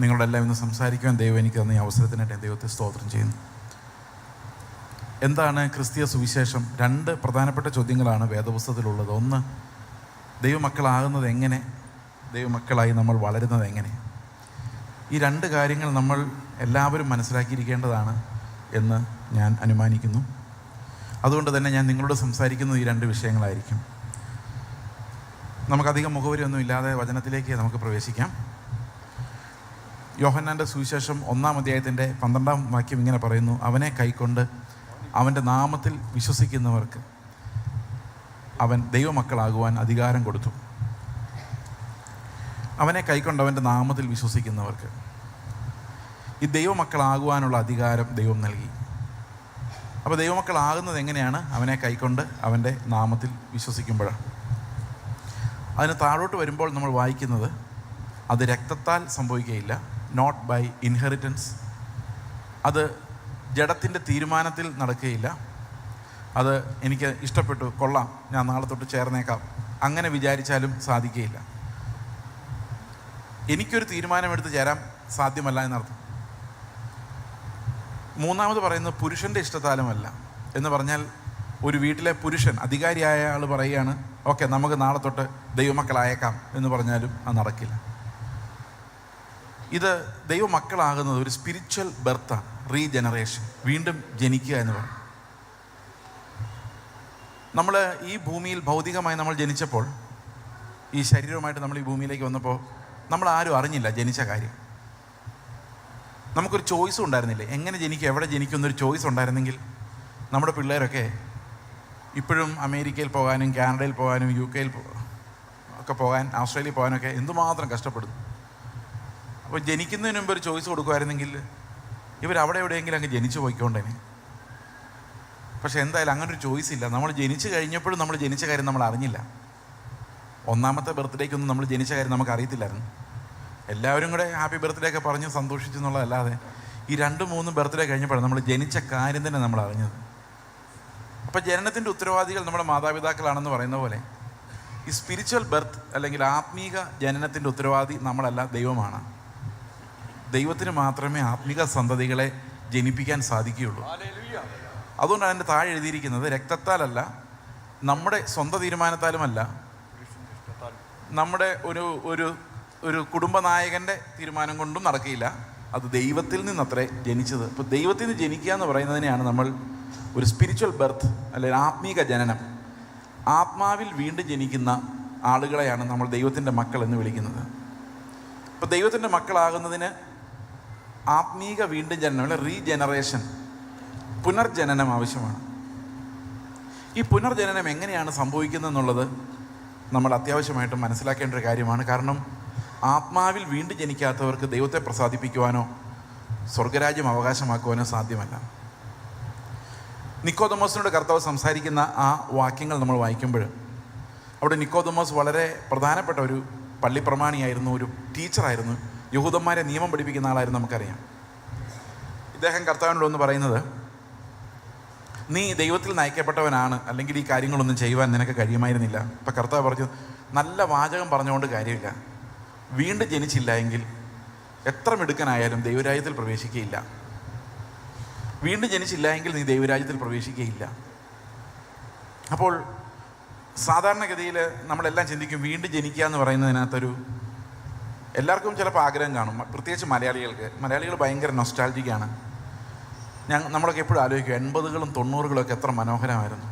നിങ്ങളെല്ലാം ഇന്ന് സംസാരിക്കുവാൻ ദൈവം എനിക്ക് തന്ന ഈ അവസരത്തിനായിട്ട് ദൈവത്തെ സ്തോത്രം ചെയ്യുന്നു. എന്താണ് ക്രിസ്തീയ സുവിശേഷം? 2 പ്രധാനപ്പെട്ട ചോദ്യങ്ങളാണ് വേദപുസ്തകത്തിലുള്ളത്. ഒന്ന്, ദൈവമക്കളാകുന്നത് എങ്ങനെ, ദൈവമക്കളായി നമ്മൾ വളരുന്നത് എങ്ങനെ. ഈ 2 കാര്യങ്ങൾ നമ്മൾ എല്ലാവരും മനസ്സിലാക്കിയിരിക്കേണ്ടതാണ് എന്ന് ഞാൻ അനുമാനിക്കുന്നു. അതുകൊണ്ട് തന്നെ ഞാൻ നിങ്ങളോട് സംസാരിക്കുന്നത് ഈ 2 വിഷയങ്ങളായിരിക്കും. നമുക്കധികം മുഖവരിയൊന്നും ഇല്ലാതെ വചനത്തിലേക്ക് നമുക്ക് പ്രവേശിക്കാം. യോഹന്നാൻ്റെ സുവിശേഷം 1-ാം അധ്യായത്തിൻ്റെ 12-ാം വാക്യം ഇങ്ങനെ പറയുന്നു: അവനെ കൈക്കൊണ്ട് അവൻ്റെ നാമത്തിൽ വിശ്വസിക്കുന്നവർക്ക് അവൻ ദൈവമക്കളാകുവാൻ അധികാരം കൊടുത്തു. അവനെ കൈക്കൊണ്ട് അവൻ്റെ നാമത്തിൽ വിശ്വസിക്കുന്നവർക്ക് ഈ ദൈവമക്കളാകുവാനുള്ള അധികാരം ദൈവം നൽകി. അപ്പോൾ ദൈവമക്കളാകുന്നത് എങ്ങനെയാണ്? അവനെ കൈക്കൊണ്ട് അവൻ്റെ നാമത്തിൽ വിശ്വസിക്കുമ്പോഴാണ്. അതിന് താഴോട്ട് വരുമ്പോൾ നമ്മൾ വായിക്കുന്നത്, അത് രക്തത്താൽ സംഭവിക്കുകയില്ല, നോട്ട് ബൈ ഇൻഹെറിറ്റൻസ്. അത് ജഡത്തിൻ്റെ തീരുമാനത്തിൽ നടക്കുകയില്ല. അത് എനിക്ക് ഇഷ്ടപ്പെട്ടു, കൊള്ളാം, ഞാൻ നാളെ തൊട്ട് ചേർന്നേക്കാം, അങ്ങനെ വിചാരിച്ചാലും സാധിക്കുകയില്ല. എനിക്കൊരു തീരുമാനമെടുത്ത് ചേരാൻ സാധ്യമല്ല എന്നർത്ഥം. 3-ാമത് പറയുന്നത് പുരുഷൻ്റെ ഇഷ്ടത്താലുമല്ല. എന്ന് പറഞ്ഞാൽ ഒരു വീട്ടിലെ പുരുഷൻ, അധികാരിയായ ആൾ പറയുകയാണ്, ഓക്കെ നമുക്ക് നാളെ തൊട്ട് ദൈവമക്കളായേക്കാം എന്ന് പറഞ്ഞാലും അത് നടക്കില്ല. ഇത് ദൈവമക്കളാകുന്നത് ഒരു സ്പിരിച്വൽ ബർത്താണ്, റീജനറേഷൻ, വീണ്ടും ജനിക്കുക എന്ന് പറയും. നമ്മൾ ഈ ഭൂമിയിൽ ഭൗതികമായി നമ്മൾ ജനിച്ചപ്പോൾ, ഈ ശരീരവുമായിട്ട് നമ്മൾ ഈ ഭൂമിയിലേക്ക് വന്നപ്പോൾ നമ്മൾ ആരും അറിഞ്ഞില്ല ജനിച്ച കാര്യം. നമുക്കൊരു ചോയ്സും ഉണ്ടായിരുന്നില്ല, എങ്ങനെ ജനിക്കും, എവിടെ ജനിക്കും എന്നൊരു ചോയ്സ് ഉണ്ടായിരുന്നെങ്കിൽ നമ്മുടെ പിള്ളേരൊക്കെ ഇപ്പോഴും അമേരിക്കയിൽ പോകാനും കാനഡയിൽ പോകാനും UK ഒക്കെ പോകാൻ, ഓസ്ട്രേലിയയിൽ പോകാനൊക്കെ എന്തുമാത്രം കഷ്ടപ്പെടുന്നു. അപ്പോൾ ജനിക്കുന്നതിന് മുമ്പ് ഒരു ചോയ്സ് കൊടുക്കുമായിരുന്നെങ്കിൽ ഇവരവിടെ എവിടെയെങ്കിലും അങ്ങ് ജനിച്ചു പോയിക്കൊണ്ടേനെ. പക്ഷെ എന്തായാലും അങ്ങനൊരു ചോയ്സ് ഇല്ല. നമ്മൾ ജനിച്ചു കഴിഞ്ഞപ്പോഴും നമ്മൾ ജനിച്ച കാര്യം നമ്മൾ അറിഞ്ഞില്ല. 1-ാമത്തെ ബർത്ത്ഡേക്കൊന്നും നമ്മൾ ജനിച്ച കാര്യം നമുക്ക് അറിയത്തില്ലായിരുന്നു. എല്ലാവരും കൂടെ ഹാപ്പി ബർത്ത്ഡേ ഒക്കെ പറഞ്ഞ് സന്തോഷിച്ചു എന്നുള്ളതല്ലാതെ ഈ 2-3 ബർത്ത്ഡേ കഴിഞ്ഞപ്പോഴാണ് നമ്മൾ ജനിച്ച കാര്യം തന്നെ നമ്മൾ അറിഞ്ഞത്. അപ്പോൾ ജനനത്തിൻ്റെ ഉത്തരവാദികൾ നമ്മുടെ മാതാപിതാക്കളാണെന്ന് പറയുന്ന പോലെ ഈ സ്പിരിച്വൽ ബർത്ത് അല്ലെങ്കിൽ ആത്മീക ജനനത്തിൻ്റെ ഉത്തരവാദി നമ്മളല്ല, ദൈവമാണ്. ദൈവത്തിന് മാത്രമേ ആത്മീക സന്തതികളെ ജനിപ്പിക്കാൻ സാധിക്കുകയുള്ളൂ. അതുകൊണ്ടാണ് എൻ്റെ താഴെ എഴുതിയിരിക്കുന്നത്, രക്തത്താലല്ല, നമ്മുടെ സ്വന്തം തീരുമാനത്താലുമല്ല, നമ്മുടെ ഒരു കുടുംബനായകൻ്റെ തീരുമാനം കൊണ്ടും നടക്കില്ല. അത് ദൈവത്തിൽ നിന്നത്രേ ജനിച്ചത്. അപ്പോൾ ദൈവത്തിൽ നിന്ന് ജനിക്കുക എന്ന് പറയുന്നതിനെയാണ് നമ്മൾ ഒരു സ്പിരിച്വൽ ബർത്ത് അല്ലെങ്കിൽ ആത്മീക ജനനം, ആത്മാവിൽ വീണ്ടും ജനിക്കുന്ന ആളുകളെയാണ് നമ്മൾ ദൈവത്തിൻ്റെ മക്കൾ എന്ന് വിളിക്കുന്നത്. അപ്പോൾ ദൈവത്തിൻ്റെ മക്കളാകുന്നതിന് ആത്മീക വീണ്ടും ജനനം അല്ലെ റീജനറേഷൻ, പുനർജനനം ആവശ്യമാണ്. ഈ പുനർജനനം എങ്ങനെയാണ് സംഭവിക്കുന്നതെന്നുള്ളത് നമ്മൾ അത്യാവശ്യമായിട്ടും മനസ്സിലാക്കേണ്ട ഒരു കാര്യമാണ്. കാരണം ആത്മാവിൽ വീണ്ടും ജനിക്കാത്തവർക്ക് ദൈവത്തെ പ്രസാദിപ്പിക്കുവാനോ സ്വർഗരാജ്യം അവകാശമാക്കുവാനോ സാധ്യമല്ല. നിക്കോദമോസിനോട് കർത്താവ് സംസാരിക്കുന്ന ആ വാക്യങ്ങൾ നമ്മൾ വായിക്കുമ്പോൾ അവിടെ നിക്കോദമോസ് വളരെ പ്രധാനപ്പെട്ട ഒരു പള്ളിപ്രമാണിയായിരുന്നു, ഒരു ടീച്ചറായിരുന്നു, യഹൂദന്മാരെ നിയമം പഠിപ്പിക്കുന്ന ആളായിരുന്നു, നമുക്കറിയാം. ഇദ്ദേഹം കർത്താവിനോടൊന്ന് പറയുന്നത്, നീ ദൈവത്തിൽ നയിക്കപ്പെട്ടവനാണ്, അല്ലെങ്കിൽ ഈ കാര്യങ്ങളൊന്നും ചെയ്യുവാൻ നിനക്ക് കഴിയുമായിരുന്നില്ല. ഇപ്പം കർത്താവ് പറഞ്ഞു, നല്ല വാചകം പറഞ്ഞുകൊണ്ട് കാര്യമില്ല, വീണ്ടും ജനിച്ചില്ല എങ്കിൽ എത്ര മിടുക്കനായാലും ദൈവരാജ്യത്തിൽ പ്രവേശിക്കുകയില്ല. വീണ്ടും ജനിച്ചില്ല എങ്കിൽ നീ ദൈവരാജ്യത്തിൽ പ്രവേശിക്കുകയില്ല. അപ്പോൾ സാധാരണഗതിയിൽ നമ്മളെല്ലാം ചിന്തിക്കും, വീണ്ടും ജനിക്കുക എന്ന് പറയുന്നതിനകത്തൊരു എല്ലാവർക്കും ചിലപ്പോൾ ആഗ്രഹം കാണും, പ്രത്യേകിച്ച് മലയാളികൾ ഭയങ്കര നൊസ്റ്റാൾജിക്കാണ്. നമ്മളൊക്കെ എപ്പോഴും ആലോചിക്കും 80കളും 90കളും ഒക്കെ എത്ര മനോഹരമായിരുന്നു.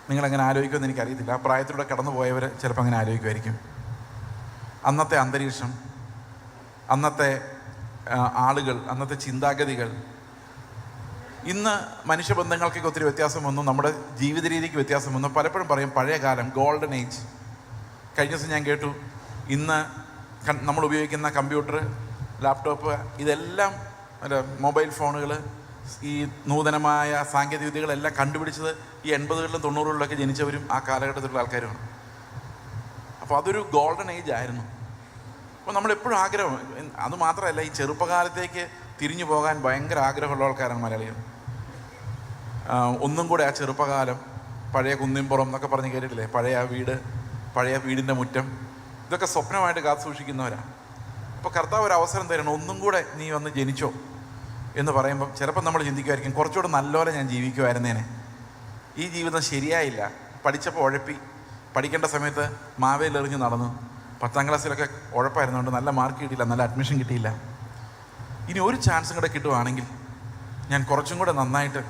നിങ്ങളെങ്ങനെ ആലോചിക്കുമെന്ന് എനിക്കറിയത്തില്ല. ആ പ്രായത്തിലൂടെ കടന്നു പോയവർ ചിലപ്പോൾ അങ്ങനെ ആലോചിക്കുമായിരിക്കും. അന്നത്തെ അന്തരീക്ഷം, അന്നത്തെ ആളുകൾ, അന്നത്തെ ചിന്താഗതികൾ. ഇന്ന് മനുഷ്യബന്ധങ്ങൾക്കൊക്കെ ഒത്തിരി വ്യത്യാസം വന്നു, നമ്മുടെ ജീവിത രീതിക്ക് വ്യത്യാസം വന്നു. പലപ്പോഴും പറയും പഴയ കാലം, ഗോൾഡൻ ഏജ്. കഴിഞ്ഞ ദിവസം ഞാൻ കേട്ടു, ഇന്ന് നമ്മൾ ഉപയോഗിക്കുന്ന കമ്പ്യൂട്ടർ, ലാപ്ടോപ്പ്, ഇതെല്ലാം മൊബൈൽ ഫോണുകൾ, ഈ നൂതനമായ സാങ്കേതിക വിദ്യകളെല്ലാം കണ്ടുപിടിച്ചത് ഈ 80കളിലും 90കളിലൊക്കെ ജനിച്ചവരും ആ കാലഘട്ടത്തിലുള്ള ആൾക്കാരുമാണ്. അപ്പോൾ അതൊരു ഗോൾഡൻ ഏജ് ആയിരുന്നു. അപ്പോൾ നമ്മളെപ്പോഴും ആഗ്രഹം, അതുമാത്രമല്ല, ഈ ചെറുപ്പകാലത്തേക്ക് തിരിഞ്ഞു പോകാൻ ഭയങ്കര ആഗ്രഹമുള്ള ആൾക്കാരാണ് മലയാളികൾ. ഒന്നും കൂടെ ആ ചെറുപ്പകാലം, പഴയ കുന്നിൻപുറം എന്നൊക്കെ പറഞ്ഞ് കേട്ടിട്ടില്ലേ, പഴയ വീട്, പഴയ വീടിൻ്റെ മുറ്റം, ഇതൊക്കെ സ്വപ്നമായിട്ട് കാത്തു സൂക്ഷിക്കുന്നവരാണ്. അപ്പോൾ കർത്താവ് ഒരു അവസരം തരണം, ഒന്നും കൂടെ നീ വന്ന് ജനിച്ചോ എന്ന് പറയുമ്പം ചിലപ്പോൾ നമ്മൾ ചിന്തിക്കുമായിരിക്കും, കുറച്ചുകൂടെ നല്ലപോലെ ഞാൻ ജീവിക്കുമായിരുന്നേനെ, ഈ ജീവിതം ശരിയായില്ല, പഠിച്ചപ്പോൾ ഉഴപ്പി, പഠിക്കേണ്ട സമയത്ത് മാവേലെറിഞ്ഞ് നടന്നു, 10ാം ക്ലാസ്സിലൊക്കെ ഉഴപ്പായിരുന്നുകൊണ്ട് നല്ല മാർക്ക് കിട്ടിയില്ല, നല്ല അഡ്മിഷൻ കിട്ടിയില്ല, ഇനി ഒരു ചാൻസും കൂടെ കിട്ടുവാണെങ്കിൽ ഞാൻ കുറച്ചും കൂടെ നന്നായിട്ട്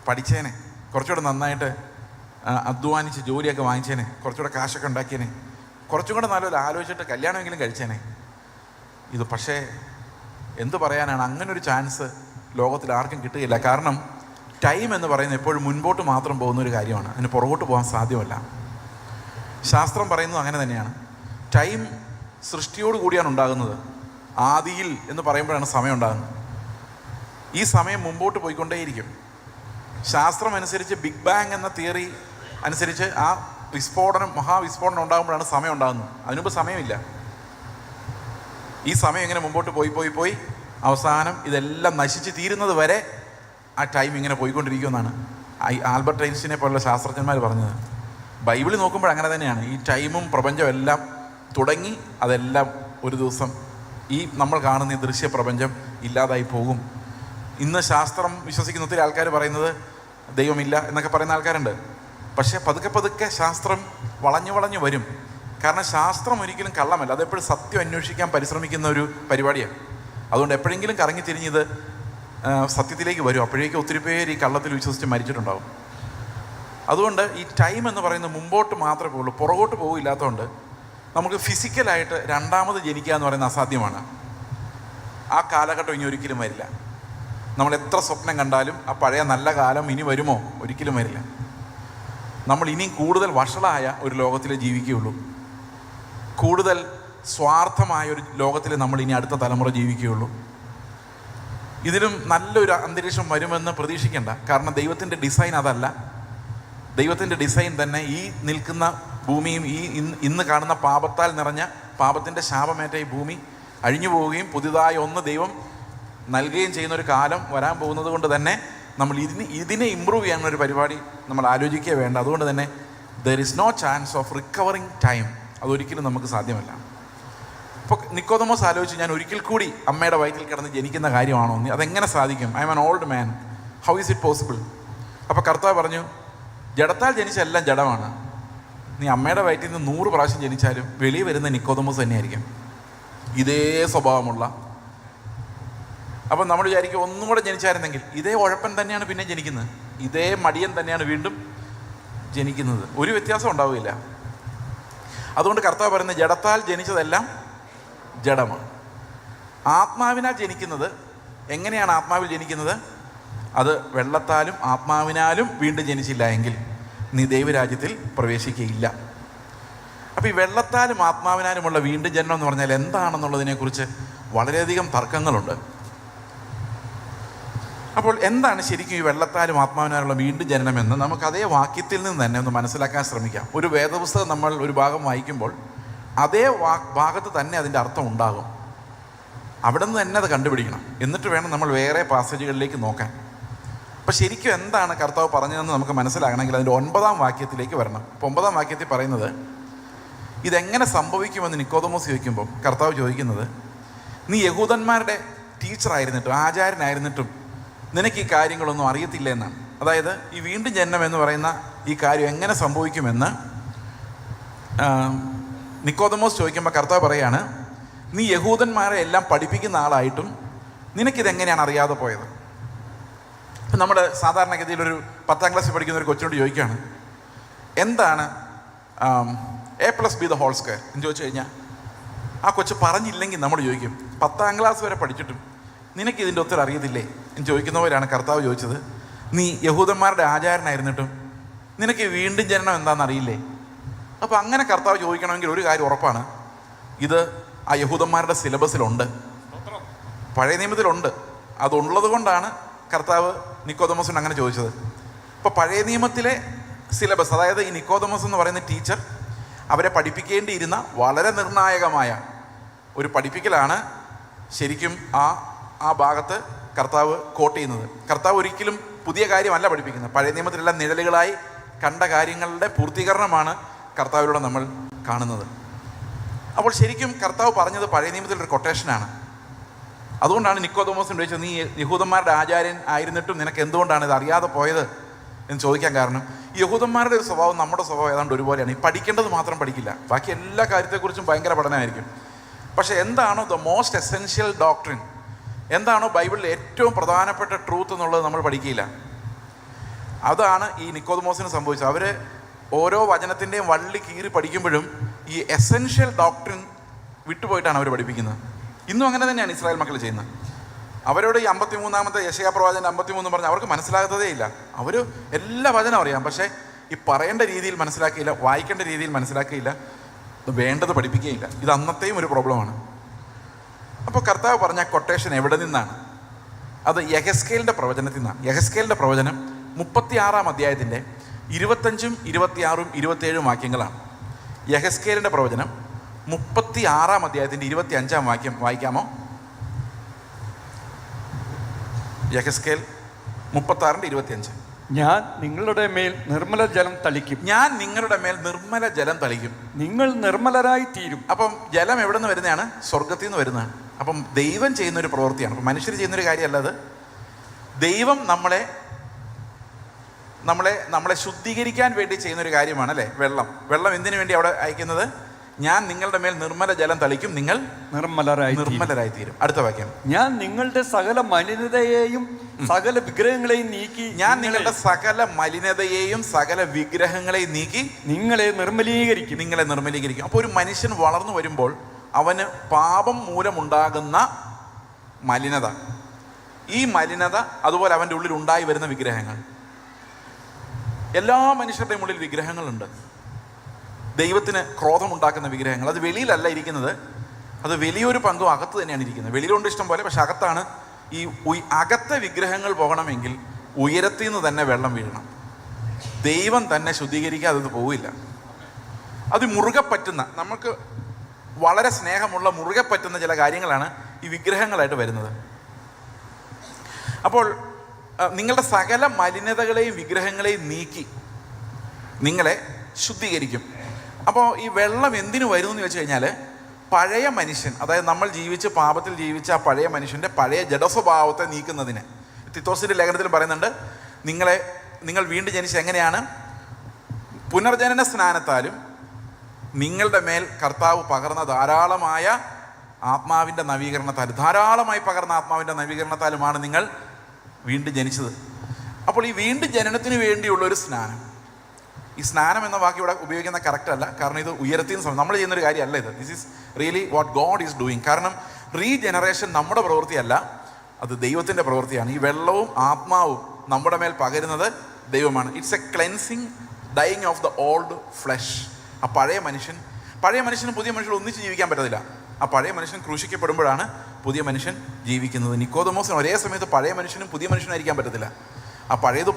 പഠിച്ചേനെ, കുറച്ചുകൂടെ നന്നായിട്ട് അധ്വാനിച്ച് ജോലിയൊക്കെ വാങ്ങിച്ചേനെ, കുറച്ചുകൂടെ കാശൊക്കെ ഉണ്ടാക്കിയേനെ, കുറച്ചും കൂടെ നല്ലപോലെ ആലോചിച്ചിട്ട് കല്യാണമെങ്കിലും കഴിച്ചേനെ. ഇത് പക്ഷേ എന്ത് പറയാനാണ്, അങ്ങനൊരു ചാൻസ് ലോകത്തിൽ ആർക്കും കിട്ടുകയില്ല. കാരണം ടൈം എന്ന് പറയുന്നത് എപ്പോഴും മുൻപോട്ട് മാത്രം പോകുന്നൊരു കാര്യമാണ്, അതിന് പുറകോട്ട് പോകാൻ സാധ്യമല്ല. ശാസ്ത്രം പറയുന്നത് അങ്ങനെ തന്നെയാണ്. ടൈം സൃഷ്ടിയോട് കൂടിയാണ് ഉണ്ടാകുന്നത്. ആദിയിൽ എന്ന് പറയുമ്പോഴാണ് സമയം ഉണ്ടാകുന്നത്. ഈ സമയം മുമ്പോട്ട് പോയിക്കൊണ്ടേയിരിക്കും. ശാസ്ത്രം അനുസരിച്ച് ബിഗ് ബാങ് എന്ന തിയറി അനുസരിച്ച് ആ മഹാവിസ്ഫോടനം ഉണ്ടാകുമ്പോഴാണ് സമയം ഉണ്ടാകുന്നത്. അതിനുമുമ്പ് സമയമില്ല. ഈ സമയം ഇങ്ങനെ മുമ്പോട്ട് പോയി അവസാനം ഇതെല്ലാം നശിച്ച് തീരുന്നത് വരെ ആ ടൈം ഇങ്ങനെ പോയിക്കൊണ്ടിരിക്കുമെന്നാണ് ആൽബർട്ട് ഐൻസ്റ്റീനെ പോലുള്ള ശാസ്ത്രജ്ഞന്മാർ പറഞ്ഞത്. ബൈബിളിൽ നോക്കുമ്പോൾ അങ്ങനെ തന്നെയാണ്. ഈ ടൈമും പ്രപഞ്ചവും എല്ലാം തുടങ്ങി, അതെല്ലാം ഒരു ദിവസം ഈ നമ്മൾ കാണുന്ന ഈ ദൃശ്യപ്രപഞ്ചം ഇല്ലാതായി പോകും. ഇന്ന് ശാസ്ത്രം വിശ്വസിക്കുന്ന ഒത്തിരി ആൾക്കാർ പറയുന്നത് ദൈവമില്ല എന്നൊക്കെ പറയുന്ന ആൾക്കാരുണ്ട്. പക്ഷേ പതുക്കെ ശാസ്ത്രം വളഞ്ഞു വരും. കാരണം ശാസ്ത്രം ഒരിക്കലും കള്ളമല്ല, അതെപ്പോഴും സത്യം അന്വേഷിക്കാൻ പരിശ്രമിക്കുന്ന ഒരു പരിപാടിയാണ്. അതുകൊണ്ട് എപ്പോഴെങ്കിലും കറങ്ങിത്തിരിഞ്ഞത് സത്യത്തിലേക്ക് വരും. അപ്പോഴേക്കും ഒത്തിരി പേര് ഈ കള്ളത്തിൽ വിശ്വസിച്ച് മരിച്ചിട്ടുണ്ടാവും. അതുകൊണ്ട് ഈ ടൈം എന്ന് പറയുന്നത് മുമ്പോട്ട് മാത്രമേ പോകുള്ളൂ, പുറകോട്ട് പോകില്ലാത്തതുകൊണ്ട് നമുക്ക് ഫിസിക്കലായിട്ട് രണ്ടാമത് ജനിക്കുക എന്ന് പറയുന്നത് അസാധ്യമാണ്. ആ കാലഘട്ടം ഇനി ഒരിക്കലും വരില്ല. നമ്മൾ എത്ര സ്വപ്നം കണ്ടാലും ആ പഴയ നല്ല കാലം ഇനി വരുമോ? ഒരിക്കലും വരില്ല. നമ്മൾ ഇനിയും കൂടുതൽ വഷളായ ഒരു ലോകത്തിലേ ജീവിക്കുകയുള്ളൂ. കൂടുതൽ സ്വാർത്ഥമായ ഒരു ലോകത്തിൽ നമ്മൾ ഇനി അടുത്ത തലമുറ ജീവിക്കുകയുള്ളൂ. ഇതിലും നല്ലൊരു അന്തരീക്ഷം വരുമെന്ന് പ്രതീക്ഷിക്കേണ്ട. കാരണം ദൈവത്തിൻ്റെ ഡിസൈൻ അതല്ല. ദൈവത്തിൻ്റെ ഡിസൈൻ തന്നെ ഈ നിൽക്കുന്ന ഭൂമിയും ഈ ഇന്ന് കാണുന്ന പാപത്താൽ നിറഞ്ഞ പാപത്തിൻ്റെ ശാപമേറ്റ ഈ ഭൂമി അഴിഞ്ഞു പോവുകയും പുതിയതായ ഒന്ന് ദൈവം നൽകുകയും ചെയ്യുന്നൊരു കാലം വരാൻ പോകുന്നത് കൊണ്ട് തന്നെ നമ്മൾ ഇതിനെ ഇമ്പ്രൂവ് ചെയ്യാനൊരു പരിപാടി നമ്മൾ ആലോചിക്കുക വേണ്ട. അതുകൊണ്ട് തന്നെ there is no chance of recovering time. അതൊരിക്കലും നമുക്ക് സാധ്യമല്ല. ഇപ്പോൾ നിക്കോദമോസ് ആലോചിച്ച്, ഞാൻ ഒരിക്കൽ കൂടി അമ്മയുടെ വയറ്റിൽ കിടന്ന് ജനിക്കുന്ന കാര്യമാണോ? അതെങ്ങനെ സാധിക്കും? I M an old man, how is it possible? അപ്പോൾ കർത്താവ് പറഞ്ഞു, ജഡത്താൽ ജനിച്ച എല്ലാം ജഡമാണ്. നീ അമ്മയുടെ വയറ്റിൽ നിന്ന് 100 പ്രാവശ്യം ജനിച്ചാലും വെളിയിൽ വരുന്ന നിക്കോദമോസ് തന്നെയായിരിക്കും, ഇതേ സ്വഭാവമുള്ള. അപ്പം നമ്മൾ വിചാരിക്കും ഒന്നും കൂടെ ജനിച്ചായിരുന്നെങ്കിൽ. ഇതേ ഉഴപ്പൻ തന്നെയാണ് പിന്നെ ജനിക്കുന്നത്, ഇതേ മടിയൻ തന്നെയാണ് വീണ്ടും ജനിക്കുന്നത്, ഒരു വ്യത്യാസം ഉണ്ടാവുകയില്ല. അതുകൊണ്ട് കർത്താവ് പറയുന്നത് ജഡത്താൽ ജനിച്ചതെല്ലാം ജഡമാണ്. ആത്മാവിനാൽ ജനിക്കുന്നത് എങ്ങനെയാണ്? ആത്മാവിൽ ജനിക്കുന്നത് അത് വെള്ളത്താലും ആത്മാവിനാലും വീണ്ടും ജനിച്ചില്ല എങ്കിൽ നീ ദൈവരാജ്യത്തിൽ പ്രവേശിക്കുകയില്ല. അപ്പോൾ ഈ വെള്ളത്താലും ആത്മാവിനാലുമുള്ള വീണ്ടും ജനനം എന്ന് പറഞ്ഞാൽ എന്താണെന്നുള്ളതിനെക്കുറിച്ച് വളരെയധികം തർക്കങ്ങളുണ്ട്. അപ്പോൾ എന്താണ് ശരിക്കും ഈ വെള്ളത്താലും ആത്മാവിനാലുള്ള വീണ്ടും ജനനമെന്ന് നമുക്ക് അതേ വാക്യത്തിൽ നിന്ന് തന്നെ ഒന്ന് മനസ്സിലാക്കാൻ ശ്രമിക്കാം. ഒരു വേദപുസ്തകം നമ്മൾ ഒരു ഭാഗം വായിക്കുമ്പോൾ അതേ ഭാഗത്ത് തന്നെ അതിൻ്റെ അർത്ഥം ഉണ്ടാകും. അവിടെ നിന്ന് തന്നെ അത് കണ്ടുപിടിക്കണം. എന്നിട്ട് വേണം നമ്മൾ വേറെ പാസേജുകളിലേക്ക് നോക്കാൻ. അപ്പോൾ ശരിക്കും എന്താണ് കർത്താവ് പറഞ്ഞതെന്ന് നമുക്ക് മനസ്സിലാകണമെങ്കിൽ അതിൻ്റെ 9ാം വാക്യത്തിലേക്ക് വരണം. അപ്പോൾ 9ാം വാക്യത്തിൽ പറയുന്നത് ഇതെങ്ങനെ സംഭവിക്കുമെന്ന് നിക്കോദമോസ് ചോദിക്കുമ്പോൾ കർത്താവ് ചോദിക്കുന്നത്, നീ യഹൂദന്മാരുടെ ടീച്ചറായിരുന്നിട്ടും ആചാര്യനായിരുന്നിട്ടും നിനക്ക് ഈ കാര്യങ്ങളൊന്നും അറിയത്തില്ല എന്നാണ്. അതായത് ഈ വീണ്ടും ജനനം എന്ന് പറയുന്ന ഈ കാര്യം എങ്ങനെ സംഭവിക്കുമെന്ന് നിക്കോദമോസ് ചോദിക്കുമ്പോൾ കർത്താവ് പറയാണ്, നീ യഹൂദന്മാരെ എല്ലാം പഠിപ്പിക്കുന്ന ആളായിട്ടും നിനക്കിതെങ്ങനെയാണ് അറിയാതെ പോയത്? ഇപ്പം നമ്മൾ സാധാരണഗതിയിൽ ഒരു 10ാം ക്ലാസ്സിൽ പഠിക്കുന്ന ഒരു കൊച്ചിനോട് ചോദിക്കുകയാണ്, എന്താണ് A+B² എന്ന് ചോദിച്ചു കഴിഞ്ഞാൽ ആ കൊച്ച് പറഞ്ഞില്ലെങ്കിൽ നമ്മൾ ചോദിക്കും, 10ാം ക്ലാസ് വരെ പഠിച്ചിട്ടും നിനക്കിതിൻ്റെ ഉത്തരം അറിയത്തില്ലേ എന്ന് ചോദിക്കുന്നവരാണ് കർത്താവ് ചോദിച്ചത്, നീ യഹൂദന്മാരുടെ ആചാരനായിരുന്നിട്ടും നിനക്ക് വീണ്ടും ജനനം എന്താണെന്ന് അറിയില്ലേ? അപ്പോൾ അങ്ങനെ കർത്താവ് ചോദിക്കണമെങ്കിൽ ഒരു കാര്യം ഉറപ്പാണ്, ഇത് ആ യഹൂദന്മാരുടെ സിലബസിലുണ്ട്, പഴയ നിയമത്തിലുണ്ട്. അതുള്ളത് കൊണ്ടാണ് കർത്താവ് നിക്കോദമോസിന് അങ്ങനെ ചോദിച്ചത്. ഇപ്പോൾ പഴയ നിയമത്തിലെ സിലബസ്, അതായത് ഈ നിക്കോദമോസ് എന്ന് പറയുന്ന ടീച്ചർ അവരെ പഠിപ്പിക്കേണ്ടിയിരുന്ന വളരെ നിർണായകമായ ഒരു പഠിപ്പിക്കലാണ് ശരിക്കും ആ ഭാഗത്ത് കർത്താവ് കോട്ട് ചെയ്യുന്നത്. കർത്താവ് ഒരിക്കലും പുതിയ കാര്യമല്ല പഠിപ്പിക്കുന്നത്. പഴയ നിയമത്തിലെല്ലാം നിഴലുകളായി കണ്ട കാര്യങ്ങളുടെ പൂർത്തീകരണമാണ് കർത്താവിലൂടെ നമ്മൾ കാണുന്നത്. അപ്പോൾ ശരിക്കും കർത്താവ് പറഞ്ഞത് പഴയ നിയമത്തിലൊരു കൊട്ടേഷനാണ്. അതുകൊണ്ടാണ് നിക്കോദെമോസിനോട് ചോദിച്ചത്, നീ യഹൂദന്മാരുടെ ആചാര്യൻ ആയിരുന്നിട്ടും നിനക്ക് എന്തുകൊണ്ടാണ് ഇത് അറിയാതെ പോയത് എന്ന് ചോദിക്കാൻ കാരണം, ഈ യഹൂദന്മാരുടെ ഒരു സ്വഭാവം നമ്മുടെ സ്വഭാവം ഏതാണ്ട് ഒരുപോലെയാണ്. ഈ പഠിക്കേണ്ടത് മാത്രം പഠിക്കില്ല, ബാക്കി എല്ലാ കാര്യത്തെക്കുറിച്ചും ഭയങ്കര പഠനമായിരിക്കും. പക്ഷേ എന്താണോ ദ മോസ്റ്റ് എസെൻഷ്യൽ ഡോക്ട്രിൻ, എന്താണോ ബൈബിളിൽ ഏറ്റവും പ്രധാനപ്പെട്ട ട്രൂത്ത് എന്നുള്ളത് നമ്മൾ പഠിക്കില്ല. അതാണ് ഈ നിക്കോദെമോസിന് സംഭവിച്ചത്. അവർ ഓരോ വചനത്തിൻ്റെയും വള്ളി കീറി പഠിക്കുമ്പോഴും ഈ എസെൻഷ്യൽ ഡോക്ട്രിൻ വിട്ടുപോയിട്ടാണ് അവർ പഠിപ്പിക്കുന്നത്. ഇന്നും അങ്ങനെ തന്നെയാണ് ഇസ്രായേൽ മക്കൾ ചെയ്യുന്നത്. അവരോട് ഈ 53-ാമത്തെ യെശയ്യാ പ്രവാചകൻ 53 പറഞ്ഞ് അവർക്ക് മനസ്സിലാകത്തതേ ഇല്ല. അവർ എല്ലാ വചനം അറിയാം, പക്ഷേ ഈ പറയേണ്ട രീതിയിൽ മനസ്സിലാക്കിയില്ല, വായിക്കേണ്ട രീതിയിൽ മനസ്സിലാക്കിയില്ല, വേണ്ടത് പഠിപ്പിക്കുകയില്ല. ഇത് അന്നത്തെയും ഒരു പ്രോബ്ലമാണ്. അപ്പോൾ കർത്താവ് പറഞ്ഞ കൊട്ടേഷൻ എവിടെ നിന്നാണ്? അത് യെഹെസ്കേലിൻ്റെ പ്രവചനത്തിൽ നിന്നാണ്. യെഹെസ്കേലിൻ്റെ പ്രവചനം 36-ാം അധ്യായത്തിൻ്റെ 25, 26, 27 വാക്യങ്ങളാണ്. യെഹെസ്കേലിൻ്റെ പ്രവചനം 36-ാം അധ്യായത്തിൻ്റെ 25-ാം വാക്യം വായിക്കാമോ? യെഹെസ്കേൽ 36-25. ഞാൻ നിങ്ങളുടെ മേൽ നിർമ്മല ജലം തളിക്കും. ഞാൻ നിങ്ങളുടെ മേൽ നിർമ്മല ജലം തളിക്കും, നിങ്ങൾ നിർമ്മലരായി തീരും. അപ്പം ജലം എവിടെ നിന്ന് വരുന്നതാണ്? സ്വർഗത്തിൽ നിന്ന് വരുന്നതാണ്. അപ്പം ദൈവം ചെയ്യുന്നൊരു പ്രവൃത്തിയാണ്. അപ്പം മനുഷ്യർ ചെയ്യുന്നൊരു കാര്യമല്ല അത്. ദൈവം നമ്മളെ ശുദ്ധീകരിക്കാൻ വേണ്ടി ചെയ്യുന്നൊരു കാര്യമാണ് അല്ലേ? വെള്ളം എന്തിനു വേണ്ടി അവിടെ അയക്കുന്നത്? ഞാൻ നിങ്ങളുടെ മേൽ നിർമ്മല ജലം തളിക്കും, നിങ്ങൾ നിർമ്മലരായി തീരും. അടുത്ത വാക്യം, ഞാൻ നിങ്ങളുടെ സകല മലിനതയെയും സകല വിഗ്രഹങ്ങളെയും നീക്കി. ഞാൻ നിങ്ങളുടെ സകല മലിനതയെയും സകല വിഗ്രഹങ്ങളെയും നീക്കി നിങ്ങളെ നിർമ്മലീകരിക്കും. അപ്പോൾ ഒരു മനുഷ്യൻ വളർന്നു വരുമ്പോൾ അവന് പാപം മൂലമുണ്ടാകുന്ന മലിനത, ഈ മലിനത, അതുപോലെ അവൻ്റെ ഉള്ളിൽ ഉണ്ടായി വരുന്ന വിഗ്രഹങ്ങൾ, എല്ലാ മനുഷ്യരുടെയും ഉള്ളിൽ വിഗ്രഹങ്ങളുണ്ട്. ദൈവത്തിന് ക്രോധമുണ്ടാക്കുന്ന വിഗ്രഹങ്ങൾ. അത് വെളിയിലല്ല ഇരിക്കുന്നത്, അത് വലിയൊരു പങ്കും അകത്ത് തന്നെയാണ് ഇരിക്കുന്നത്. വെളിയിലുണ്ട് ഇഷ്ടം പോലെ, പക്ഷെ അകത്താണ്. ഈ അകത്തെ വിഗ്രഹങ്ങൾ പോകണമെങ്കിൽ ഉയരത്തിൽ നിന്ന് തന്നെ വെള്ളം വീഴണം. ദൈവം തന്നെ ശുദ്ധീകരിക്കാതെ അത് പോവില്ല. അത് മുറുകെ പറ്റുന്ന, നമുക്ക് വളരെ സ്നേഹമുള്ള മുറുകെ പറ്റുന്ന ചില കാര്യങ്ങളാണ് ഈ വിഗ്രഹങ്ങളായിട്ട് വരുന്നത്. അപ്പോൾ നിങ്ങളുടെ സകല മലിനതകളെയും വിഗ്രഹങ്ങളെയും നീക്കി നിങ്ങളെ ശുദ്ധീകരിക്കും. അപ്പോൾ ഈ വെള്ളം എന്തിനു വരുന്നു എന്ന് വെച്ച് കഴിഞ്ഞാൽ, പഴയ മനുഷ്യൻ, അതായത് നമ്മൾ പാപത്തിൽ ജീവിച്ച ആ പഴയ മനുഷ്യൻ്റെ പഴയ ജഡസ്വഭാവത്തെ നീക്കുന്നതിന്. തിത്തോസിൻ്റെ ലേഖനത്തിൽ പറയുന്നുണ്ട്, നിങ്ങൾ വീണ്ടും ജനിച്ച എങ്ങനെയാണ്? പുനർജനന സ്നാനത്താലും നിങ്ങളുടെ മേൽ കർത്താവ് പകർന്ന ധാരാളമായ ആത്മാവിൻ്റെ നവീകരണത്താലുമാണ് നിങ്ങൾ വീണ്ടും ജനിച്ചത്. അപ്പോൾ ഈ വീണ്ടും ജനനത്തിന് വേണ്ടിയുള്ളൊരു സ്നാനം, ഈ സ്നാനം എന്ന വാക്ക് ഇവിടെ ഉപയോഗിക്കുന്ന കറക്റ്റ് അല്ല, കാരണം ഇത് ഉയരത്തിൽ നിന്ന് നമ്മൾ ചെയ്യുന്നൊരു കാര്യമല്ല ഇത്. This is really what God is doing. കാരണം റീജനറേഷൻ നമ്മുടെ പ്രവൃത്തിയല്ല, അത് ദൈവത്തിൻ്റെ പ്രവൃത്തിയാണ്. ഈ വെള്ളവും ആത്മാവും നമ്മുടെ മേൽ പകരുന്നത് ദൈവമാണ്. It's a cleansing, dying of the old flesh. ആ പഴയ മനുഷ്യനും പുതിയ മനുഷ്യനും ഒന്നിച്ച് ജീവിക്കാൻ പറ്റത്തില്ല. ആ പഴയ മനുഷ്യൻ ക്രൂശിക്കപ്പെടുമ്പോഴാണ് പുതിയ മനുഷ്യൻ ജീവിക്കുന്നത്. നിക്കോദെമോസിന് ഒരേ സമയത്ത് പഴയ മനുഷ്യനും പുതിയ മനുഷ്യനായിരിക്കാൻ പറ്റത്തില്ല. ആ പഴയത്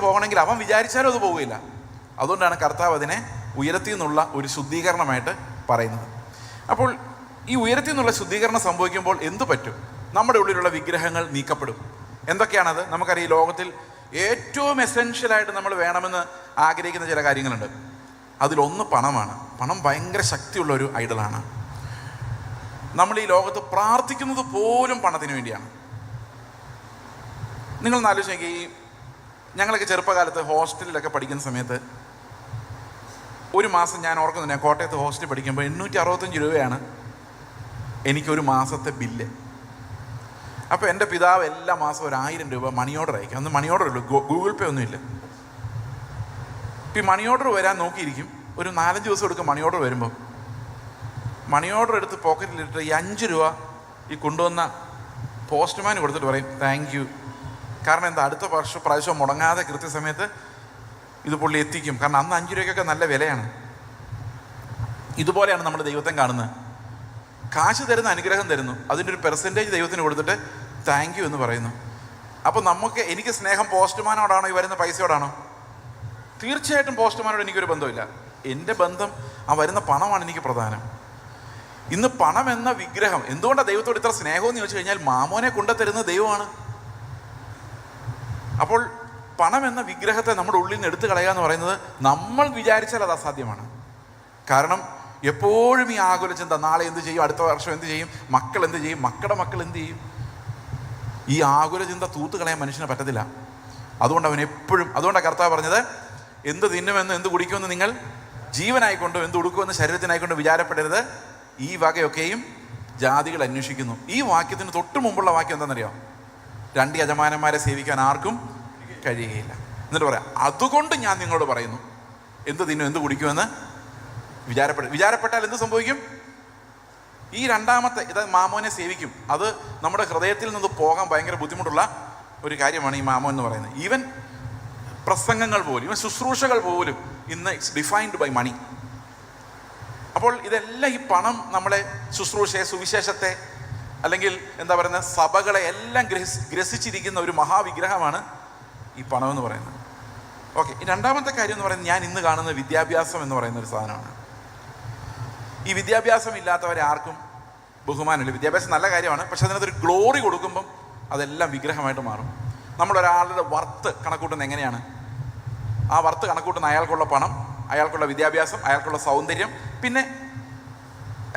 പോകണമെങ്കിൽ അവൻ വിചാരിച്ചാലും അത് പോവുകയില്ല. അതുകൊണ്ടാണ് കർത്താവ് അതിനെ ഉയരത്തിൽ നിന്നുള്ള ഒരു ശുദ്ധീകരണമായിട്ട് പറയുന്നത്. അപ്പോൾ ഈ ഉയരത്തിൽ നിന്നുള്ള ശുദ്ധീകരണം സംഭവിക്കുമ്പോൾ എന്തു പറ്റും? നമ്മുടെ ഉള്ളിലുള്ള വിഗ്രഹങ്ങൾ നീക്കപ്പെടും. എന്തൊക്കെയാണത്? നമുക്കറിയാം, ഈ ലോകത്തിൽ ഏറ്റവും എസെൻഷ്യലായിട്ട് നമ്മൾ വേണമെന്ന് ആഗ്രഹിക്കുന്ന ചില കാര്യങ്ങളുണ്ട്. അതിലൊന്ന് പണമാണ്. പണം ഭയങ്കര ശക്തിയുള്ള ഒരു ഐഡലാണ്. നമ്മൾ ഈ ലോകത്ത് പ്രാർത്ഥിക്കുന്നത് പോലും പണത്തിന് വേണ്ടിയാണ്. നിങ്ങളൊന്ന് ആലോചിച്ചെങ്കിൽ, ഈ ഞങ്ങളൊക്കെ ചെറുപ്പകാലത്ത് ഹോസ്റ്റലിലൊക്കെ പഠിക്കുന്ന സമയത്ത് ഒരു മാസം, ഞാൻ ഓർക്കുന്നുണ്ട്, ഞാൻ കോട്ടയത്ത് ഹോസ്റ്റലിൽ പഠിക്കുമ്പോൾ 865 രൂപയാണ് എനിക്കൊരു മാസത്തെ ബില്ല്. അപ്പോൾ എൻ്റെ പിതാവ് എല്ലാ മാസവും 1000 രൂപ മണി ഓർഡർ അയക്കും. അന്ന് മണി ഓർഡർ ഉള്ളൂ, ഗൂഗിൾ പേ ഒന്നുമില്ല. ഇപ്പം മണി ഓർഡർ വരാൻ നോക്കിയിരിക്കും. ഒരു 4-5 ദിവസം എടുക്കും മണി ഓർഡർ വരുമ്പോൾ. മണി ഓർഡർ എടുത്ത് പോക്കറ്റിലിട്ട് ഈ 5 രൂപ ഈ കൊണ്ടുവന്ന പോസ്റ്റ്മാൻ കൊടുത്തിട്ട് പറയും താങ്ക് യു. കാരണം എന്താ, അടുത്ത പ്രാവശ്യം മുടങ്ങാതെ കൃത്യസമയത്ത് ഇത് പുള്ളി എത്തിക്കും. കാരണം അന്ന് 5 രൂപയ്ക്കൊക്കെ നല്ല വിലയാണ്. ഇതുപോലെയാണ് നമ്മൾ ദൈവത്തെ കാണുന്നത്. കാശ് തരുന്ന, അനുഗ്രഹം തരുന്നു, അതിൻ്റെ ഒരു പെർസെൻറ്റേജ് ദൈവത്തിന് കൊടുത്തിട്ട് താങ്ക് യു എന്ന് പറയുന്നു. അപ്പോൾ എനിക്ക് സ്നേഹം പോസ്റ്റ്മാനോടാണോ ഈ വരുന്ന പൈസയോടാണോ? തീർച്ചയായിട്ടും പോസ്റ്റ്മാനോട് എനിക്കൊരു ബന്ധമില്ല. എൻ്റെ ബന്ധം ആ വരുന്ന പണമാണ് എനിക്ക് പ്രധാനം. ഇന്ന് പണം എന്ന വിഗ്രഹം, എന്തുകൊണ്ടാണ് ദൈവത്തോട് ഇത്ര സ്നേഹമെന്ന് ചോദിച്ചു കഴിഞ്ഞാൽ, മാമോനെ കൊണ്ടുതരുന്നത് ദൈവമാണ്. അപ്പോൾ പണം എന്ന വിഗ്രഹത്തെ നമ്മുടെ ഉള്ളിൽ നിന്ന് എടുത്തു കളയുക എന്ന് പറയുന്നത് നമ്മൾ വിചാരിച്ചാൽ അത് അസാധ്യമാണ്. കാരണം എപ്പോഴും ഈ ആകുല ചിന്ത, നാളെ എന്ത് ചെയ്യും, അടുത്ത വർഷം എന്ത് ചെയ്യും, മക്കൾ എന്ത് ചെയ്യും, മക്കളുടെ മക്കൾ എന്ത് ചെയ്യും. ഈ ആകുല ചിന്ത തൂത്ത് കളയാൻ മനുഷ്യന് പറ്റത്തില്ല. അതുകൊണ്ട് അവൻ എപ്പോഴും, അതുകൊണ്ടാണ് കർത്താവ് പറഞ്ഞത്, എന്ത് തിന്നുമെന്ന് എന്ത് കുടിക്കുമെന്ന് നിങ്ങൾ ജീവനായിക്കൊണ്ടോ എന്ത് ഉടുക്കുമെന്ന് ശരീരത്തിനായിക്കൊണ്ടോ വിചാരപ്പെടരുത്, ഈ വകയൊക്കെയും ജാതികൾ അന്വേഷിക്കുന്നു. ഈ വാക്യത്തിന് തൊട്ട് മുമ്പുള്ള വാക്യം എന്താണെന്നറിയാം? 2 യജമാനന്മാരെ സേവിക്കാൻ ആർക്കും കഴിയുകയില്ല. എന്നിട്ട് പറയാം, അതുകൊണ്ട് ഞാൻ നിങ്ങളോട് പറയുന്നു, എന്ത് തിന്നും എന്ത് കുടിക്കുമെന്ന് വിചാരപ്പെട്ടാൽ എന്ത് സംഭവിക്കും? ഈ രണ്ടാമത്തെ, ഇത് മാമോനെ സേവിക്കും. അത് നമ്മുടെ ഹൃദയത്തിൽ നിന്ന് പോകാൻ ഭയങ്കര ബുദ്ധിമുട്ടുള്ള ഒരു കാര്യമാണ് ഈ മാമോൻ എന്ന് പറയുന്നത്. ഈവൻ പ്രസംഗങ്ങൾ പോലും, ഈവൻ ശുശ്രൂഷകൾ പോലും ഇന്ന് ഇറ്റ്സ് ഡിഫൈൻഡ് ബൈ മണി. അപ്പോൾ ഇതെല്ലാം ഈ പണം നമ്മളെ ശുശ്രൂഷയെ, സുവിശേഷത്തെ, അല്ലെങ്കിൽ എന്താ പറയുന്നത്, സഭകളെ എല്ലാം ഗ്രസിച്ചിരിക്കുന്ന ഒരു മഹാവിഗ്രഹമാണ് ഈ പണം എന്ന് പറയുന്നത്. ഓക്കെ, ഈ രണ്ടാമത്തെ കാര്യം എന്ന് പറയുന്നത്, ഞാൻ ഇന്ന് കാണുന്ന വിദ്യാഭ്യാസം എന്ന് പറയുന്ന ഒരു സാധനമാണ്. ഈ വിദ്യാഭ്യാസം ഇല്ലാത്തവരെ ആർക്കും ബഹുമാനമില്ല. വിദ്യാഭ്യാസം നല്ല കാര്യമാണ്, പക്ഷെ അതിനകത്തൊരു ഗ്ലോറി കൊടുക്കുമ്പം അതെല്ലാം വിഗ്രഹമായിട്ട് മാറും. നമ്മളൊരാളുടെ വർത്ത് കണക്കൂട്ടുന്നത് എങ്ങനെയാണ്? ആ വർത്ത് കണക്കൂട്ടുന്ന അയാൾക്കുള്ള പണം, അയാൾക്കുള്ള വിദ്യാഭ്യാസം, അയാൾക്കുള്ള സൗന്ദര്യം, പിന്നെ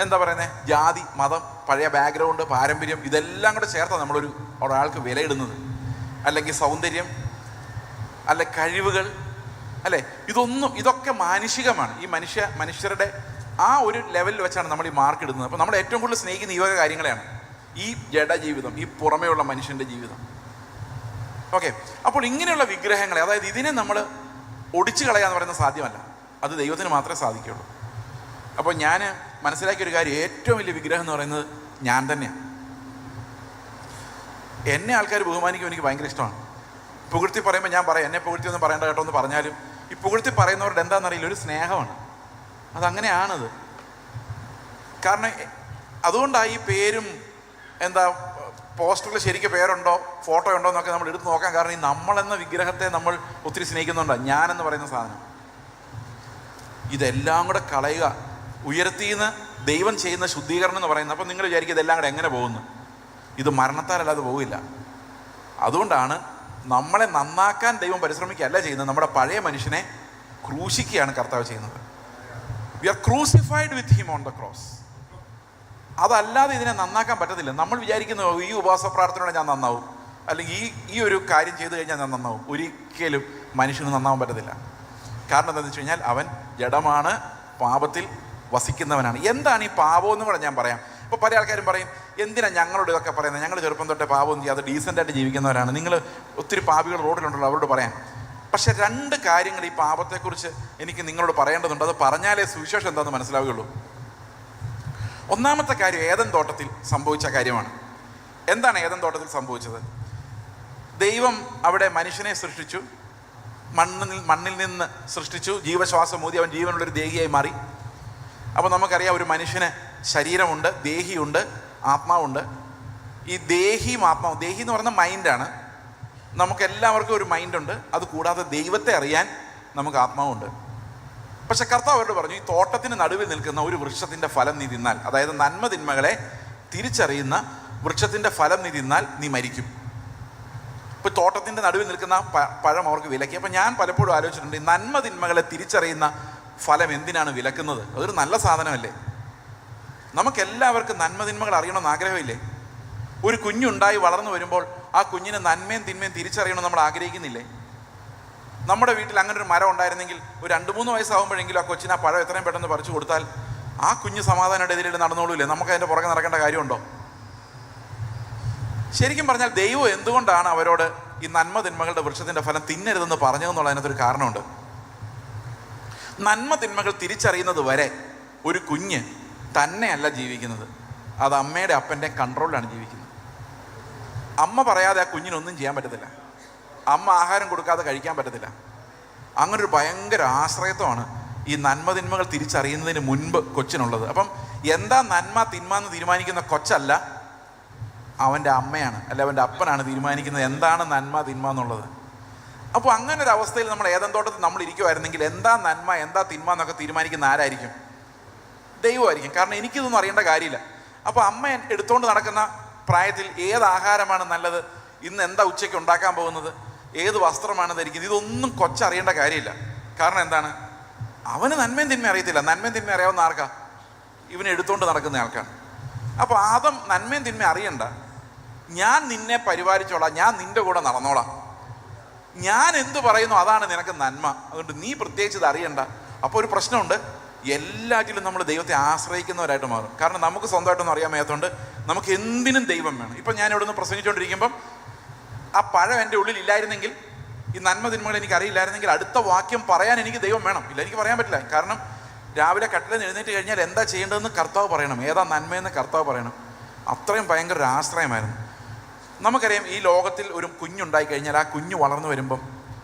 എന്താ പറയുന്നത്, ജാതി, മതം, പഴയ ബാക്ക്ഗ്രൗണ്ട്, പാരമ്പര്യം, ഇതെല്ലാം കൂടെ ചേർത്താണ് ഒരാൾക്ക് വിലയിടുന്നത്. അല്ലെങ്കിൽ സൗന്ദര്യം, അല്ലെ കഴിവുകൾ, അല്ലേ? ഇതൊക്കെ മാനുഷികമാണ്. ഈ മനുഷ്യരുടെ ആ ഒരു ലെവലിൽ വെച്ചാണ് നമ്മൾ ഈ മാർക്ക് ഇടുന്നത്. അപ്പോൾ നമ്മൾ ഏറ്റവും കൂടുതൽ സ്നേഹിക്കുന്ന ഈ വക കാര്യങ്ങളെയാണ്, ഈ ജഡജീവിതം, ഈ പുറമേയുള്ള മനുഷ്യൻ്റെ ജീവിതം. ഓക്കെ, അപ്പോൾ ഇങ്ങനെയുള്ള വിഗ്രഹങ്ങളെ, അതായത് ഇതിനെ നമ്മൾ ഒടിച്ചു കളയാന്ന് പറയുന്നത് സാധ്യമല്ല. അത് ദൈവത്തിന് മാത്രമേ സാധിക്കുകയുള്ളൂ. അപ്പോൾ ഞാൻ മനസ്സിലാക്കിയൊരു കാര്യം, ഏറ്റവും വലിയ വിഗ്രഹം എന്ന് പറയുന്നത് ഞാൻ തന്നെയാണ്. എന്നെ ആൾക്കാർ ബഹുമാനിക്കും, എനിക്ക് ഭയങ്കര ഇഷ്ടമാണ്. പുകഴ്ത്തി പറയുമ്പോൾ ഞാൻ പറയാം, എന്നെ പുകഴ്ത്തി ഒന്നും പറയേണ്ട കേട്ടോ എന്ന് പറഞ്ഞാലും ഈ പുകഴ്ത്തി പറയുന്നവരുടെ എന്താണെന്നറിയില്ല, ഒരു സ്നേഹമാണ്. അതങ്ങനെയാണത്. കാരണം അതുകൊണ്ടാണ് ഈ പേരും പോസ്റ്ററിൽ ശരിക്കും പേരുണ്ടോ ഫോട്ടോ ഉണ്ടോ എന്നൊക്കെ നമ്മൾ എടുത്ത് നോക്കാൻ കാരണം, ഈ നമ്മളെന്ന വിഗ്രഹത്തെ നമ്മൾ ഒത്തിരി സ്നേഹിക്കുന്നുണ്ടോ. ഞാനെന്ന് പറയുന്ന സാധനം, ഇതെല്ലാം കൂടെ കളയുക. ഉയർത്തിന്ന് ദൈവം ചെയ്യുന്ന ശുദ്ധീകരണം എന്ന് പറയുന്നത്. അപ്പം നിങ്ങൾ വിചാരിക്കും ഇതെല്ലാം കൂടെ എങ്ങനെ പോകുന്നു? ഇത് മരണത്താലല്ലാതെ പോവില്ല. അതുകൊണ്ടാണ് നമ്മളെ നന്നാക്കാൻ ദൈവം പരിശ്രമിക്കുകയല്ല ചെയ്യുന്നത്, നമ്മുടെ പഴയ മനുഷ്യനെ ക്രൂശിക്കുകയാണ് കർത്താവ് ചെയ്യുന്നത്. We are crucified with him on the cross. അതല്ലാതെ ഇതിനെ നന്നാക്കാൻ പറ്റത്തില്ല. നമ്മൾ വിചാരിക്കുന്നു ഈ ഉപവാസ പ്രാർത്ഥനയോടെ ഞാൻ നന്നാവും, അല്ലെങ്കിൽ ഈ ഒരു കാര്യം ചെയ്തു കഴിഞ്ഞാൽ ഞാൻ നന്നാവും. ഒരിക്കലും മനുഷ്യന് നന്നാവാൻ പറ്റത്തില്ല. കാരണം എന്താണെന്ന് വെച്ച് കഴിഞ്ഞാൽ അവൻ ജഡമാണ്, പാപത്തിൽ വസിക്കുന്നവനാണ്. എന്താണ് ഈ പാപം എന്ന് കൂടെ ഞാൻ പറയാം. ഇപ്പോൾ പല ആൾക്കാരും പറയും, എന്തിനാ ഞങ്ങളോട് ഇതൊക്കെ പറയുന്നത്, ഞങ്ങൾ ചെറുപ്പം തൊട്ടേ പാപം ചെയ്യാതെ ഡീസൻ്റായിട്ട് ജീവിക്കുന്നവരാണ്, നിങ്ങൾ ഒത്തിരി പാപികൾ റോഡിലുണ്ടല്ലോ അവരോട് പറയാം. പക്ഷെ 2 കാര്യങ്ങൾ ഈ പാപത്തെക്കുറിച്ച് എനിക്ക് നിങ്ങളോട് പറയേണ്ടതുണ്ട്. അത് പറഞ്ഞാലേ സുവിശേഷം എന്താണെന്ന് മനസ്സിലാവുകയുള്ളൂ. ഒന്നാമത്തെ കാര്യം ഏദൻ തോട്ടത്തിൽ സംഭവിച്ച കാര്യമാണ്. എന്താണ് ഏദൻ തോട്ടത്തിൽ സംഭവിച്ചത്? ദൈവം അവിടെ മനുഷ്യനെ സൃഷ്ടിച്ചു, മണ്ണിൽ നിന്ന് സൃഷ്ടിച്ചു, ജീവശ്വാസം ഊതി അവൻ ജീവനുള്ളൊരു ദേഹിയായി മാറി. അപ്പോൾ നമുക്കറിയാം, ഒരു മനുഷ്യന് ശരീരമുണ്ട്, ദേഹിയുണ്ട്, ആത്മാവുണ്ട്. ഈ ദേഹിയും ആത്മാവും, ദേഹി എന്ന് പറയുന്ന മൈൻഡാണ്. നമുക്കെല്ലാവർക്കും ഒരു മൈൻഡുണ്ട്. അത് കൂടാതെ ദൈവത്തെ അറിയാൻ നമുക്ക് ആത്മാവുണ്ട്. പക്ഷെ കർത്താവ് അവരോട് പറഞ്ഞു, ഈ തോട്ടത്തിന് നടുവിൽ നിൽക്കുന്ന ഒരു വൃക്ഷത്തിൻ്റെ ഫലം നീ തിന്നാൽ, അതായത് നന്മ തിന്മകളെ തിരിച്ചറിയുന്ന വൃക്ഷത്തിൻ്റെ ഫലം നീ തിന്നാൽ നീ മരിക്കും. ഇപ്പോൾ തോട്ടത്തിൻ്റെ നടുവിൽ നിൽക്കുന്ന പഴം അവർക്ക് വിലക്കി. അപ്പോൾ ഞാൻ പലപ്പോഴും ആലോചിച്ചിട്ടുണ്ട്, ഈ നന്മ തിന്മകളെ തിരിച്ചറിയുന്ന ഫലം എന്തിനാണ് വിലക്കുന്നത്? അതൊരു നല്ല സാധനമല്ലേ? നമുക്കെല്ലാവർക്കും നന്മ തിന്മകൾ അറിയണമെന്ന് ആഗ്രഹമില്ലേ? ഒരു കുഞ്ഞുണ്ടായി വളർന്നു വരുമ്പോൾ ആ കുഞ്ഞിന് നന്മയും തിന്മയും തിരിച്ചറിയണമെന്ന് നമ്മൾ ആഗ്രഹിക്കുന്നില്ലേ? നമ്മുടെ വീട്ടിൽ അങ്ങനെ ഒരു മരം ഉണ്ടായിരുന്നെങ്കിൽ ഒരു 2-3 വയസ്സാകുമ്പോഴെങ്കിലും ആ കൊച്ചിന് ആ പഴം എത്രയും പെട്ടെന്ന് പറിച്ചു കൊടുത്താൽ ആ കുഞ്ഞ് സമാധാനമായിട്ട് എതിരെ നടന്നോളൂല്ലേ? നമുക്ക് അതിൻ്റെ പുറകെ നടക്കേണ്ട കാര്യമുണ്ടോ? ശരിക്കും പറഞ്ഞാൽ ദൈവം എന്തുകൊണ്ടാണ് അവരോട് ഈ നന്മ തിന്മകളുടെ വൃക്ഷത്തിൻ്റെ ഫലം തിന്നരുതെന്ന് പറഞ്ഞതെന്നുള്ളതിനകത്തൊരു കാരണമുണ്ട്. നന്മ തിന്മകൾ തിരിച്ചറിയുന്നത് വരെ ഒരു കുഞ്ഞ് തന്നെയല്ല ജീവിക്കുന്നത്, അത് അമ്മയുടെ അപ്പൻ്റെ കൺട്രോളിലാണ് ജീവിക്കുന്നത്. അമ്മ പറയാതെ ആ കുഞ്ഞിനൊന്നും ചെയ്യാൻ പറ്റത്തില്ല. അമ്മ ആഹാരം കൊടുക്കാതെ കഴിക്കാൻ പറ്റത്തില്ല. അങ്ങനൊരു ഭയങ്കര ആശ്രയത്വമാണ് ഈ നന്മ തിന്മകൾ തിരിച്ചറിയുന്നതിന് മുൻപ് കൊച്ചിനുള്ളത്. അപ്പം എന്താ നന്മ തിന്മ എന്ന് തീരുമാനിക്കുന്ന കൊച്ചല്ല, അവൻ്റെ അമ്മയാണ്, അല്ല അവൻ്റെ അപ്പനാണ് തീരുമാനിക്കുന്നത് എന്താണ് നന്മ തിന്മ എന്നുള്ളത്. അപ്പോൾ അങ്ങനെ ഒരു അവസ്ഥയിൽ നമ്മൾ ഏദൻ തോട്ടത്തിൽ നമ്മൾ ഇരിക്കുമായിരുന്നെങ്കിൽ എന്താ നന്മ എന്താ തിന്മ എന്നൊക്കെ തീരുമാനിക്കുന്ന ആരായിരിക്കും? ദൈവമായിരിക്കും. കാരണം എനിക്കിതൊന്നും അറിയേണ്ട കാര്യമില്ല. അപ്പോൾ അമ്മ എടുത്തുകൊണ്ട് നടക്കുന്ന പ്രായത്തിൽ ഏത് ആഹാരമാണ് നല്ലത്, ഇന്ന് എന്താ ഉച്ചയ്ക്ക് ഉണ്ടാക്കാൻ പോകുന്നത്, ഏത് വസ്ത്രമാണ് ധരിക്കുന്നത്, ഇതൊന്നും കൊച്ചറിയേണ്ട കാര്യമില്ല. കാരണം എന്താണ്? അവന് നന്മയും തിന്മയും അറിയത്തില്ല. നന്മയും തിന്മയും അറിയാവുന്ന ആർക്കാ? ഇവനെ എടുത്തുകൊണ്ട് നടക്കുന്ന ആൾക്കാണ്. അപ്പോൾ ആദം നന്മയും തിന്മയും അറിയണ്ട, ഞാൻ നിന്നെ പരിപാലിച്ചോളാം, ഞാൻ നിന്റെ കൂടെ നടന്നോളാം, ഞാൻ എന്ത് പറയുന്നു അതാണ് നിനക്ക് നന്മ, അതുകൊണ്ട് നീ പ്രത്യേകിച്ച് ഇത് അറിയണ്ട. അപ്പോൾ ഒരു പ്രശ്നമുണ്ട്, എല്ലാറ്റിലും നമ്മൾ ദൈവത്തെ ആശ്രയിക്കുന്നവരായിട്ട് മാറും. കാരണം നമുക്ക് സ്വന്തമായിട്ടൊന്നും അറിയാൻ വയ്യാത്തതുകൊണ്ട് നമുക്ക് എന്തിനും ദൈവം വേണം. ഇപ്പം ഞാൻ ഇവിടെ നിന്ന് പ്രസംഗിച്ചുകൊണ്ടിരിക്കുമ്പം ആ പഴം എൻ്റെ ഉള്ളിൽ ഇല്ലായിരുന്നെങ്കിൽ, ഈ നന്മ തിന്മകൾ എനിക്ക് അറിയില്ലായിരുന്നെങ്കിൽ, അടുത്ത വാക്യം പറയാൻ എനിക്ക് ദൈവം വേണം. ഇല്ല, എനിക്ക് പറയാൻ പറ്റില്ല. കാരണം രാവിലെ കട്ടിലിൽ നിന്ന് എഴുന്നേറ്റ് കഴിഞ്ഞാൽ എന്താ ചെയ്യേണ്ടതെന്ന് കർത്താവ് പറയണം, ഏതാ നന്മയെന്ന് കർത്താവ് പറയണം. അത്രയും ഭയങ്കര ഒരു ആശ്രയമായിരുന്നു. നമുക്കറിയാം, ഈ ലോകത്തിൽ ഒരു കുഞ്ഞുണ്ടായി കഴിഞ്ഞാൽ ആ കുഞ്ഞ് വളർന്നു വരുമ്പം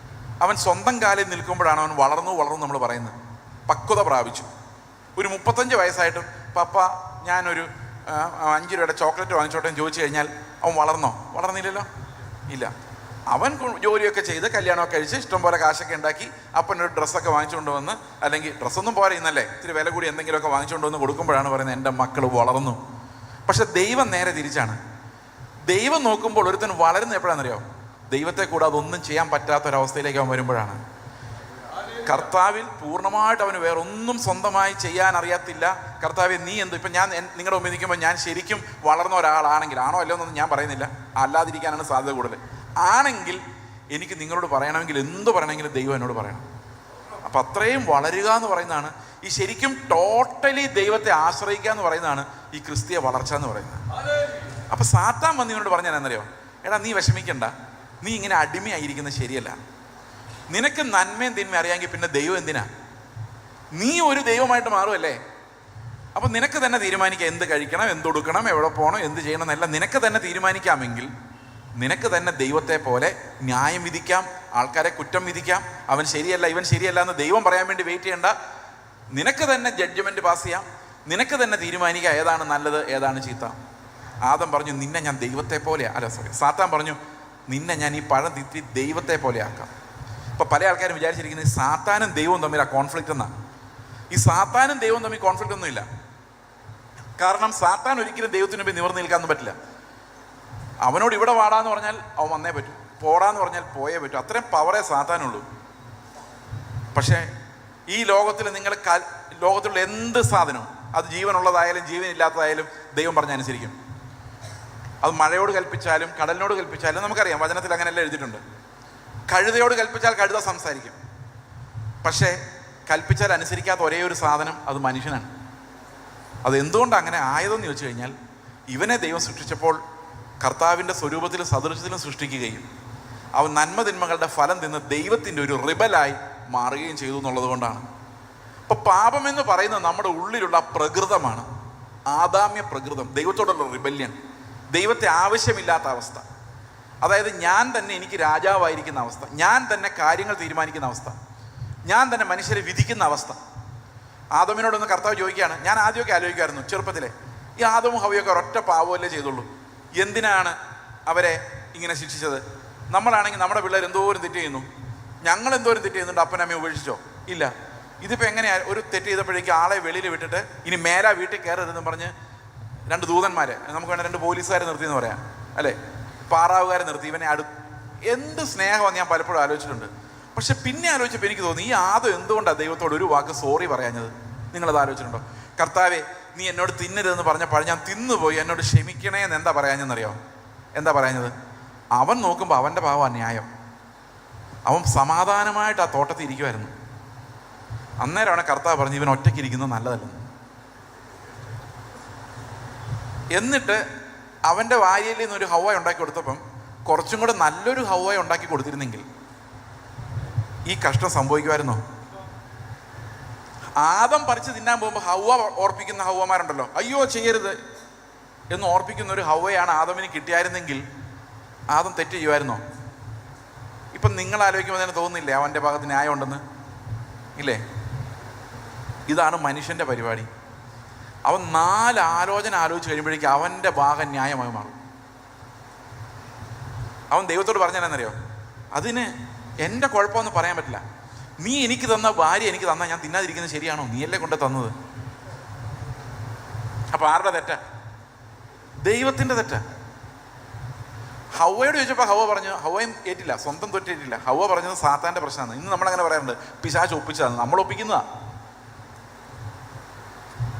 അവൻ സ്വന്തം കാലിൽ നിൽക്കുമ്പോഴാണ് അവൻ വളർന്നു നമ്മൾ പറയുന്നത്, പക്വത പ്രാപിച്ചു. ഒരു 35 വയസ്സായിട്ടും പപ്പ ഞാനൊരു 5 രൂപയുടെ ചോക്ലേറ്റ് വാങ്ങിച്ചോട്ടെ എന്ന് ചോദിച്ചു കഴിഞ്ഞാൽ അവൻ വളർന്നില്ലല്ലോ, ഇല്ല. അവൻ ജോലിയൊക്കെ ചെയ്ത് കല്യാണമൊക്കെ കഴിച്ച് ഇഷ്ടംപോലെ കാശൊക്കെ ഉണ്ടാക്കി അപ്പനൊരു ഡ്രസ്സൊക്കെ വാങ്ങിച്ചുകൊണ്ട് വന്ന്, അല്ലെങ്കിൽ ഡ്രസ്സൊന്നും പോരാ ഇന്നല്ലേ, ഇത്തിരി വില കൂടി എന്തെങ്കിലുമൊക്കെ വാങ്ങിച്ചുകൊണ്ട് വന്ന് കൊടുക്കുമ്പോഴാണ് പറയുന്നത് എൻ്റെ മക്കൾ വളർന്നു. പക്ഷെ ദൈവം നേരെ തിരിച്ചാണ്. ദൈവം നോക്കുമ്പോൾ ഒരുത്തൻ വളരുന്ന എപ്പോഴാണെന്നറിയോ? ദൈവത്തെ കൂടാതെ ഒന്നും ചെയ്യാൻ പറ്റാത്തൊരവസ്ഥയിലേക്ക് അവൻ വരുമ്പോഴാണ്. കർത്താവിൽ പൂർണ്ണമായിട്ട് അവന് വേറെ ഒന്നും സ്വന്തമായി ചെയ്യാൻ അറിയത്തില്ല. കർത്താവെ നീ എന്ത്, ഇപ്പം ഞാൻ നിങ്ങളുടെ മുമ്പിൽ നിൽക്കുമ്പോൾ ഞാൻ ശരിക്കും വളർന്ന ഒരാളാണെങ്കിൽ, ആണോ അല്ലോ എന്നൊന്നും ഞാൻ പറയുന്നില്ല, അല്ലാതിരിക്കാനാണ് സാധ്യത കൂടുതൽ. ആണെങ്കിൽ എനിക്ക് നിങ്ങളോട് പറയണമെങ്കിൽ എന്ത് പറയണമെങ്കിലും ദൈവം എന്നോട് പറയണം. അപ്പം അത്രയും വളരുക എന്ന് പറയുന്നതാണ് ഈ ശരിക്കും ടോട്ടലി ദൈവത്തെ ആശ്രയിക്കുക എന്ന് പറയുന്നതാണ് ഈ ക്രിസ്തീയ വളർച്ച എന്ന് പറയുന്നത്. അപ്പം സാത്താൻ വന്ന് ഇവനോട് പറഞ്ഞാൽ എന്നറിയോ? എടാ നീ വിഷമിക്കണ്ട, നീ ഇങ്ങനെ അടിമയായിരിക്കുന്നത് ശരിയല്ല. നിനക്ക് നന്മയും തിന്മയും അറിയാമെങ്കിൽ പിന്നെ ദൈവം എന്തിനാ? നീ ഒരു ദൈവമായിട്ട് മാറുമല്ലേ? അപ്പം നിനക്ക് തന്നെ തീരുമാനിക്കാം എന്ത് കഴിക്കണം, എന്തൊടുക്കണം, എവിടെ പോകണം, എന്ത് ചെയ്യണം എന്നെല്ലാം നിനക്ക് തന്നെ തീരുമാനിക്കാമെങ്കിൽ നിനക്ക് തന്നെ ദൈവത്തെ പോലെ ന്യായം വിധിക്കാം, ആൾക്കാരെ കുറ്റം വിധിക്കാം. അവൻ ശരിയല്ല ഇവൻ ശരിയല്ല എന്ന് ദൈവം പറയാൻ വേണ്ടി വെയിറ്റ് ചെയ്യണ്ട. നിനക്ക് തന്നെ ജഡ്ജ്മെൻറ്റ് പാസ് ചെയ്യാം, നിനക്ക് തന്നെ തീരുമാനിക്കാം ഏതാണ് നല്ലത് ഏതാണ് ചീത്ത. ആദം പറഞ്ഞു നിന്നെ ഞാൻ ദൈവത്തെ പോലെ, സാത്താൻ പറഞ്ഞു നിന്നെ ഞാൻ ഈ പഴം തിത്തി ദൈവത്തെ പോലെ ആക്കാം. അപ്പോൾ പല ആൾക്കാരും വിചാരിച്ചിരിക്കുന്നത് ഈ സാത്താനും ദൈവവും തമ്മിലാണ് കോൺഫ്ലിക്റ്റ് എന്നാണ്. ഈ സാത്താനും ദൈവവും തമ്മിൽ കോൺഫ്ലിക്റ്റ് ഒന്നുമില്ല. കാരണം സാത്താൻ ഒരിക്കലും ദൈവത്തിന് മുമ്പിൽ നിവർന്ന് നിൽക്കാനൊന്നും പറ്റില്ല. അവനോട് ഇവിടെ വാടാന്ന് പറഞ്ഞാൽ അവൻ വന്നേ പറ്റൂ, പോടാന്ന് പറഞ്ഞാൽ പോയേ പറ്റൂ. അത്രയും പവറേ സാത്താനുള്ളൂ. പക്ഷേ ഈ ലോകത്തിൽ നിങ്ങൾ ലോകത്തിലുള്ള എന്ത് സാധനവും, അത് ജീവനുള്ളതായാലും ജീവനില്ലാത്തതായാലും ദൈവം പറഞ്ഞനുസരിക്കും. അത് മഴയോട് കൽപ്പിച്ചാലും കടലിനോട് കൽപ്പിച്ചാലും നമുക്കറിയാം, വചനത്തിൽ അങ്ങനെയെല്ലാം എഴുതിയിട്ടുണ്ട്. കഴുതയോട് കൽപ്പിച്ചാൽ കഴുത സംസാരിക്കും. പക്ഷേ കൽപ്പിച്ചാൽ അനുസരിക്കാത്ത ഒരേ ഒരു സാധനം അത് മനുഷ്യനാണ്. അത് എന്തുകൊണ്ടാണ് അങ്ങനെ ആയതെന്ന് ചോദിച്ചു കഴിഞ്ഞാൽ, ഇവനെ ദൈവം സൃഷ്ടിച്ചപ്പോൾ കർത്താവിൻ്റെ സ്വരൂപത്തിലും സദൃശത്തിലും സൃഷ്ടിക്കുകയും അവൻ നന്മ തിന്മകളുടെ ഫലം തിന്ന് ദൈവത്തിൻ്റെ ഒരു റിബലായി മാറുകയും ചെയ്തു എന്നുള്ളത് കൊണ്ടാണ്. അപ്പോൾ പാപമെന്ന് പറയുന്നത് നമ്മുടെ ഉള്ളിലുള്ള പ്രകൃതമാണ്, ആദാമ്യ പ്രകൃതം, ദൈവത്തോടുള്ള റിബല്യൻ, ദൈവത്തെ ആവശ്യമില്ലാത്ത അവസ്ഥ. അതായത് ഞാൻ തന്നെ എനിക്ക് രാജാവായിരിക്കുന്ന അവസ്ഥ, ഞാൻ തന്നെ കാര്യങ്ങൾ തീരുമാനിക്കുന്ന അവസ്ഥ, ഞാൻ തന്നെ മനുഷ്യരെ വിധിക്കുന്ന അവസ്ഥ. ആദമിനോടൊന്ന് കർത്താവ് ചോദിക്കുകയാണ്. ഞാൻ ആദ്യമൊക്കെ ആലോചിക്കുമായിരുന്നു ചെറുപ്പത്തിലെ, ഈ ആദമും ഹവ്വയൊക്കെ ഒരൊറ്റ പാവമല്ലേ ചെയ്തുള്ളൂ, എന്തിനാണ് അവരെ ഇങ്ങനെ ശിക്ഷിച്ചത്? നമ്മളാണെങ്കിൽ നമ്മുടെ പിള്ളേർ എന്തോരം തെറ്റ് ചെയ്യുന്നു, ഞങ്ങൾ എന്തോരം തെറ്റ് ചെയ്യുന്നുണ്ട്, അപ്പനമ്മയെ ഉപേക്ഷിച്ചോ? ഇല്ല. ഇതിപ്പോൾ എങ്ങനെയാണ്? ഒരു തെറ്റ് ചെയ്തപ്പോഴേക്കും ആളെ വെളിയിൽ വിട്ടിട്ട് ഇനി മേലാ വീട്ടിൽ കയറരുതെന്ന് പറഞ്ഞ് 2 ദൂതന്മാരെ, നമുക്ക് വേണ്ട 2 പോലീസുകാരെ നിർത്തിയെന്ന് പറയാം അല്ലേ, പാറാവുകാരെ നിർത്തി. ഇവനെ എന്ത് സ്നേഹമാണ് ഞാൻ പലപ്പോഴും ആലോചിച്ചിട്ടുണ്ട്. പക്ഷെ പിന്നെ ആലോചിച്ചപ്പോൾ എനിക്ക് തോന്നി, ഈ ആദം എന്തുകൊണ്ടാണ് ദൈവത്തോട് ഒരു വാക്ക് സോറി പറയാഞ്ഞത്? നിങ്ങളത് ആലോചിച്ചിട്ടുണ്ടോ? കർത്താവെ നീ എന്നോട് തിന്നരുതെന്ന് പറഞ്ഞപ്പോൾ ഞാൻ തിന്നുപോയി, എന്നോട് ക്ഷമിക്കണേ എന്ന് എന്താ പറയാഞ്ഞെന്നറിയോ? എന്താ പറയാഞ്ഞത്? അവൻ നോക്കുമ്പോൾ അവൻ്റെ പാവമാണ് ന്യായം. അവൻ സമാധാനമായിട്ട് ആ തോട്ടത്തിൽ ഇരിക്കുമായിരുന്നു. അന്നേരമാണ് കർത്താവ് പറഞ്ഞ് ഇവൻ ഒറ്റയ്ക്ക് ഇരിക്കുന്നത് നല്ലതല്ലെന്ന്. എന്നിട്ട് അവൻ്റെ വാരിയിൽ നിന്നൊരു ഹവ്വ ഉണ്ടാക്കി കൊടുത്തപ്പം കുറച്ചും കൂടെ നല്ലൊരു ഹവ്വ ഉണ്ടാക്കി കൊടുത്തിരുന്നെങ്കിൽ ഈ കഷ്ടം സംഭവിക്കുമായിരുന്നോ? ആദം പറിച്ച് തിന്നാൻ പോകുമ്പോൾ ഹവ്വ ഓർപ്പിക്കുന്ന ഹവ്വമാരുണ്ടല്ലോ, അയ്യോ ചെയ്യരുത് എന്ന് ഓർപ്പിക്കുന്ന ഒരു ഹവ്വയാണ് ആദമിന് കിട്ടിയായിരുന്നെങ്കിൽ ആദം തെറ്റ് ചെയ്യുമായിരുന്നോ? ഇപ്പം നിങ്ങൾ ആലോചിക്കുമ്പോൾ തന്നെ തോന്നുന്നില്ലേ അവൻ്റെ ഭാഗത്ത് ന്യായം ഉണ്ടെന്ന്? ഇല്ലേ? ഇതാണ് മനുഷ്യൻ്റെ പരിപാടി. അവൻ 4 ആലോചന ആലോചിച്ച് കഴിയുമ്പോഴേക്കും അവൻ്റെ ഭാഗം ന്യായമായി മാറും. അവൻ ദൈവത്തോട് പറഞ്ഞാലെന്നറിയോ, അതിന് എൻ്റെ കുഴപ്പമൊന്നും പറയാൻ പറ്റില്ല, നീ എനിക്ക് തന്ന ഭാര്യ എനിക്ക് തന്നാൽ ഞാൻ തിന്നാതിരിക്കുന്നത് ശരിയാണോ? നീയല്ലേ കൊണ്ട് തന്നത്. അപ്പം ആരുടെ തെറ്റാ? ദൈവത്തിൻ്റെ തെറ്റാ. ഹവ്വയോട് ചോദിച്ചപ്പോൾ ഹവ്വ പറഞ്ഞു, ഹവ്വയും ഏറ്റില്ല, സ്വന്തം തെറ്റേറ്റില്ല. ഹവ്വ പറഞ്ഞത് സാത്താൻ്റെ പ്രശ്നമാണ്. ഇന്ന് നമ്മളങ്ങനെ പറയാറുണ്ട്, പിശാച് ഒപ്പിച്ചതാണ്, നമ്മൾ ഒപ്പിക്കുന്നതാ.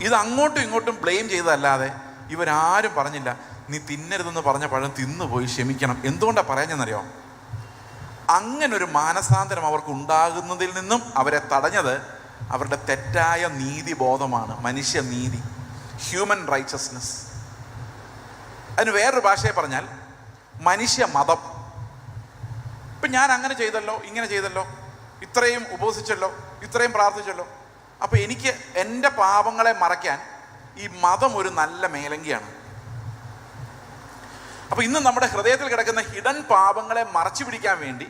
ഇത് അങ്ങോട്ടും ഇങ്ങോട്ടും ബ്ലെയിം ചെയ്തതല്ലാതെ ഇവരാരും പറഞ്ഞില്ല നീ തിന്നരുതെന്ന് പറഞ്ഞ പഴം തിന്നുപോയി ക്ഷമിക്കണം. എന്തുകൊണ്ടാണ് പറയാഞ്ഞെന്നറിയോ? അങ്ങനൊരു മാനസാന്തരം അവർക്ക് ഉണ്ടാകുന്നതിൽ നിന്നും അവരെ തടഞ്ഞത് അവരുടെ തെറ്റായ നീതിബോധമാണ്, മനുഷ്യനീതി, ഹ്യൂമൻ റൈച്ചസ്നെസ്. അതിന് വേറൊരു ഭാഷയെ പറഞ്ഞാൽ മനുഷ്യ മതം. ഇപ്പം ഞാൻ അങ്ങനെ ചെയ്തല്ലോ, ഇങ്ങനെ ചെയ്തല്ലോ, ഇത്രയും ഉപവസിച്ചല്ലോ, ഇത്രയും പ്രാർത്ഥിച്ചല്ലോ, അപ്പോൾ എനിക്ക് എൻ്റെ പാപങ്ങളെ മറയ്ക്കാൻ ഈ മതം ഒരു നല്ല മേലങ്കിയാണ്. അപ്പോൾ ഇന്ന് നമ്മുടെ ഹൃദയത്തിൽ കിടക്കുന്ന ഹിഡൻ പാപങ്ങളെ മറച്ചു പിടിക്കാൻ വേണ്ടി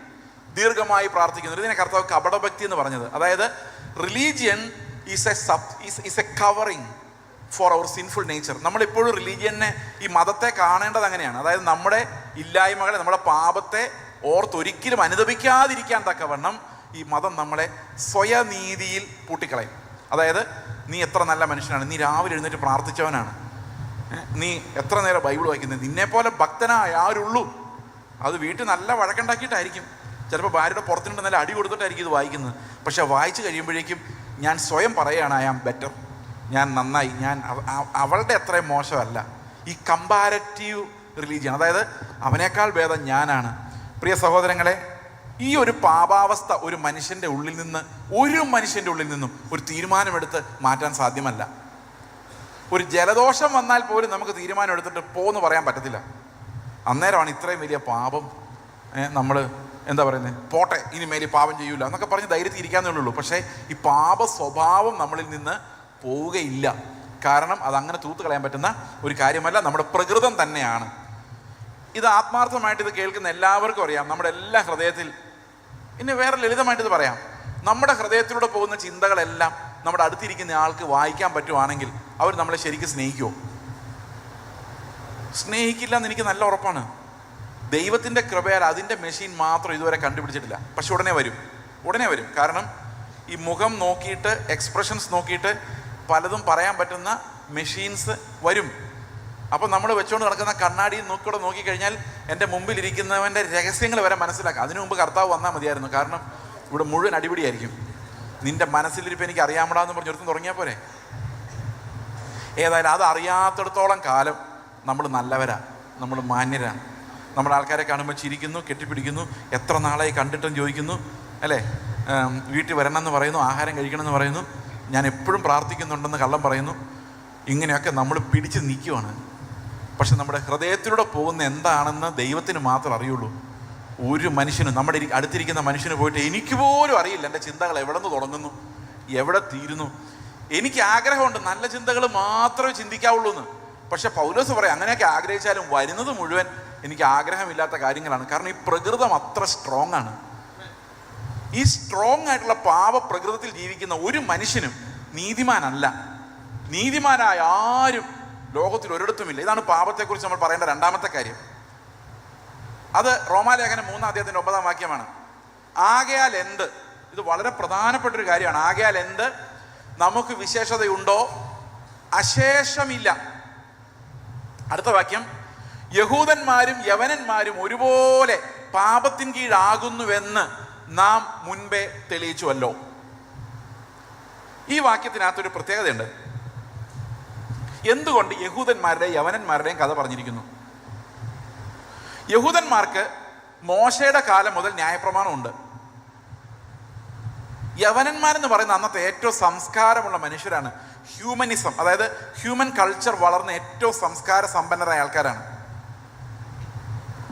ദീർഘമായി പ്രാർത്ഥിക്കുന്നു. ഇതിനെ കർത്താവ് കപടഭക്തി എന്ന് പറഞ്ഞത്. അതായത് religion is a covering for our sinful nature. നമ്മളിപ്പോഴും റിലീജിയനെ, ഈ മതത്തെ കാണേണ്ടത് അങ്ങനെയാണ്. അതായത് നമ്മുടെ ഇല്ലായ്മകളെ, നമ്മുടെ പാപത്തെ ഓർത്തൊരിക്കലും അനുദപിക്കാതിരിക്കാൻ തക്കവണ്ണം ഈ മതം നമ്മളെ സ്വയനീതിയിൽ പൂട്ടിക്കളയും. അതായത് നീ എത്ര നല്ല മനുഷ്യനാണ്, നീ രാവിലെ എഴുന്നേറ്റ് പ്രാർത്ഥിച്ചവനാണ്, നീ എത്ര നേരം ബൈബിൾ വായിക്കുന്നത്, നിന്നെപ്പോലെ ഭക്തനായ ആരുള്ളൂ. അത് വീട്ടിൽ നല്ല വഴക്കുണ്ടാക്കിയിട്ടായിരിക്കും, ചിലപ്പോൾ ഭാര്യയുടെ പുറത്തുനിന്ന് നല്ല അടി കൊടുത്തിട്ടായിരിക്കും ഇത് വായിക്കുന്നത്. പക്ഷെ വായിച്ച് കഴിയുമ്പോഴേക്കും ഞാൻ സ്വയം പറയുകയാണ്, ഐ ആം ബെറ്റർ, ഞാൻ നന്നായി, ഞാൻ അവളുടെ അത്രയും മോശമല്ല. ഈ കമ്പാരറ്റീവ് റിലീജിയൻ, അതായത് അവനേക്കാൾ ഭേദം ഞാനാണ്. പ്രിയ സഹോദരങ്ങളെ, ഈ ഒരു പാപാവസ്ഥ ഒരു മനുഷ്യൻ്റെ ഉള്ളിൽ നിന്നും ഒരു തീരുമാനമെടുത്ത് മാറ്റാൻ സാധ്യമല്ല. ഒരു ജലദോഷം വന്നാൽ പോലും നമുക്ക് തീരുമാനം എടുത്തിട്ട് പോന്ന് പറയാൻ പറ്റത്തില്ല. അന്നേരമാണ് ഇത്രയും വലിയ പാപം നമ്മൾ എന്താ പറയുന്നത്, പോട്ടെ ഇനിമേൽ പാപം ചെയ്യൂല എന്നൊക്കെ പറഞ്ഞ് ധൈര്യത്തിൽ ഇരിക്കാന്നേ ഉള്ളൂ. പക്ഷേ ഈ പാപ സ്വഭാവം നമ്മളിൽ നിന്ന് പോവുകയില്ല. കാരണം അതങ്ങനെ തൂത്ത് കളയാൻ പറ്റുന്ന ഒരു കാര്യമല്ല, നമ്മുടെ പ്രകൃതം തന്നെയാണ്. ഇത് ആത്മാർത്ഥമായിട്ട് ഇത് കേൾക്കുന്ന എല്ലാവർക്കും അറിയാം. നമ്മുടെ എല്ലാ ഹൃദയത്തിൽ, ഇനി വേറെ ലളിതമായിട്ട് ഇത് പറയാം, നമ്മുടെ ഹൃദയത്തിലൂടെ പോകുന്ന ചിന്തകളെല്ലാം നമ്മുടെ അടുത്തിരിക്കുന്ന ആൾക്ക് വായിക്കാൻ പറ്റുവാണെങ്കിൽ അവർ നമ്മളെ ശരിക്കും സ്നേഹിക്കുമോ? സ്നേഹിക്കില്ല എന്ന് എനിക്ക് നല്ല ഉറപ്പാണ്. ദൈവത്തിൻ്റെ കൃപയാൽ അതിൻ്റെ മെഷീൻ മാത്രം ഇതുവരെ കണ്ടുപിടിച്ചിട്ടില്ല. പക്ഷെ ഉടനെ വരും. കാരണം ഈ മുഖം നോക്കിയിട്ട്, എക്സ്പ്രഷൻസ് നോക്കിയിട്ട് പലതും പറയാൻ പറ്റുന്ന മെഷീൻസ് വരും. അപ്പോൾ നമ്മൾ വെച്ചുകൊണ്ട് നടക്കുന്ന കണ്ണാടിയിൽ നോക്കിക്കഴിഞ്ഞാൽ എൻ്റെ മുമ്പിലിരിക്കുന്നവൻ്റെ രഹസ്യങ്ങൾ വരെ മനസ്സിലാക്കാം. അതിനു മുമ്പ് കർത്താവ് വന്നാൽ മതിയായിരുന്നു. കാരണം ഇവിടെ മുഴുവൻ അടിപിടിയായിരിക്കും. നിൻ്റെ മനസ്സിലിരിപ്പോൾ എനിക്ക് അറിയാമടാന്ന് പറഞ്ഞ് ഒരുത്തും തുടങ്ങിയാൽ പോരെ. ഏതായാലും അത് അറിയാത്തിടത്തോളം കാലം നമ്മൾ നല്ലവരാണ്, നമ്മൾ മാന്യരാണ്. നമ്മുടെ ആൾക്കാരെ കാണുമ്പോൾ ചിരിക്കുന്നു, കെട്ടിപ്പിടിക്കുന്നു, എത്ര നാളായി കണ്ടിട്ടും ചോദിക്കുന്നു, അല്ലേ, വീട്ടിൽ വരണമെന്ന് പറയുന്നു, ആഹാരം കഴിക്കണമെന്ന് പറയുന്നു, ഞാൻ എപ്പോഴും പ്രാർത്ഥിക്കുന്നുണ്ടെന്ന് കള്ളം പറയുന്നു. ഇങ്ങനെയൊക്കെ നമ്മൾ പിടിച്ച് നിൽക്കുവാണ്. പക്ഷെ നമ്മുടെ ഹൃദയത്തിലൂടെ പോകുന്ന എന്താണെന്ന് ദൈവത്തിന് മാത്രം അറിയുള്ളൂ. ഒരു മനുഷ്യനും, നമ്മുടെ അടുത്തിരിക്കുന്ന മനുഷ്യന് പോയിട്ട് എനിക്ക് പോലും അറിയില്ല എൻ്റെ ചിന്തകൾ എവിടെ നിന്ന് തുടങ്ങുന്നു, എവിടെ തീരുന്നു. എനിക്ക് ആഗ്രഹമുണ്ട് നല്ല ചിന്തകൾ മാത്രമേ ചിന്തിക്കാവുള്ളൂ എന്ന്. പക്ഷെ പൗലോസ് പറയാം, അങ്ങനെയൊക്കെ ആഗ്രഹിച്ചാലും വരുന്നത് മുഴുവൻ എനിക്ക് ആഗ്രഹമില്ലാത്ത കാര്യങ്ങളാണ്. കാരണം ഈ പ്രകൃതം അത്ര സ്ട്രോങ് ആണ്. ഈ സ്ട്രോങ് ആയിട്ടുള്ള പാപപ്രകൃതത്തിൽ ജീവിക്കുന്ന ഒരു മനുഷ്യനും നീതിമാനല്ല. നീതിമാനായ ആരും ലോകത്തിൽ ഒരിടത്തുമില്ല. ഇതാണ് പാപത്തെക്കുറിച്ച് നമ്മൾ പറയേണ്ട രണ്ടാമത്തെ കാര്യം. അത് റോമാലേഖനം 3-ാം വാക്യമാണ്. ആകയാൽ എന്ത്, ഇത് വളരെ പ്രധാനപ്പെട്ടൊരു കാര്യമാണ്. ആകയാൽ എന്ത്, നമുക്ക് വിശേഷതയുണ്ടോ? അശേഷമില്ല. അടുത്ത വാക്യം, യഹൂദന്മാരും യവനന്മാരും ഒരുപോലെ പാപത്തിൻ കീഴാകുന്നുവെന്ന് നാം മുൻപേ തെളിയിച്ചുവല്ലോ. ഈ വാക്യത്തിനകത്തൊരു പ്രത്യേകതയുണ്ട്. എന്തുകൊണ്ട് യഹൂദന്മാരുടെയും യവനന്മാരുടെയും കഥ പറഞ്ഞിരിക്കുന്നു? യഹൂദന്മാർക്ക് മോശയുടെ കാലം മുതൽ ന്യായപ്രമാണമുണ്ട്. യവനന്മാരെന്ന് പറയുന്ന അന്നത്തെ ഏറ്റവും സംസ്കാരമുള്ള മനുഷ്യരാണ്. ഹ്യൂമനിസം, അതായത് ഹ്യൂമൻ കൾച്ചർ വളർന്ന ഏറ്റവും സംസ്കാര സമ്പന്നരായ ആൾക്കാരാണ്.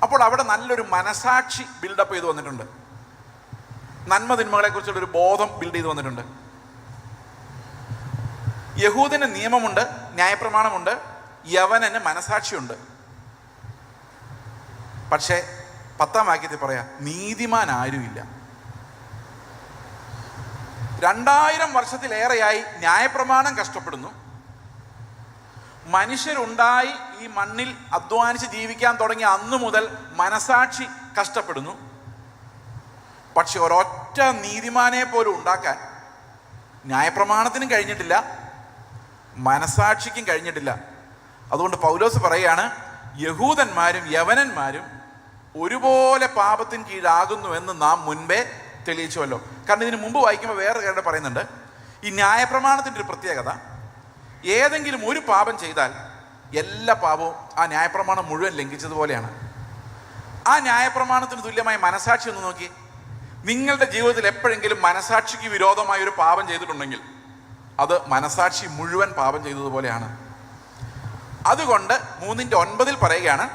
അപ്പോൾ അവിടെ നല്ലൊരു മനസാക്ഷി ബിൽഡപ്പ് ചെയ്ത് വന്നിട്ടുണ്ട്. നന്മ തിന്മകളെ കുറിച്ചുള്ളൊരു ബോധം ബിൽഡ് ചെയ്ത് വന്നിട്ടുണ്ട്. യഹൂദന് നിയമമുണ്ട്, ന്യായപ്രമാണമുണ്ട്, യവനന് മനസാക്ഷിയുണ്ട്. പക്ഷേ 10-ാം വാക്യത്തിൽ പറയാം, നീതിമാൻ ആരുമില്ല. 2000 വർഷത്തിലേറെയായി ന്യായപ്രമാണം കഷ്ടപ്പെടുന്നു. മനുഷ്യരുണ്ടായി ഈ മണ്ണിൽ അധ്വാനിച്ച് ജീവിക്കാൻ തുടങ്ങിയ അന്നു മുതൽ മനസാക്ഷി കഷ്ടപ്പെടുന്നു. പക്ഷെ ഒരൊറ്റ നീതിമാനെ പോലും ഉണ്ടാക്കാൻ ന്യായപ്രമാണത്തിനും കഴിഞ്ഞിട്ടില്ല, മനസാക്ഷിക്കും കഴിഞ്ഞിട്ടില്ല. അതുകൊണ്ട് പൗലോസ് പറയുകയാണ്, യഹൂദന്മാരും യവനന്മാരും ഒരുപോലെ പാപത്തിന് കീഴാകുന്നുവെന്ന് നാം മുൻപേ തെളിയിച്ചുവല്ലോ. കാരണം ഇതിന് മുമ്പ് വായിക്കുമ്പോൾ വേറെ കാര്യം പറയുന്നുണ്ട്. ഈ ന്യായപ്രമാണത്തിൻ്റെ ഒരു പ്രത്യേകത, ഏതെങ്കിലും ഒരു പാപം ചെയ്താൽ എല്ലാ പാപവും ആ ന്യായപ്രമാണം മുഴുവൻ ലംഘിച്ചതുപോലെയാണ്. ആ ന്യായപ്രമാണത്തിന് തുല്യമായ മനസാക്ഷി ഒന്ന് നോക്കി. നിങ്ങളുടെ ജീവിതത്തിൽ എപ്പോഴെങ്കിലും മനസാക്ഷിക്ക് വിരോധമായ ഒരു പാപം ചെയ്തിട്ടുണ്ടെങ്കിൽ അത് മനസാക്ഷി മുഴുവൻ പാപം ചെയ്തതുപോലെയാണ്. അതുകൊണ്ട് 3:9 പറയുകയാണ്,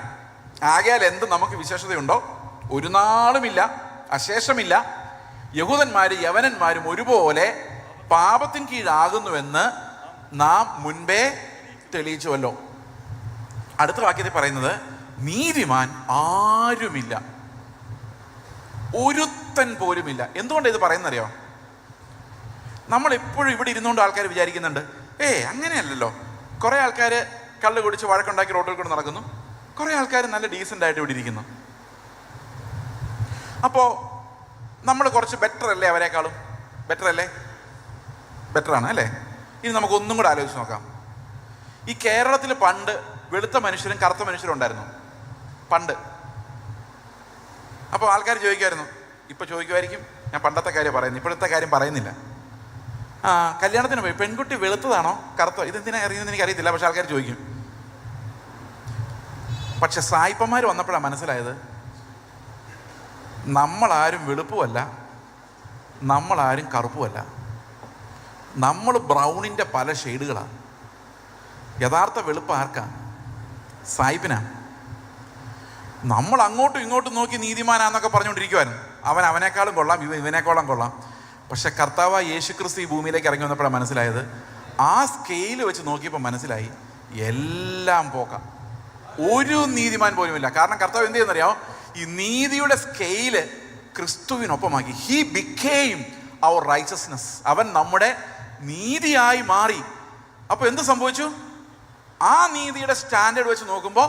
ആകയാൽ എന്ത് നമുക്ക് വിശേഷതയുണ്ടോ? ഒരു നാളുമില്ല, അശേഷമില്ല. യഹൂദന്മാരും യവനന്മാരും ഒരുപോലെ പാപത്തിന് കീഴാകുന്നുവെന്ന് നാം മുൻപേ തെളിയിച്ചുവല്ലോ. അടുത്ത വാക്യത്തിൽ പറയുന്നത്, നീതിമാൻ ആരുമില്ല, ഒരുത്തൻ പോലുമില്ല. എന്തുകൊണ്ട് ഇത് പറയുന്നറിയോ? നമ്മൾ എപ്പോഴും ഇവിടെ ഇരുന്നുകൊണ്ട് ആൾക്കാർ വിചാരിക്കുന്നുണ്ട്, അങ്ങനെയല്ലല്ലോ. കുറേ ആൾക്കാർ കള്ള് കുടിച്ച് വഴക്കുണ്ടാക്കി റോഡിൽ കൂടെ നടക്കുന്നു, കുറേ ആൾക്കാർ നല്ല ഡീസൻ്റ് ആയിട്ട് ഇവിടെ ഇരിക്കുന്നു. അപ്പോൾ നമ്മൾ കുറച്ച് ബെറ്റർ അല്ലേ? അവരെക്കാളും ബെറ്റർ അല്ലേ? ബെറ്ററാണ് അല്ലേ? ഇനി നമുക്ക് ഒന്നും കൂടെ ആലോചിച്ച് നോക്കാം. ഈ കേരളത്തിൽ പണ്ട് വെളുത്ത മനുഷ്യരും കറുത്ത മനുഷ്യരും ഉണ്ടായിരുന്നു പണ്ട്. അപ്പോൾ ആൾക്കാർ ചോദിക്കുമായിരുന്നു, ഇപ്പോൾ ചോദിക്കുമായിരിക്കും, ഞാൻ പണ്ടത്തെ കാര്യം പറയുന്നു, ഇപ്പോഴത്തെ കാര്യം പറയുന്നില്ല. കല്യാണത്തിന് പോയി പെൺകുട്ടി വെളുത്തതാണോ കറുത്തോ, ഇതെന്തിനാ അറിയുന്നത് എനിക്കറിയത്തില്ല, പക്ഷെ ആൾക്കാർ ചോദിക്കും. പക്ഷെ സായിപ്പന്മാർ വന്നപ്പോഴാണ് മനസ്സിലായത്, നമ്മളാരും വെളുപ്പുമല്ല, നമ്മളാരും കറുപ്പുമല്ല, നമ്മൾ ബ്രൗണിൻ്റെ പല ഷെയ്ഡുകളാണ്. യഥാർത്ഥ വെളുപ്പ് ആർക്കാ? സായിപ്പിനാ. നമ്മൾ അങ്ങോട്ടും ഇങ്ങോട്ടും നോക്കി നീതിമാനാന്നൊക്കെ പറഞ്ഞുകൊണ്ടിരിക്കുവായിരുന്നു. അവനേക്കാളും കൊള്ളാം, ഇവനേക്കാളും കൊള്ളാം. പക്ഷെ കർത്താവ് യേശുക്രിസ്തു ഈ ഭൂമിയിലേക്ക് ഇറങ്ങി വന്നപ്പോഴാണ് മനസ്സിലായത്, ആ സ്കെയിൽ വെച്ച് നോക്കിയപ്പോൾ മനസ്സിലായി എല്ലാം പോക്കാം, ഒരു നീതിമാൻ പോലുമില്ല. കാരണം കർത്താവ് എന്ത് ചെയ്യുന്നറിയാമോ? ഈ നീതിയുടെ സ്കെയില് ക്രിസ്തുവിനൊപ്പമാക്കി. He became our righteousness. അവൻ നമ്മുടെ നീതിയായി മാറി. അപ്പോൾ എന്ത് സംഭവിച്ചു? ആ നീതിയുടെ സ്റ്റാൻഡേർഡ് വെച്ച് നോക്കുമ്പോൾ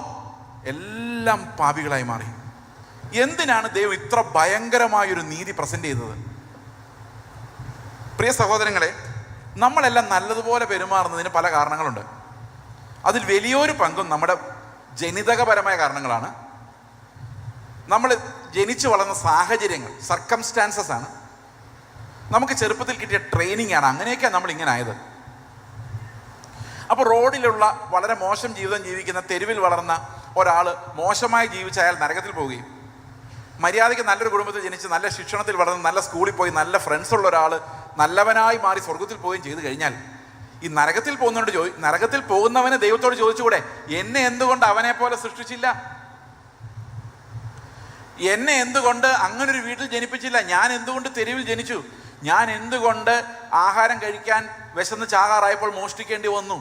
എല്ലാം പാപികളായി മാറി. എന്തിനാണ് ദൈവം ഇത്ര ഭയങ്കരമായൊരു നീതി പ്രസന്റ് ചെയ്തത്? പ്രിയ സഹോദരങ്ങളെ, നമ്മളെല്ലാം നല്ലതുപോലെ പെരുമാറുന്നതിന് പല കാരണങ്ങളുണ്ട്. അതിൽ വലിയൊരു പങ്കും നമ്മുടെ ജനിതകപരമായ കാരണങ്ങളാണ്. നമ്മൾ ജനിച്ചു വളർന്ന സാഹചര്യങ്ങൾ, സർക്കംസ്റ്റാൻസസ് ആണ്. നമുക്ക് ചെറുപ്പത്തിൽ കിട്ടിയ ട്രെയിനിങ് ആണ്. അങ്ങനെയൊക്കെയാണ് നമ്മൾ ഇങ്ങനെ ആയത്. അപ്പോൾ റോഡിലുള്ള വളരെ മോശം ജീവിതം ജീവിക്കുന്ന, തെരുവിൽ വളർന്ന ഒരാൾ മോശമായി ജീവിച്ച അയാൾ നരകത്തിൽ പോവുകയും, മര്യാദയ്ക്ക് നല്ലൊരു കുടുംബത്തിൽ ജനിച്ച് നല്ല ശിക്ഷണത്തിൽ വളർന്ന് നല്ല സ്കൂളിൽ പോയി നല്ല ഫ്രണ്ട്സ് ഉള്ള ഒരാൾ നല്ലവനായി മാറി സ്വർഗത്തിൽ പോവുകയും ചെയ്തു കഴിഞ്ഞാൽ, ഈ നരകത്തിൽ പോകുന്നവന് ദൈവത്തോട് ചോദിച്ചുകൂടെ, എന്നെ എന്തുകൊണ്ട് അവനെ പോലെ സൃഷ്ടിച്ചില്ല? എന്നെ എന്തുകൊണ്ട് അങ്ങനൊരു വീട്ടിൽ ജനിപ്പിച്ചില്ല? ഞാൻ എന്തുകൊണ്ട് തെരുവിൽ ജനിച്ചു? ഞാൻ എന്തുകൊണ്ട് ആഹാരം കഴിക്കാൻ വിശന്ന് ചാകാറായപ്പോൾ മോഷ്ടിക്കേണ്ടി വന്നു?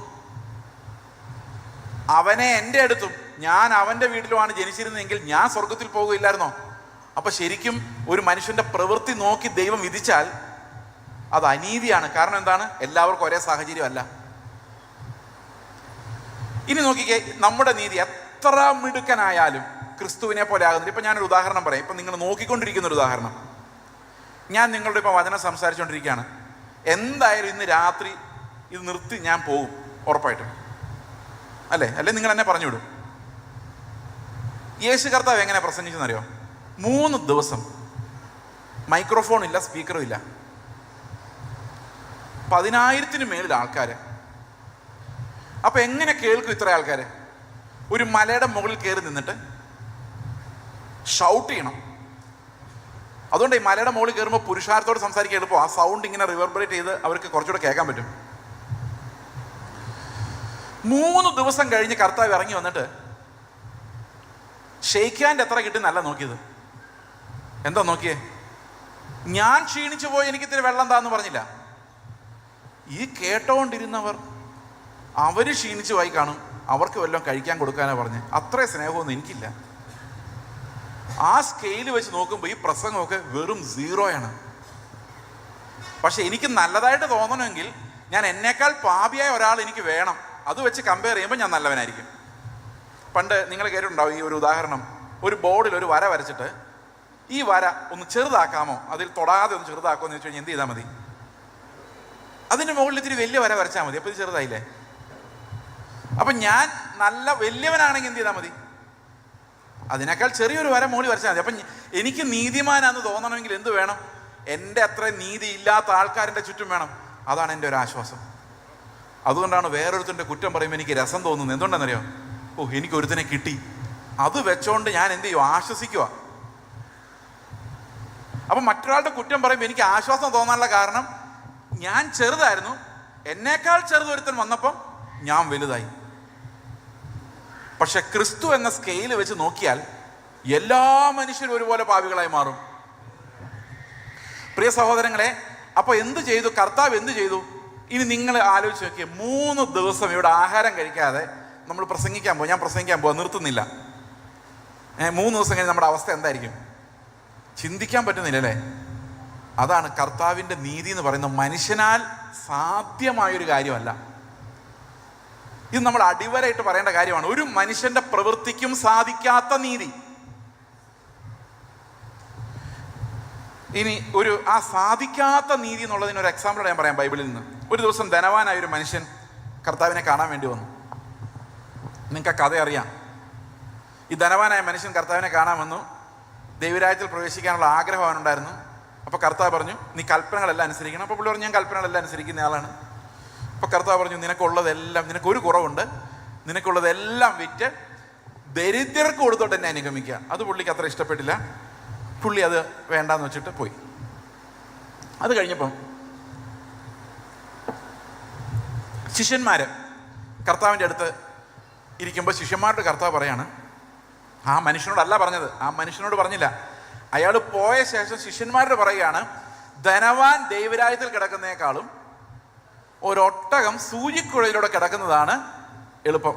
അവനെ എൻ്റെ അടുത്തും ഞാൻ അവൻ്റെ വീട്ടിലുമാണ് ജനിച്ചിരുന്നതെങ്കിൽ ഞാൻ സ്വർഗത്തിൽ പോകുകയില്ലായിരുന്നോ? അപ്പൊ ശരിക്കും ഒരു മനുഷ്യന്റെ പ്രവൃത്തി നോക്കി ദൈവം വിധിച്ചാൽ അത് അനീതിയാണ്. കാരണം എന്താണ്? എല്ലാവർക്കും ഒരേ സാഹചര്യമല്ല. ഇനി നോക്കിക്കേ, നമ്മുടെ നീതി എത്ര മിടുക്കനായാലും ക്രിസ്തുവിനെ പോലെ ആകുന്നില്ല. ഇപ്പം ഞാനൊരു ഉദാഹരണം പറയാം. ഇപ്പം നിങ്ങൾ നോക്കിക്കൊണ്ടിരിക്കുന്ന ഒരു ഉദാഹരണം. ഞാൻ നിങ്ങളുടെ ഇപ്പോൾ വചനം സംസാരിച്ചുകൊണ്ടിരിക്കുകയാണ്. എന്തായാലും ഇന്ന് രാത്രി ഇത് നിർത്തി ഞാൻ പോകും, ഉറപ്പായിട്ടും. അല്ലേ നിങ്ങൾ എന്നെ പറഞ്ഞു വിടും. യേശു കർത്താവ് എങ്ങനെ പ്രസംഗിച്ചെന്നറിയോ? 3 ദിവസം മൈക്രോഫോൺ ഇല്ല, സ്പീക്കറും ഇല്ല. 10,000-ന് മേളിൽ ആൾക്കാർ. അപ്പൊ എങ്ങനെ കേൾക്കും ഇത്ര ആൾക്കാർ? ഒരു മലയുടെ മുകളിൽ കയറി നിന്നിട്ട് ഷൗട്ട് ചെയ്യണം. അതുകൊണ്ട് ഈ മലയുടെ മുകളിൽ കയറുമ്പോൾ പുരുഷാരത്തോട് സംസാരിക്കാൻ എളുപ്പം. ആ സൗണ്ട് ഇങ്ങനെ റിവർബറേറ്റ് ചെയ്ത് അവർക്ക് കുറച്ചുകൂടെ കേൾക്കാൻ പറ്റും. 3 ദിവസം കഴിഞ്ഞ് കർത്താവ് ഇറങ്ങി വന്നിട്ട് ഷെയ്ക്ക് ഹാൻഡ് എത്ര കിട്ടി നല്ല നോക്കിയത്. എന്താ നോക്കിയേ? ഞാൻ ക്ഷീണിച്ചു പോയി, എനിക്ക് ഇത്തിരി വെള്ളം താന്ന് പറഞ്ഞില്ല. ഈ കേട്ടോണ്ടിരുന്നവർ അവര് ക്ഷീണിച്ചു പോയി കാണും, അവർക്ക് വല്ലതും കഴിക്കാൻ കൊടുക്കാനാ പറഞ്ഞ്. അത്രേ സ്നേഹമൊന്നും എനിക്കില്ല. ആ സ്കെയിൽ വെച്ച് നോക്കുമ്പോൾ ഈ പ്രസംഗമൊക്കെ വെറും 0 പക്ഷെ എനിക്ക് നല്ലതായിട്ട് തോന്നണമെങ്കിൽ ഞാൻ എന്നേക്കാൾ പാപിയായ ഒരാൾ എനിക്ക് വേണം. അത് വെച്ച് കമ്പയർ ചെയ്യുമ്പോൾ ഞാൻ നല്ലവനായിരിക്കും. പണ്ട് നിങ്ങൾ കേട്ടിട്ടുണ്ടാവും ഈ ഒരു ഉദാഹരണം. ഒരു ബോർഡിൽ ഒരു വര വരച്ചിട്ട്, ഈ വര ഒന്ന് ചെറുതാക്കാമോ, അതിൽ തൊടാതെ ഒന്ന് ചെറുതാക്കുമോ എന്ന് വെച്ച് കഴിഞ്ഞാൽ എന്ത് ചെയ്താൽ മതി? അതിൻ്റെ മുകളിൽ ഇത്തിരി വലിയ വര വരച്ചാൽ മതി. അപ്പോൾ ഇത് ചെറുതായില്ലേ? അപ്പം ഞാൻ നല്ല വലിയവനാണെങ്കിൽ എന്ത് ചെയ്താൽ മതി? അതിനേക്കാൾ ചെറിയൊരു വര മുകളിൽ വരച്ചാൽ മതി. അപ്പം എനിക്ക് നീതിമാനാന്ന് തോന്നണമെങ്കിൽ എന്ത് വേണം? എൻ്റെ അത്ര നീതി ഇല്ലാത്ത ആൾക്കാരുടെ ചുറ്റും വേണം. അതാണ് എൻ്റെ ഒരു ആശ്വാസം. അതുകൊണ്ടാണ് വേറൊരുത്തൻ്റെ കുറ്റം പറയുമ്പോൾ എനിക്ക് രസം തോന്നുന്നത്. എന്തുകൊണ്ടാണെന്നറിയോ? ഓ, എനിക്ക് ഒരുത്തനെ കിട്ടി, അത് വെച്ചോണ്ട് ഞാൻ എന്ത് ചെയ്യും? ആശ്വസിക്കുക. അപ്പം മറ്റൊരാളുടെ കുറ്റം പറയുമ്പോൾ എനിക്ക് ആശ്വാസം തോന്നാനുള്ള കാരണം, ഞാൻ ചെറുതായിരുന്നു, എന്നേക്കാൾ ചെറുതൊരുത്തൻ വന്നപ്പം ഞാൻ വലുതായി. പക്ഷെ ക്രിസ്തു എന്ന സ്കെയിൽ വെച്ച് നോക്കിയാൽ എല്ലാ മനുഷ്യരും ഒരുപോലെ പാപികളായി മാറും. പ്രിയ സഹോദരങ്ങളെ, അപ്പൊ എന്ത് ചെയ്തു കർത്താവ്? എന്ത് ചെയ്തു? ഇനി നിങ്ങൾ ആലോചിച്ച് നോക്കിയേ, 3 ദിവസം ഇവിടെ ആഹാരം കഴിക്കാതെ നമ്മൾ പ്രസംഗിക്കാൻ പോകും. ഞാൻ പ്രസംഗിക്കാൻ പോവാ, നിർത്തുന്നില്ല. 3 ദിവസം കഴിഞ്ഞ് നമ്മുടെ അവസ്ഥ എന്തായിരിക്കും? ചിന്തിക്കാൻ പറ്റുന്നില്ലല്ലേ? അതാണ് കർത്താവിൻ്റെ നീതി എന്ന് പറയുന്നത്. മനുഷ്യനാൽ സാധ്യമായൊരു കാര്യമല്ല. ഇത് നമ്മൾ അടിവരായിട്ട് പറയേണ്ട കാര്യമാണ്. ഒരു മനുഷ്യന്റെ പ്രവൃത്തിക്കും സാധിക്കാത്ത നീതി. ഇനി ആ സാധിക്കാത്ത നീതി എന്നുള്ളതിനൊരു എക്സാമ്പിൾ ഞാൻ പറയാം ബൈബിളിൽ നിന്ന്. ഒരു ദിവസം ധനവാനായ ഒരു മനുഷ്യൻ കർത്താവിനെ കാണാൻ വേണ്ടി വന്നു. നിങ്ങൾക്ക് ആ കഥ അറിയാം. ഈ ധനവാനായ മനുഷ്യൻ കർത്താവിനെ കാണാൻ വന്നു. ദൈവരാജ്യത്തിൽ പ്രവേശിക്കാനുള്ള ആഗ്രഹം അവനുണ്ടായിരുന്നു. അപ്പോൾ കർത്താവ് പറഞ്ഞു, നീ കൽപ്പനകളെല്ലാം അനുസരിക്കണം. അപ്പോൾ പുള്ളി പറഞ്ഞു, ഞാൻ കൽപ്പനകളെല്ലാം അനുസരിക്കുന്ന ആളാണ്. അപ്പോൾ കർത്താവ് പറഞ്ഞു, നിനക്കുള്ളതെല്ലാം, നിനക്കൊരു കുറവുണ്ട്, നിനക്കുള്ളതെല്ലാം വിറ്റ് ദരിദ്രർക്ക് കൊടുത്തോട്ട് എന്നെ അനുഗമിക്കുക. അത് പുള്ളിക്ക് അത്ര ഇഷ്ടപ്പെട്ടില്ല. പുള്ളി അത് വേണ്ടാന്ന് വെച്ചിട്ട് പോയി. അത് കഴിഞ്ഞപ്പം ശിഷ്യന്മാര് കർത്താവിൻ്റെ അടുത്ത് ഇരിക്കുമ്പോൾ ശിഷ്യന്മാരുടെ കർത്താവ് പറയാണ്, ആ മനുഷ്യനോടല്ല പറഞ്ഞത്, ആ മനുഷ്യനോട് പറഞ്ഞില്ല. അയാൾ പോയ ശേഷം ശിഷ്യന്മാരോട് പറയുകയാണ്, ധനവാൻ ദൈവരാജ്യത്തിൽ കിടക്കുന്നതിനേക്കാളും ഒരൊട്ടകം സൂചിക്കുഴയിലൂടെ കിടക്കുന്നതാണ് എളുപ്പം.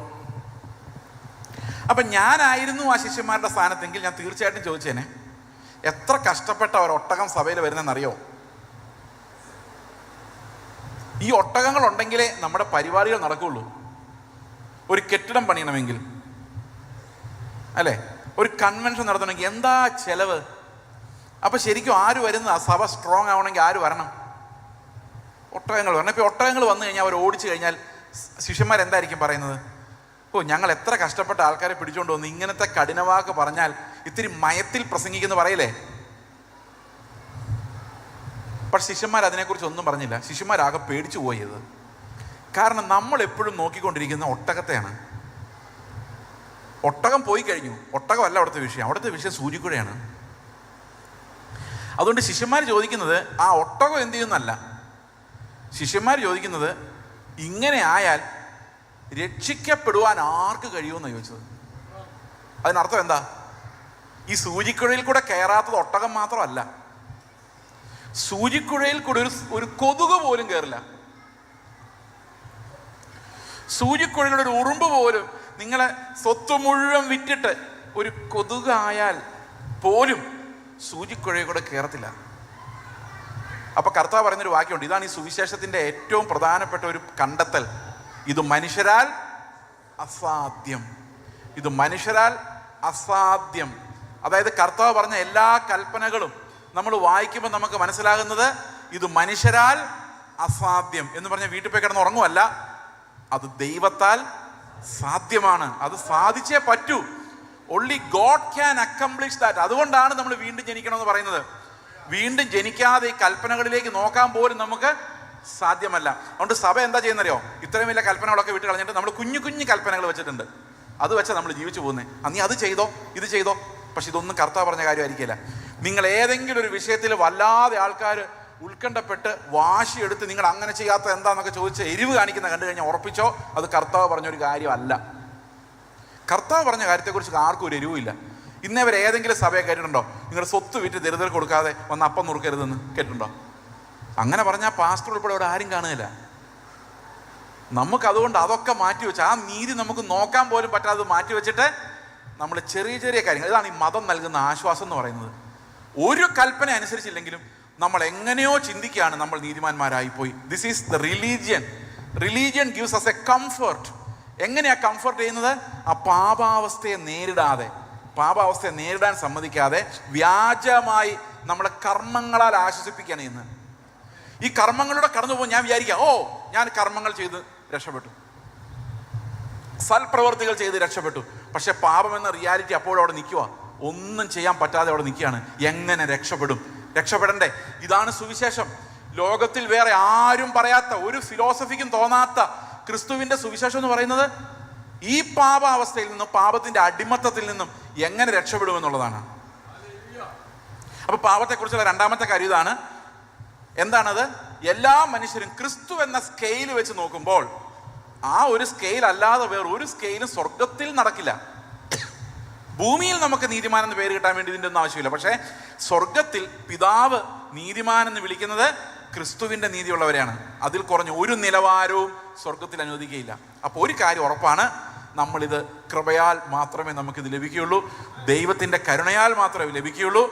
അപ്പം ഞാനായിരുന്നു ആ ശിഷ്യന്മാരുടെ സ്ഥാനത്തെങ്കിൽ ഞാൻ തീർച്ചയായിട്ടും ചോദിച്ചേനെ, എത്ര കഷ്ടപ്പെട്ട ഒരൊട്ടകം സഭയിൽ വരുന്നതെന്നറിയോ? ഈ ഒട്ടകങ്ങൾ ഉണ്ടെങ്കിലേ നമ്മുടെ പരിപാടികൾ നടക്കുകയുള്ളൂ. ഒരു കെട്ടിടം പണിയണമെങ്കിൽ, അല്ലേ, ഒരു കൺവെൻഷൻ നടത്തണമെങ്കിൽ എന്താ ചെലവ്? അപ്പം ശരിക്കും ആര് വരുന്ന? സഭ സ്ട്രോങ് ആവണമെങ്കിൽ ആര് വരണം? ഒട്ടകങ്ങൾ വരണം. ഇപ്പോൾ ഒട്ടകങ്ങൾ വന്നു കഴിഞ്ഞാൽ അവർ ഓടിച്ചു കഴിഞ്ഞാൽ ശിഷ്യന്മാരെന്തായിരിക്കും പറയുന്നത്? ഓ, ഞങ്ങൾ എത്ര കഷ്ടപ്പെട്ട ആൾക്കാരെ പിടിച്ചുകൊണ്ട് വന്നു, ഇങ്ങനത്തെ കഠിനവാക്ക് പറഞ്ഞാൽ ഇത്തിരി മയത്തിൽ പ്രസംഗിക്കുന്നു പറയില്ലേ? പക്ഷെ ശിഷ്യന്മാർ അതിനെക്കുറിച്ച് ഒന്നും പറഞ്ഞില്ല. ശിഷ്യന്മാരാകെ പേടിച്ചു പോയത്. കാരണം നമ്മൾ എപ്പോഴും നോക്കിക്കൊണ്ടിരിക്കുന്ന ഒട്ടകത്തെയാണ്. ഒട്ടകം പോയി കഴിഞ്ഞു. ഒട്ടകമല്ല അവിടുത്തെ വിഷയം, അവിടുത്തെ വിഷയം സൂചിക്കുഴയാണ്. അതുകൊണ്ട് ശിഷ്യന്മാർ ചോദിക്കുന്നത് ആ ഒട്ടകം എന്ത് ചെയ്യുന്നല്ല. ശിഷ്യന്മാർ ചോദിക്കുന്നത്, ഇങ്ങനെ ആയാൽ രക്ഷിക്കപ്പെടുവാൻ ആർക്ക് കഴിയുമെന്നാണ് ചോദിച്ചത്. അതിനർത്ഥം എന്താ? ഈ സൂചിക്കുഴയിൽ കൂടെ കയറാത്തത് ഒട്ടകം മാത്രമല്ല, സൂചിക്കുഴയിൽ കൂടെ ഒരു കൊതുക് പോലും കയറില്ല. സൂചിക്കുഴയിലൂടെ ഒരു ഉറുമ്പ് പോലും, നിങ്ങളെ സ്വത്ത് മുഴുവൻ വിറ്റിട്ട് ഒരു കൊതുകായാൽ പോലും സൂചിക്കുഴയിൽ കൂടെ കയറത്തില്ല. അപ്പൊ കർത്താവ് പറയുന്നൊരു വാക്യമുണ്ട്. ഇതാണ് ഈ സുവിശേഷത്തിന്റെ ഏറ്റവും പ്രധാനപ്പെട്ട ഒരു കണ്ടെത്തൽ. ഇത് മനുഷ്യരാൽ അസാധ്യം. ഇത് മനുഷ്യരാൽ അസാധ്യം. അതായത് കർത്താവ് പറഞ്ഞ എല്ലാ കൽപ്പനകളും നമ്മൾ വായിക്കുമ്പോൾ നമുക്ക് മനസ്സിലാകുന്നത് ഇത് മനുഷ്യരാൽ അസാധ്യം എന്ന് പറഞ്ഞാൽ വീട്ടിൽ പോയി കിടന്ന് ഉറങ്ങുമല്ല, അത് ദൈവത്താൽ സാധ്യമാണ്. അത് സാധിച്ചേ പറ്റൂ. Only God can accomplish that. അതുകൊണ്ടാണ് നമ്മൾ വീണ്ടും ജനിക്കണമെന്ന് പറയുന്നത്. വീണ്ടും ജനിക്കാതെ ഈ കൽപ്പനകളിലേക്ക് നോക്കാൻ പോലും നമുക്ക് സാധ്യമല്ല. അതുകൊണ്ട് സഭ എന്താ ചെയ്യുന്നറിയോ? ഇത്രയും വലിയ കൽപ്പനകളൊക്കെ വിട്ട് കളഞ്ഞിട്ട് നമ്മൾ കുഞ്ഞു കുഞ്ഞു കൽപ്പനകൾ വെച്ചിട്ടുണ്ട്. അത് വെച്ചാൽ നമ്മൾ ജീവിച്ചു പോകുന്നത്. നീ അത് ചെയ്തോ, ഇത് ചെയ്തോ. പക്ഷെ ഇതൊന്നും കർത്താവ് പറഞ്ഞ കാര്യമായിരിക്കില്ല. നിങ്ങൾ ഏതെങ്കിലും ഒരു വിഷയത്തിൽ വല്ലാതെ ആൾക്കാർ ഉത്കണ്ഠപ്പെട്ട് വാശിയെടുത്ത് നിങ്ങൾ അങ്ങനെ ചെയ്യാത്ത എന്താന്നൊക്കെ ചോദിച്ച് എരിവ് കാണിക്കുന്ന കണ്ടു കഴിഞ്ഞാൽ ഉറപ്പിച്ചോ, അത് കർത്താവ് പറഞ്ഞൊരു കാര്യമല്ല. കർത്താവ് പറഞ്ഞ കാര്യത്തെക്കുറിച്ച് ആർക്കും ഒരു എരിവുമില്ല. ഇന്നേ വരെ ഏതെങ്കിലും സഭയെ കേട്ടിട്ടുണ്ടോ നിങ്ങളുടെ സ്വത്ത് വിറ്റ് ദരിദ്രർ കൊടുക്കാതെ വന്ന് അപ്പം നുറുക്കരുതെന്ന് കേട്ടിട്ടുണ്ടോ? അങ്ങനെ പറഞ്ഞാൽ പാസ്റ്റർ ഉൾപ്പെടെ അവിടെ ആരും കാണുകയില്ല. നമുക്കതുകൊണ്ട് അതൊക്കെ മാറ്റിവെച്ച്, ആ നീതി നമുക്ക് നോക്കാൻ പോലും പറ്റാതെ മാറ്റിവെച്ചിട്ട് നമ്മൾ ചെറിയ ചെറിയ കാര്യങ്ങൾ, ഇതാണ് ഈ മതം നൽകുന്ന ആശ്വാസം എന്ന് പറയുന്നത്. ഒരു കൽപ്പന അനുസരിച്ചില്ലെങ്കിലും നമ്മൾ എങ്ങനെയോ ചിന്തിക്കുകയാണ് നമ്മൾ നീതിമാന്മാരായിപ്പോയി. This is the religion. Religion gives us a comfort. എങ്ങനെയാ കംഫർട്ട് ചെയ്യുന്നത്? ആ പാപാവസ്ഥയെ നേരിടാൻ സമ്മതിക്കാതെ വ്യാജമായി നമ്മളെ കർമ്മങ്ങളാൽ ആശ്വസിപ്പിക്കുകയാണ് ചെയ്യുന്നത്. ഈ കർമ്മങ്ങളിലൂടെ കടന്നു പോകുമ്പോൾ ഞാൻ വിചാരിക്കാം, ഓ ഞാൻ കർമ്മങ്ങൾ ചെയ്ത് രക്ഷപ്പെട്ടു, സൽപ്രവർത്തികൾ ചെയ്ത് രക്ഷപ്പെട്ടു. പക്ഷെ പാപം എന്ന റിയാലിറ്റി അപ്പോഴവിടെ നിൽക്കുക, ഒന്നും ചെയ്യാൻ പറ്റാതെ അവിടെ നിൽക്കുകയാണ്. എങ്ങനെ രക്ഷപ്പെടണ്ടേ? ഇതാണ് സുവിശേഷം. ലോകത്തിൽ വേറെ ആരും പറയാത്ത, ഒരു ഫിലോസഫിക്കും തോന്നാത്ത ക്രിസ്തുവിൻ്റെ സുവിശേഷം എന്ന് പറയുന്നത് ഈ പാപാവസ്ഥയിൽ നിന്നും, പാപത്തിൻ്റെ അടിമത്തത്തിൽ നിന്നും എങ്ങനെ രക്ഷപ്പെടുമെന്നുള്ളതാണ്. അപ്പോൾ പാപത്തെക്കുറിച്ചുള്ള രണ്ടാമത്തെ കാര്യം ഇതാണ്. എന്താണത്? എല്ലാ മനുഷ്യരും ക്രിസ്തു എന്ന സ്കെയിൽ വെച്ച് നോക്കുമ്പോൾ ആ ഒരു സ്കെയിൽ അല്ലാതെ വേറെ ഒരു സ്കെയിലും സ്വർഗത്തിൽ നടക്കില്ല. ഭൂമിയിൽ നമുക്ക് നീതിമാൻ എന്ന് പേര് കിട്ടാൻ വേണ്ടി ഇതിൻ്റെ ഒന്നും ആവശ്യമില്ല. പക്ഷേ സ്വർഗത്തിൽ പിതാവ് നീതിമാൻ എന്ന് വിളിക്കുന്നത് ക്രിസ്തുവിൻ്റെ നീതിയുള്ളവരെയാണ്. അതിൽ കുറഞ്ഞ ഒരു നിലവാരവും സ്വർഗത്തിൽ അനുവദിക്കുകയില്ല. അപ്പോൾ ഒരു കാര്യം ഉറപ്പാണ്, നമ്മളിത് കൃപയാൽ മാത്രമേ നമുക്കിത് ലഭിക്കുകയുള്ളൂ, ദൈവത്തിൻ്റെ കരുണയാൽ മാത്രമേ ലഭിക്കുകയുള്ളൂ.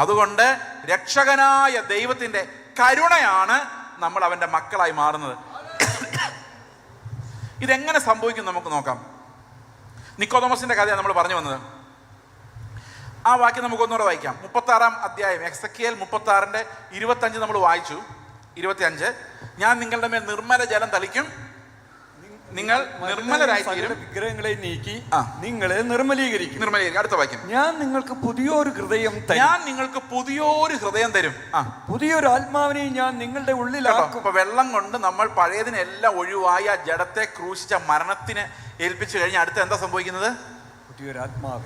അതുകൊണ്ട് രക്ഷകനായ ദൈവത്തിൻ്റെ കരുണയാണ് നമ്മൾ അവൻ്റെ മക്കളായി മാറുന്നത്. ഇതെങ്ങനെ സംഭവിക്കും നമുക്ക് നോക്കാം. നിക്കോദോമസിന്റെ കഥയാണ് നമ്മൾ പറഞ്ഞു വന്നത്. ആ വാക്യം നമുക്കൊന്നുകൂടെ വായിക്കാം. 36-ാം അധ്യായം, എസെക്കിയേൽ 36:25 നമ്മൾ വായിച്ചു. 25, ഞാൻ നിങ്ങളുടെ മേൽ നിർമ്മല ജലം തളിക്കും, നിങ്ങൾ നിർമ്മലരായിത്തീരും, വിഗ്രഹങ്ങളെ നീക്കി നിങ്ങളെ നിർമ്മലീകരിക്കും. അടുത്ത വാക്യം, ഞാൻ നിങ്ങൾക്ക് പുതിയൊരു ഹൃദയം തരും. ഞാൻ നിങ്ങൾക്ക് പുതിയൊരു ഹൃദയം തരും, പുതിയൊരു ആത്മാവിനെ ഞാൻ നിങ്ങളുടെ ഉള്ളിലാക്കും. അപ്പൊ വെള്ളം കൊണ്ട് നമ്മൾ പഴയതിനെല്ലാം ഒഴിവായി ആ ജഡത്തെ ക്രൂശിച്ച മരണത്തിന് ഏൽപ്പിച്ചു കഴിഞ്ഞാൽ അടുത്ത എന്താ സംഭവിക്കുന്നത്?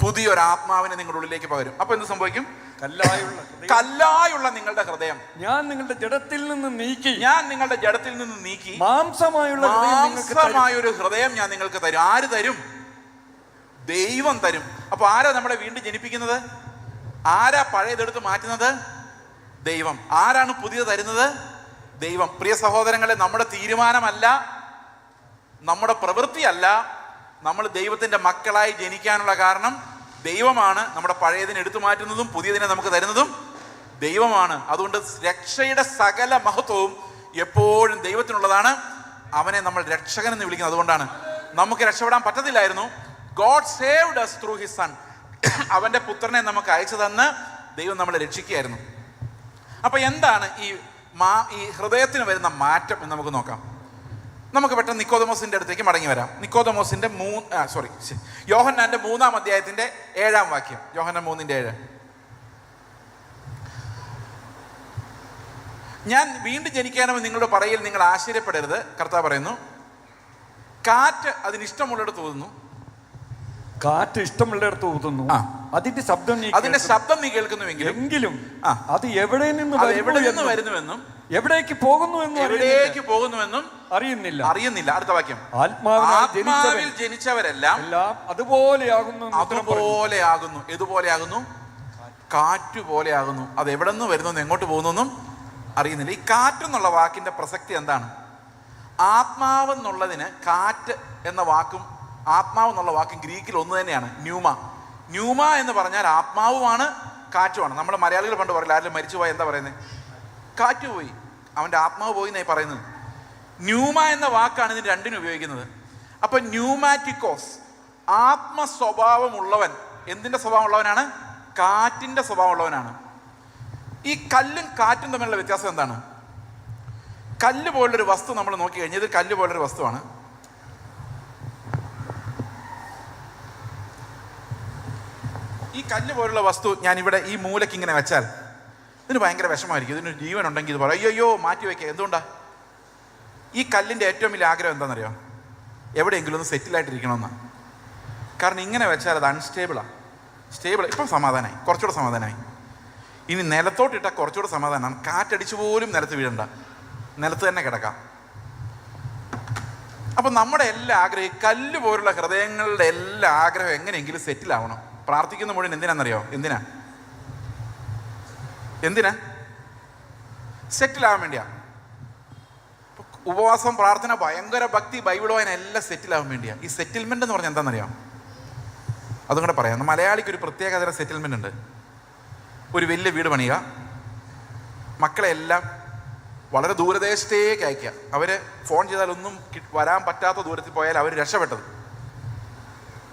പുതിയൊരു ആത്മാവിനെ നിങ്ങളുടെ ഉള്ളിലേക്ക് പകരും. അപ്പൊ എന്ത് സംഭവിക്കും? കല്ലായുള്ള നിങ്ങളുടെ ഹൃദയം ഞാൻ നിങ്ങളുടെ ജഡത്തിൽ നിന്ന് നീക്കി മാംസമായൊരു ഹൃദയം ഞാൻ നിങ്ങൾക്ക് തരും. ആര് തരും? ദൈവം തരും. അപ്പൊ ആരാ നമ്മളെ വീണ്ടും ജനിപ്പിക്കുന്നത്? ആരാ പഴയതെടുത്ത് മാറ്റുന്നത്? ദൈവം. ആരാണ് പുതിയത് തരുന്നത്? ദൈവം. പ്രിയ സഹോദരങ്ങളെ, നമ്മുടെ തീരുമാനമല്ല, നമ്മുടെ പ്രവൃത്തിയല്ല, നമ്മൾ ദൈവത്തിന്റെ മക്കളായി ജനിക്കാനുള്ള കാരണം ദൈവമാണ്. നമ്മുടെ പഴയതിനെ എടുത്തു മാറ്റുന്നതും പുതിയതിനെ നമുക്ക് തരുന്നതും ദൈവമാണ്. അതുകൊണ്ട് രക്ഷയുടെ സകല മഹത്വവും എപ്പോഴും ദൈവത്തിനുള്ളതാണ്. അവനെ നമ്മൾ രക്ഷകൻ എന്ന് വിളിക്കുന്നത് അതുകൊണ്ടാണ്. നമുക്ക് രക്ഷപ്പെടാൻ പറ്റത്തില്ലായിരുന്നു. God saved us through his son. അവന്റെ പുത്രനെ നമുക്ക് അയച്ചു തന്ന് ദൈവം നമ്മളെ രക്ഷിക്കുകയായിരുന്നു. അപ്പൊ എന്താണ് ഈ ഹൃദയത്തിന് വരുന്ന മാറ്റം എന്ന് നമുക്ക് നോക്കാം. നമുക്ക് പെട്ടെന്ന് നിക്കോദമോസിന്റെ അടുത്തേക്ക് മടങ്ങി വരാം. നിക്കോദമോസിന്റെ യോഹന്നാന്റെ 3-ാം അധ്യായത്തിന്റെ 7-ാം വാക്യം. യോഹന്നാൻ 3:7. ഞാൻ വീണ്ടും ജനിക്കണമെന്ന് നിങ്ങളോട് പറയൽ നിങ്ങൾ ആശ്ചര്യപ്പെടരുത്. കർത്താവ് പറയുന്നു, കാറ്റ് അതിനിഷ്ടമുള്ളിടത്ത് ഊതുന്നു. കാറ്റ് ഇഷ്ടമുള്ളിടത്ത് ഊതുന്നു. അതിന്റെ ശബ്ദം നീ കേൾക്കുന്നുവെങ്കിലും അത് എവിടെ നിന്ന് വരുന്നുവെന്നും എവിടേക്ക് പോകുന്നുവെന്നും അറിയുന്നില്ല. അടുത്ത വാക്യം, ആത്മാവിൽ ജനിച്ചവരെല്ലാം അതുപോലെയാകുന്നു. ഏതുപോലെയാകുന്നു? കാറ്റുപോലെയാകുന്നു. അത് എവിടെ നിന്ന് വരുന്നു, എങ്ങോട്ട് പോകുന്നു അറിയുന്നില്ല. ഈ കാറ്റെന്നുള്ള വാക്കിന്റെ പ്രസക്തി എന്താണ്? ആത്മാവെന്നുള്ളതിന് കാറ്റ് എന്ന വാക്കും ആത്മാവ് എന്നുള്ള വാക്കും ഗ്രീക്കിൽ ഒന്ന് തന്നെയാണ്, ന്യൂമ എന്ന് പറഞ്ഞാൽ ആത്മാവുമാണ് കാറ്റുമാണ്. നമ്മുടെ മലയാളികൾ പണ്ട് പറയില്ല, ആരെങ്കിലും മരിച്ചു പോയി എന്താ പറയുന്നത്? കാറ്റ് പോയി, അവൻ്റെ ആത്മാവ് പോയി എന്നായി പറയുന്നത്. ന്യൂമ എന്ന വാക്കാണ് ഇതിന് രണ്ടിനും ഉപയോഗിക്കുന്നത്. അപ്പൊ ന്യൂമാറ്റിക്കോസ്, ആത്മസ്വഭാവമുള്ളവൻ. എന്തിൻ്റെ സ്വഭാവമുള്ളവനാണ്? കാറ്റിൻ്റെ സ്വഭാവമുള്ളവനാണ്. ഈ കല്ലും കാറ്റും തമ്മിലുള്ള വ്യത്യാസം എന്താണ്? കല്ല് പോലുള്ളൊരു വസ്തു നമ്മൾ നോക്കി കഴിഞ്ഞാൽ ഇത് കല്ല് പോലുള്ളൊരു വസ്തുവാണ്. ഈ കല്ല് പോലുള്ള വസ്തു ഞാനിവിടെ ഈ മൂലയ്ക്ക് ഇങ്ങനെ വെച്ചാൽ ഇതിന് ഭയങ്കര വിഷമായിരിക്കും. ഇതിന് ജീവൻ ഉണ്ടെങ്കിൽ ഇത് പറയും, അയ്യോ മാറ്റി വയ്ക്കുക. എന്തുകൊണ്ടാ? ഈ കല്ലിൻ്റെ ഏറ്റവും വലിയ ആഗ്രഹം എന്താണെന്നറിയോ? എവിടെയെങ്കിലും ഒന്ന് സെറ്റിലായിട്ടിരിക്കണമെന്നാണ്. കാരണം ഇങ്ങനെ വെച്ചാൽ അത് അൺസ്റ്റേബിളാണ്. ഇപ്പം സമാധാനമായി, കുറച്ചുകൂടെ സമാധാനമായി. ഇനി നിലത്തോട്ടിട്ടാൽ കുറച്ചുകൂടെ സമാധാനമാണ്. കാറ്റടിച്ചു പോലും നിലത്ത് വീഴണ്ട, നിലത്ത് തന്നെ കിടക്കാം. അപ്പം നമ്മുടെ എല്ലാ ആഗ്രഹം, കല്ല് പോലുള്ള ഹൃദയങ്ങളുടെ എല്ലാ ആഗ്രഹം എങ്ങനെയെങ്കിലും സെറ്റിലാവണം. പ്രാർത്ഥിക്കുന്ന മുഴുവൻ എന്തിനാണെന്നറിയോ? എന്തിനാ? സെറ്റിലാവാൻ വേണ്ടിയാ. ഉപവാസം, പ്രാർത്ഥന, ഭയങ്കര ഭക്തി, ബൈബിൾ വായന എല്ലാം സെറ്റിലാവാൻ വേണ്ടിയാ. ഈ സെറ്റിൽമെന്റ് എന്ന് പറഞ്ഞാൽ എന്താണെന്നറിയാം? അതും കൂടെ പറയാം. മലയാളിക്ക് ഒരു പ്രത്യേക തരം സെറ്റിൽമെന്റ് ഉണ്ട്. ഒരു വലിയ വീട് പണിയുക, മക്കളെ എല്ലാം വളരെ ദൂരദേശത്തേക്ക് അയക്കുക. അവർ ഫോൺ ചെയ്താലൊന്നും വരാൻ പറ്റാത്ത ദൂരത്തിൽ പോയാൽ അവർ രക്ഷപ്പെട്ടത്.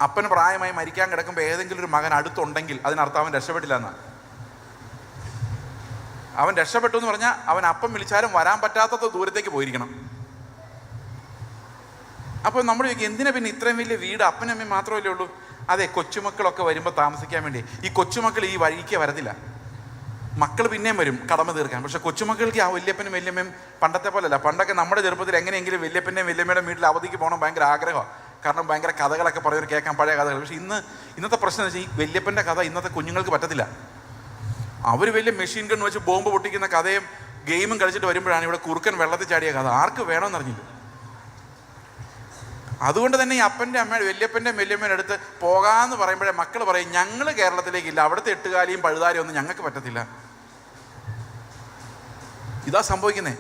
അപ്പന് പ്രായമായി മരിക്കാൻ കിടക്കുമ്പോൾ ഏതെങ്കിലും ഒരു മകൻ അടുത്തുണ്ടെങ്കിൽ അതിനർത്ഥം അവൻ രക്ഷപ്പെട്ടില്ല എന്നാണ്. അവൻ രക്ഷപ്പെട്ടു എന്ന് പറഞ്ഞാൽ അവൻ അപ്പം വിളിച്ചാലും വരാൻ പറ്റാത്ത ദൂരത്തേക്ക് പോയിരിക്കണം. അപ്പോൾ നമ്മൾ ചോദിക്കും, എന്തിനാ പിന്നെ ഇത്രയും വലിയ വീട്? അപ്പനും അമ്മയും മാത്രമല്ലേ ഉള്ളൂ. അതെ, കൊച്ചുമക്കളൊക്കെ വരുമ്പോൾ താമസിക്കാൻ വേണ്ടി. ഈ കൊച്ചുമക്കൾ ഈ വഴിക്ക് വരത്തില്ല. മക്കൾ പിന്നെയും വരും കടമ തീർക്കാൻ. പക്ഷെ കൊച്ചുമക്കൾക്ക് ആ വല്യപ്പനും വല്യമ്മയും പണ്ടത്തെ പോലെയല്ല. പണ്ടൊക്കെ നമ്മുടെ ചെറുപ്പത്തിൽ എങ്ങനെയെങ്കിലും വല്യപ്പൻ്റെയും വല്യമ്മയുടെ വീട്ടിൽ അവധിക്ക് പോകണം ഭയങ്കര ആഗ്രഹമാണ്. കാരണം ഭയങ്കര കഥകളൊക്കെ പറയുന്നത് കേൾക്കാൻ, പഴയ കഥകൾ. പക്ഷേ ഇന്നത്തെ പ്രശ്നം എന്ന് വെച്ചാൽ ഈ വല്യപ്പൻ്റെ കഥ ഇന്നത്തെ കുഞ്ഞുങ്ങൾക്ക് പറ്റത്തില്ല. അവർ വലിയ മെഷീൻ ഗൺ വെച്ച് ബോംബ് പൊട്ടിക്കുന്ന കഥയും ഗെയിമും കളിച്ചിട്ട് വരുമ്പോഴാണ് ഇവിടെ കുറുക്കൻ വെള്ളത്തിൽ ചാടിയ കഥ. ആർക്ക് വേണമെന്ന് അറിഞ്ഞില്ല. അതുകൊണ്ട് തന്നെ ഈ അപ്പൻ്റെ അമ്മയുടെ വല്യപ്പൻ്റെയും വല്യമ്മയുടെ അടുത്ത് പോകാമെന്ന് പറയുമ്പോഴേ മക്കൾ പറയും, ഞങ്ങൾ കേരളത്തിലേക്കില്ല, അവിടുത്തെ എട്ടുകാലിയും പഴുതാരിയും ഒന്നും ഞങ്ങൾക്ക് പറ്റത്തില്ല. ഇതാ സംഭവിക്കുന്നേ.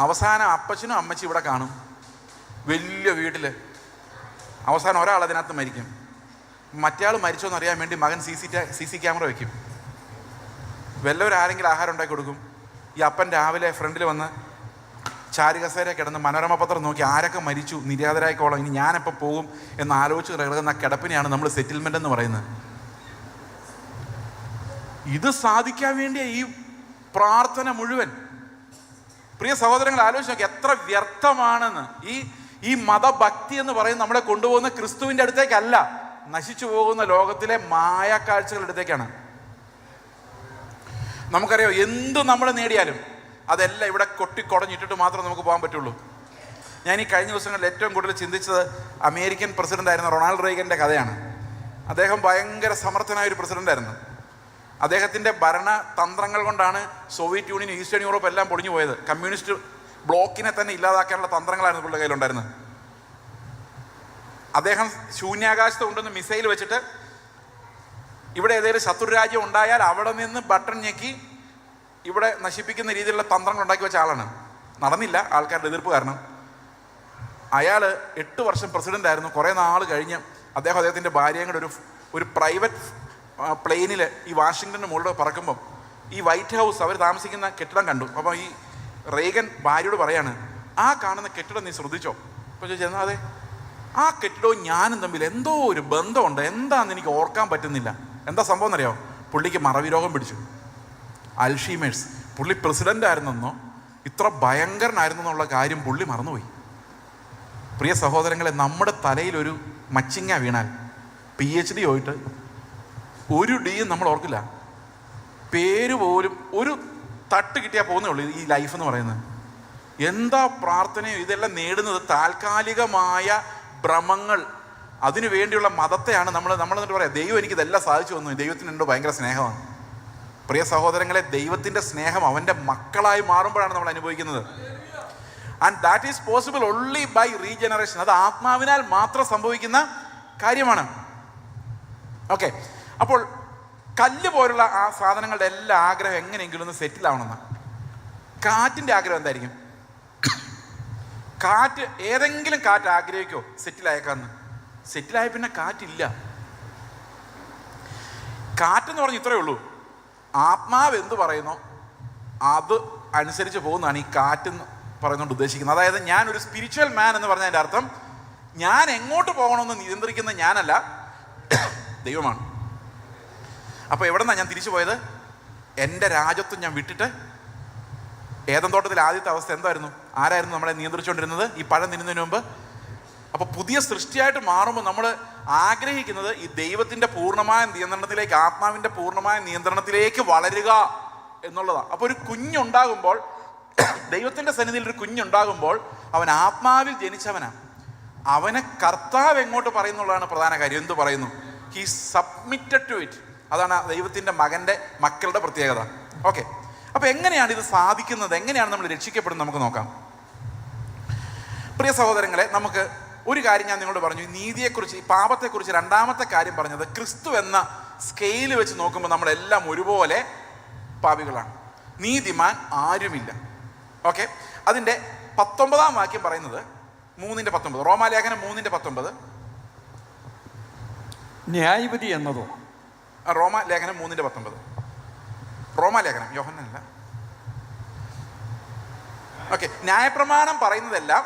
അവസാനം അപ്പച്ചനും അമ്മച്ചി ഇവിടെ കാണും വലിയ വീട്ടിൽ. അവസാനം ഒരാൾ അതിനകത്ത് മരിക്കും. മറ്റയാൾ മരിച്ചോന്ന് അറിയാൻ വേണ്ടി മകൻ CC ക്യാമറ വയ്ക്കും. വല്ലവരാരെങ്കിലും ആഹാരം ഉണ്ടാക്കി കൊടുക്കും. ഈ അപ്പൻ രാവിലെ ഫ്രണ്ടിൽ വന്ന് ചാരുകസേര കിടന്ന് മനോരമ പത്രം നോക്കി ആരൊക്കെ മരിച്ചു, നിര്യാതരായിക്കോളാം, ഇനി ഞാനെപ്പോൾ പോകും എന്ന് ആലോചിച്ച് കിടക്കുന്ന കിടപ്പിനെയാണ് നമ്മൾ സെറ്റിൽമെൻ്റ് എന്ന് പറയുന്നത്. ഇത് സാധിക്കാൻ വേണ്ടിയ ഈ പ്രാർത്ഥന മുഴുവൻ. പ്രിയ സഹോദരങ്ങൾ, ആലോചിച്ച് നോക്കി എത്ര വ്യർത്ഥമാണെന്ന്. ഈ മതഭക്തി എന്ന് പറയുന്നത് നമ്മളെ കൊണ്ടുപോകുന്ന ക്രിസ്തുവിൻ്റെ അടുത്തേക്കല്ല, നശിച്ചു പോകുന്ന ലോകത്തിലെ മായക്കാഴ്ചകളുടെ അടുത്തേക്കാണ്. നമുക്കറിയാം, എന്ത് നമ്മൾ നേടിയാലും അതെല്ലാം ഇവിടെ കൊട്ടിക്കൊടഞ്ഞിട്ടിട്ട് മാത്രമേ നമുക്ക് പോകാൻ പറ്റുള്ളൂ. ഞാൻ ഈ കഴിഞ്ഞ ദിവസങ്ങളിൽ ഏറ്റവും കൂടുതൽ ചിന്തിച്ചത് അമേരിക്കൻ പ്രസിഡൻ്റായിരുന്ന റൊണാൾഡ് റീഗൻ്റെ കഥയാണ്. അദ്ദേഹം ഭയങ്കര സമർത്ഥനായ ഒരു പ്രസിഡൻ്റായിരുന്നു. അദ്ദേഹത്തിൻ്റെ ഭരണ തന്ത്രങ്ങൾ കൊണ്ടാണ് സോവിയറ്റ് യൂണിയൻ, ഈസ്റ്റേൺ യൂറോപ്പ് എല്ലാം പൊളിഞ്ഞു പോയത്. കമ്മ്യൂണിസ്റ്റ് ബ്ലോക്കിനെ തന്നെ ഇല്ലാതാക്കാനുള്ള തന്ത്രങ്ങളായിരുന്നു പുള്ളിയുടെ കയ്യിലുണ്ടായിരുന്നത്. അദ്ദേഹം ശൂന്യാകാശത്ത് കൊണ്ടുവന്ന് മിസൈൽ വെച്ചിട്ട് ഇവിടെ ഏതെങ്കിലും ശത്രുരാജ്യം ഉണ്ടായാൽ അവിടെ നിന്ന് ബട്ടൺ ഞെക്കി ഇവിടെ നശിപ്പിക്കുന്ന രീതിയിലുള്ള തന്ത്രങ്ങൾ ഉണ്ടാക്കി വെച്ച ആളാണ്. നടന്നില്ല, ആൾക്കാരുടെ എതിർപ്പ് കാരണം. അയാൾ 8 വർഷം പ്രസിഡൻ്റ് ആയിരുന്നു. കുറേ നാൾ കഴിഞ്ഞ് അദ്ദേഹത്തിൻ്റെ ഭാര്യയും കൂടെ ഒരു പ്രൈവറ്റ് പ്ലെയിനിൽ ഈ വാഷിങ്ടണിന് മുകളിൽ പറക്കുമ്പം ഈ വൈറ്റ് ഹൗസ് അവർ താമസിക്കുന്ന കെട്ടിടം കണ്ടു. അപ്പോൾ ഈ റീഗൻ ഭാര്യയോട് പറയാണ്, ആ കാണുന്ന കെട്ടിടം നീ ശ്രദ്ധിച്ചോ? അപ്പോൾ ചോദിച്ചാൽ അതെ, ആ കെട്ടിടവും ഞാനും തമ്മിൽ എന്തോ ഒരു ബന്ധമുണ്ട്, എന്താണെന്ന് എനിക്ക് ഓർക്കാൻ പറ്റുന്നില്ല. എന്താ സംഭവം എന്നറിയോ? പുള്ളിക്ക് മറവി രോഗം പിടിച്ചു, അൽഷീമേഴ്സ്. പുള്ളി പ്രസിഡൻ്റ് ആയിരുന്നെന്നോ ഇത്ര ഭയങ്കരനായിരുന്നെന്നുള്ള കാര്യം പുള്ളി മറന്നുപോയി. പ്രിയ സഹോദരങ്ങളെ, നമ്മുടെ തലയിലൊരു മച്ചിങ്ങ വീണാൽ PhD പോയിട്ട് ഒരു ഡിയും നമ്മൾ ഓർക്കില്ല. പേര് പോലും ഒരു തട്ട് കിട്ടിയാൽ പോകുന്നേ ഉള്ളൂ ഈ ലൈഫ് എന്ന് പറയുന്നത്. എന്താ പ്രാർത്ഥനയും ഇതെല്ലാം നേടുന്നത് താൽക്കാലികമായ ഭ്രമങ്ങൾ, അതിനു വേണ്ടിയുള്ള മതത്തെയാണ് നമ്മൾ എന്നിട്ട് പറയാം, ദൈവം എനിക്കിതെല്ലാം സാധിച്ചു വന്നു, ദൈവത്തിനുണ്ട് ഭയങ്കര സ്നേഹമാണ്. പ്രിയ സഹോദരങ്ങളെ, ദൈവത്തിൻ്റെ സ്നേഹം അവൻ്റെ മക്കളായി മാറുമ്പോഴാണ് നമ്മൾ അനുഭവിക്കുന്നത്. And that is possible only by regeneration. അത് ആത്മാവിനാൽ മാത്രം സംഭവിക്കുന്ന കാര്യമാണ്. ഓക്കെ, അപ്പോൾ കല്ല് പോലുള്ള ആ സാധനങ്ങളുടെ എല്ലാ ആഗ്രഹം എങ്ങനെയെങ്കിലും ഒന്ന് സെറ്റിൽ ആവണമെന്നാണ്. കാറ്റിൻ്റെ ആഗ്രഹം എന്തായിരിക്കും? കാറ്റ്, ഏതെങ്കിലും കാറ്റ് ആഗ്രഹിക്കോ സെറ്റിലായേക്കാന്ന്? സെറ്റിലായ പിന്നെ കാറ്റില്ല. കാറ്റെന്ന് പറഞ്ഞ് ഇത്രയേ ഉള്ളൂ, ആത്മാവ് എന്ത് പറയുന്നോ അത് അനുസരിച്ച് പോകുന്നതാണ് ഈ കാറ്റെന്ന് പറയുന്നതുകൊണ്ട് ഉദ്ദേശിക്കുന്നത്. അതായത് ഞാനൊരു സ്പിരിച്വൽ മാൻ എന്ന് പറഞ്ഞതിൻ്റെ അർത്ഥം ഞാൻ എങ്ങോട്ട് പോകണമെന്ന് നിയന്ത്രിക്കുന്ന ഞാനല്ല, ദൈവമാണ്. അപ്പോൾ എവിടെ നിന്നാണ് ഞാൻ തിരിച്ചു പോയത്? എൻ്റെ രാജ്യത്വം ഞാൻ വിട്ടിട്ട് ഏദൻ തോട്ടത്തിൽ ആദ്യത്തെ അവസ്ഥ എന്തായിരുന്നു? ആരായിരുന്നു നമ്മളെ നിയന്ത്രിച്ചുകൊണ്ടിരുന്നത് ഈ പഴം തിന്നുന്നതിന് മുമ്പ്? അപ്പോൾ പുതിയ സൃഷ്ടിയായിട്ട് മാറുമ്പോൾ നമ്മൾ ആഗ്രഹിക്കുന്നത് ഈ ദൈവത്തിൻ്റെ പൂർണ്ണമായ നിയന്ത്രണത്തിലേക്ക്, ആത്മാവിൻ്റെ പൂർണ്ണമായ നിയന്ത്രണത്തിലേക്ക് വളരുക എന്നുള്ളതാണ്. അപ്പോൾ ഒരു കുഞ്ഞുണ്ടാകുമ്പോൾ, ദൈവത്തിൻ്റെ സന്നിധിയിൽ ഒരു കുഞ്ഞുണ്ടാകുമ്പോൾ അവൻ ആത്മാവിൽ ജനിച്ചവനാണ്. അവനെ കർത്താവ് എങ്ങോട്ട് പറയുന്നുള്ളതാണ് പ്രധാന കാര്യം. എന്ത് പറയുന്നു? He submitted to it. അതാണ് ദൈവത്തിൻ്റെ മക്കളുടെ പ്രത്യേകത. ഓക്കെ, അപ്പോൾ എങ്ങനെയാണ് ഇത് സാധിക്കുന്നത്? എങ്ങനെയാണ് നമ്മൾ രക്ഷിക്കപ്പെടുന്നത്? നമുക്ക് നോക്കാം. പ്രിയ സഹോദരങ്ങളെ, നമുക്ക് ഒരു കാര്യം ഞാൻ നിങ്ങളോട് പറഞ്ഞു, നീതിയെക്കുറിച്ച്, ഈ പാപത്തെക്കുറിച്ച് രണ്ടാമത്തെ കാര്യം പറഞ്ഞത്, ക്രിസ്തു എന്ന സ്കെയിൽ വെച്ച് നോക്കുമ്പോൾ നമ്മളെല്ലാം ഒരുപോലെ പാപികളാണ്, നീതിമാൻ ആരുമില്ല. ഓക്കെ, അതിൻ്റെ 19-ാം വാക്യം പറയുന്നത് 3:19, റോമാലേഖനം 3:19. ന്യായവിധി എന്നതോ? റോമാലേഖനം 3:19. റോമാലേഖനം, യോഹന്നല്ല. ഓക്കെ, ന്യായപ്രമാണം പറയുന്നതെല്ലാം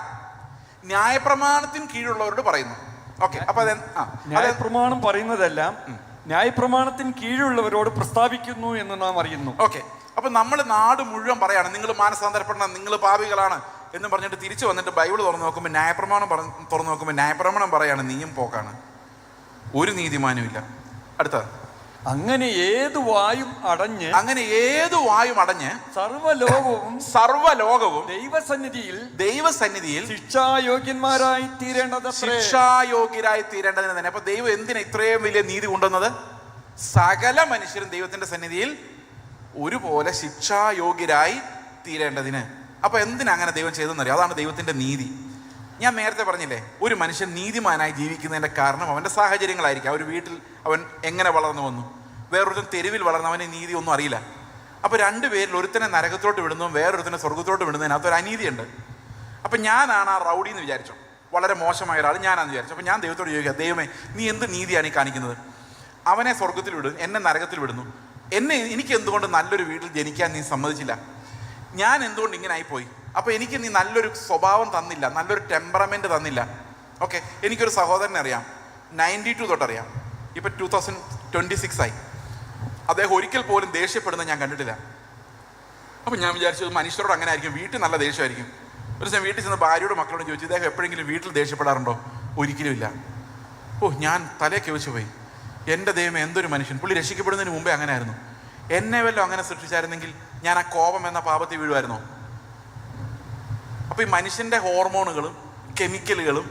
ന്യായപ്രമാണത്തിന് കീഴുള്ളവരോട് പറയുന്നു. ഓക്കെ, അപ്പൊ ന്യായപ്രമാണം പറയുന്നതെല്ലാം ന്യായപ്രമാണത്തിന് കീഴുള്ളവരോട് പ്രസ്താവിക്കുന്നു എന്ന് നാം അറിയുന്നു. ഓക്കെ, അപ്പൊ നമ്മൾ നാട് മുഴുവൻ പറയാണ് നിങ്ങൾ മാനസാന്തരപ്പെടണം, നിങ്ങൾ പാപികളാണ് എന്ന് പറഞ്ഞിട്ട് തിരിച്ചു വന്നിട്ട് ബൈബിൾ തുറന്നു നോക്കുമ്പോൾ ന്യായപ്രമാണം പറയാണ് നീയും പോക്കാണ്, ഒരു നീതിമാനും ഇല്ല. അടുത്ത അങ്ങനെ ഏതു വായും അടഞ്ഞ് സർവ്വലോകവും ദൈവസന്നിധിയിൽ ശിക്ഷായോഗ്യരായി തീരേണ്ടതിന് തന്നെ. അപ്പൊ ദൈവം എന്തിനാ ഇത്രയും വലിയ നീതി കൊണ്ടുവന്നത്? സകല മനുഷ്യരും ദൈവത്തിന്റെ സന്നിധിയിൽ ഒരുപോലെ ശിക്ഷായോഗ്യരായി തീരേണ്ടതിന്. അപ്പൊ എന്തിനാ അങ്ങനെ ദൈവം ചെയ്തെന്നറിയാം? അതാണ് ദൈവത്തിന്റെ നീതി. ഞാൻ നേരത്തെ പറഞ്ഞില്ലേ, ഒരു മനുഷ്യൻ നീതിമാനായി ജീവിക്കുന്നതിന്റെ കാരണം അവന്റെ സാഹചര്യങ്ങളായിരിക്കും. ഒരു വീട്ടിൽ അവൻ എങ്ങനെ വളർന്നു വന്നു, വേറൊരുത്തൻ തെരുവിൽ വളർന്നവന് നീതി ഒന്നും അറിയില്ല. അപ്പൊ രണ്ടുപേരിൽ ഒരുത്തനെ നരകത്തോട്ട് വിടുന്നതും വേറൊരുത്തനെ സ്വർഗത്തോട്ട് വിടുന്നതിനകത്ത് ഒരു അനീതിയുണ്ട്. അപ്പൊ ഞാനാണ് ആ റൗഡി എന്ന് വിചാരിച്ചു, വളരെ മോശമായ ഒരാൾ ഞാനാന്ന് വിചാരിച്ചു. അപ്പൊ ഞാൻ ദൈവത്തോട് ചോദിക്കുക, ദൈവമേ നീ എന്ത് നീതിയാണ് ഈ കാണിക്കുന്നത്? അവനെ സ്വർഗത്തിൽ വിടുന്നു, എന്നെ നരകത്തിൽ വിടുന്നു. എനിക്ക് എന്തുകൊണ്ട് നല്ലൊരു വീട്ടിൽ ജനിക്കാൻ നീ സമ്മതിച്ചില്ല? ഞാൻ എന്തുകൊണ്ട് ഇങ്ങനെ ആയിപ്പോയി? അപ്പോൾ എനിക്ക് നീ നല്ലൊരു സ്വഭാവം തന്നില്ല, നല്ലൊരു ടെമ്പറമെൻ്റ് തന്നില്ല. ഓക്കെ, എനിക്കൊരു സഹോദരനെ അറിയാം, 92 തൊട്ടറിയാം, ഇപ്പം 2026 ആയി. അദ്ദേഹം ഒരിക്കൽ പോലും ദേഷ്യപ്പെടുന്നത് ഞാൻ കണ്ടിട്ടില്ല. അപ്പം ഞാൻ വിചാരിച്ചത് മനുഷ്യരോട് അങ്ങനെ ആയിരിക്കും, വീട്ടിൽ നല്ല ദേഷ്യമായിരിക്കും. ഒരു ദിവസം വീട്ടിൽ ചെന്ന് ഭാര്യയോട് മക്കളോട് ചോദിച്ചു, ഇദ്ദേഹം എപ്പോഴെങ്കിലും വീട്ടിൽ ദേഷ്യപ്പെടാറുണ്ടോ? ഒരിക്കലും ഇല്ല. ഞാൻ തലയൊക്കെ വെച്ച് പോയി. എൻ്റെ ദൈവമേ, എന്തൊരു മനുഷ്യൻ! പുള്ളി രക്ഷിക്കപ്പെടുന്നതിന് മുമ്പേ അങ്ങനെ ആയിരുന്നു. എന്നെ വല്ലതും അങ്ങനെ സൃഷ്ടിച്ചായിരുന്നെങ്കിൽ ഞാൻ ആ കോപം എന്ന പാപത്തിൽ വീഴുമായിരുന്നോ? അപ്പോൾ ഈ മനുഷ്യൻ്റെ ഹോർമോണുകളും കെമിക്കലുകളും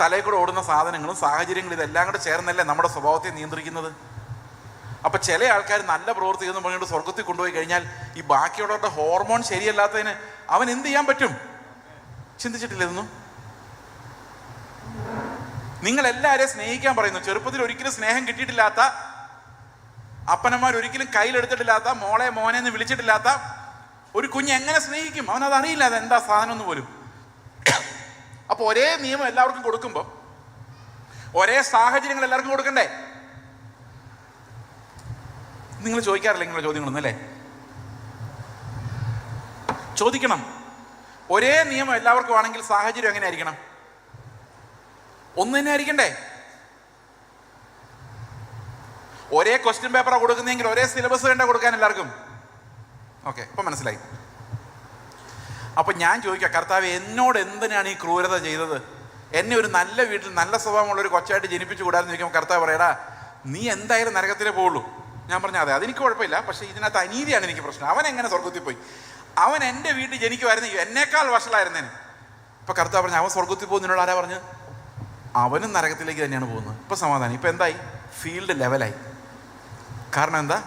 തലയിൽ കൂടെ ഓടുന്ന സാധനങ്ങളും സാഹചര്യങ്ങളും ഇതെല്ലാം കൂടെ ചേർന്നല്ലേ നമ്മുടെ സ്വഭാവത്തെ നിയന്ത്രിക്കുന്നത്. അപ്പം ചില ആൾക്കാർ നല്ല പ്രവൃത്തി എന്ന് പറഞ്ഞുകൊണ്ട് സ്വർഗത്തിൽ കൊണ്ടുപോയി കഴിഞ്ഞാൽ ഈ ബാക്കിയുള്ളവരുടെ ഹോർമോൺ ശരിയല്ലാത്തതിന് അവൻ എന്ത് ചെയ്യാൻ പറ്റും? ചിന്തിച്ചിട്ടില്ല ഇതൊന്നും? നിങ്ങൾ എല്ലാവരെയും സ്നേഹിക്കാൻ പറയുന്നു. ചെറുപ്പത്തിൽ ഒരിക്കലും സ്നേഹം കിട്ടിയിട്ടില്ലാത്ത, അപ്പനന്മാർ ഒരിക്കലും കയ്യിലെടുത്തിട്ടില്ലാത്ത, മോളെ മോനെ എന്ന് വിളിച്ചിട്ടില്ലാത്ത ഒരു കുഞ്ഞ് എങ്ങനെ സ്നേഹിക്കും? അവനത് അറിയില്ല അതെന്താ സാധനം എന്ന് പോലും. അപ്പൊ ഒരേ നിയമം എല്ലാവർക്കും കൊടുക്കുമ്പോൾ ഒരേ സാഹചര്യങ്ങൾ എല്ലാവർക്കും കൊടുക്കണ്ടേ? നിങ്ങൾ ചോദിക്കാറില്ല നിങ്ങളുടെ ചോദ്യങ്ങളൊന്നും അല്ലേ? ചോദിക്കണം. ഒരേ നിയമം എല്ലാവർക്കും ആണെങ്കിൽ സാഹചര്യം എങ്ങനെ ആയിരിക്കണം? ഒന്ന് തന്നെ ആയിരിക്കണ്ടേ? ഒരേ ക്വസ്റ്റ്യൻ പേപ്പറാണ് കൊടുക്കുന്നതെങ്കിൽ ഒരേ സിലബസ് വേണ്ട കൊടുക്കാൻ എല്ലാവർക്കും. ഓക്കെ, ഇപ്പം മനസ്സിലായി. അപ്പം ഞാൻ ചോദിക്കാം, കർത്താവ് എന്നോട് എന്തിനാണ് ഈ ക്രൂരത ചെയ്തത്? എന്നെ ഒരു നല്ല വീട്ടിൽ നല്ല സ്വഭാവമുള്ള ഒരു കൊച്ചായിട്ട് ജനിപ്പിച്ചു കൂടാന്ന് ചോദിക്കുമ്പോൾ കർത്താവ് പറയടാ, നീ എന്തായാലും നരകത്തിലേ പോവുള്ളൂ. ഞാൻ പറഞ്ഞ അതെ, അതെനിക്ക് കുഴപ്പമില്ല, പക്ഷേ ഇതിനകത്ത് അനീതിയാണ് എനിക്ക് പ്രശ്നം. അവൻ എങ്ങനെ സ്വർഗത്തിൽ പോയി? അവൻ എൻ്റെ വീട്ടിൽ ജനിക്കുമായിരുന്നെങ്കിൽ എന്നേക്കാൾ വഷളായിരുന്നേന്. ഇപ്പം കർത്താവ് പറഞ്ഞു, അവൻ സ്വർഗത്തിൽ പോകുന്നതിനോട് ആരാ പറഞ്ഞു? അവനും നരകത്തിലേക്ക് തന്നെയാണ് പോകുന്നത്. ഇപ്പം സമാധാനം. ഇപ്പം എന്തായി? ഫീൽഡ് ലെവലായി. കാരണം എന്താ?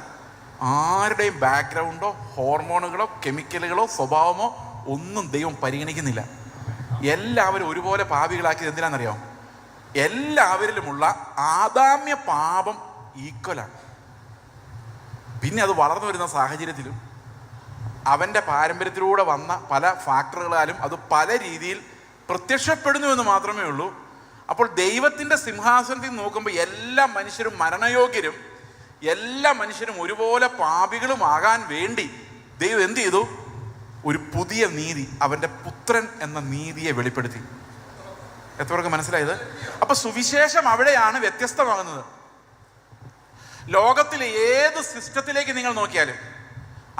ആരുടെയും ബാക്ക്ഗ്രൗണ്ടോ ഹോർമോണുകളോ കെമിക്കലുകളോ സ്വഭാവമോ ഒന്നും ദൈവം പരിഗണിക്കുന്നില്ല. എല്ലാവരും ഒരുപോലെ പാപികളാക്കിയത് എന്തിനാണെന്നറിയാമോ? എല്ലാവരിലുമുള്ള ആദാമ്യ പാപം ഈക്വലാണ്. പിന്നെ അത് വളർന്നു വരുന്ന സാഹചര്യത്തിലും അവൻ്റെ പാരമ്പര്യത്തിലൂടെ വന്ന പല ഫാക്ടറുകളാലും അത് പല രീതിയിൽ പ്രത്യക്ഷപ്പെടുന്നു എന്ന് മാത്രമേ ഉള്ളൂ. അപ്പോൾ ദൈവത്തിൻ്റെ സിംഹാസനത്തിൽ നോക്കുമ്പോൾ എല്ലാ മനുഷ്യരും മരണയോഗ്യരും എല്ലാ മനുഷ്യരും ഒരുപോലെ പാപികളുമാകാൻ വേണ്ടി ദൈവം എന്ത് ചെയ്തു? ഒരു പുതിയ നീതി, അവൻ്റെ പുത്രൻ എന്ന നീതിയെ വെളിപ്പെടുത്തി. എത്രവർക്ക് മനസ്സിലായത്? അപ്പൊ സുവിശേഷം അവിടെയാണ് വ്യത്യസ്തമാകുന്നത്. ലോകത്തിലെ ഏത് സിസ്റ്റത്തിലേക്ക് നിങ്ങൾ നോക്കിയാലും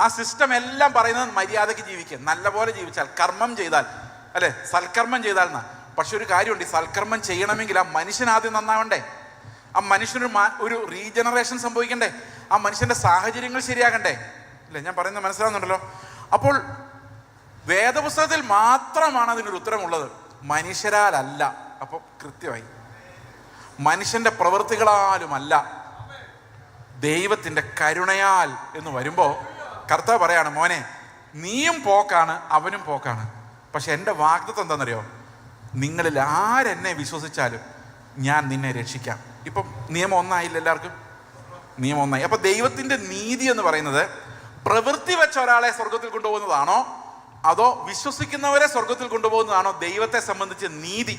ആ സിസ്റ്റം എല്ലാം പറയുന്നത് മര്യാദയ്ക്ക് ജീവിക്കുക, നല്ലപോലെ ജീവിച്ചാൽ, കർമ്മം ചെയ്താൽ, അല്ലെ, സൽക്കർമ്മം ചെയ്താൽ എന്നാ. പക്ഷെ ഒരു കാര്യമുണ്ട്, ഈ സൽക്കർമ്മം ചെയ്യണമെങ്കിൽ ആ മനുഷ്യൻ ആദ്യം നന്നാവണ്ടേ? ആ മനുഷ്യനൊരു ഒരു റീജനറേഷൻ സംഭവിക്കണ്ടേ? ആ മനുഷ്യന്റെ സാഹചര്യങ്ങൾ ശരിയാകണ്ടേ? അല്ലേ, ഞാൻ പറയുന്നത് മനസ്സിലാവുന്നുണ്ടല്ലോ? അപ്പോൾ വേദപുസ്തകത്തിൽ മാത്രമാണ് അതിനൊരു ഉത്തരമുള്ളത്, മനുഷ്യരാലല്ല. അപ്പോൾ കൃത്യമായി മനുഷ്യന്റെ പ്രവൃത്തികളാലുമല്ല, ദൈവത്തിന്റെ കരുണയാൽ എന്ന് വരുമ്പോൾ കർത്താവ് പറയാണ്, മോനെ നീയും പോക്കാണ് അവനും പോക്കാണ്, പക്ഷെ എൻ്റെ വാഗ്ദത്തം എന്താണെന്നറിയോ? നിങ്ങളിൽ ആരെന്നെ വിശ്വസിച്ചാലും ഞാൻ നിന്നെ രക്ഷിക്കാം. ഇപ്പം നിയമം ഒന്നായില്ല, എല്ലാവർക്കും നിയമം ഒന്നായി. അപ്പൊ ദൈവത്തിന്റെ നീതി എന്ന് പറയുന്നത് പ്രവൃത്തി വെച്ച ഒരാളെ സ്വർഗത്തിൽ കൊണ്ടുപോകുന്നതാണോ അതോ വിശ്വസിക്കുന്നവരെ സ്വർഗത്തിൽ കൊണ്ടുപോകുന്നതാണോ? ദൈവത്തെ സംബന്ധിച്ച് നീതി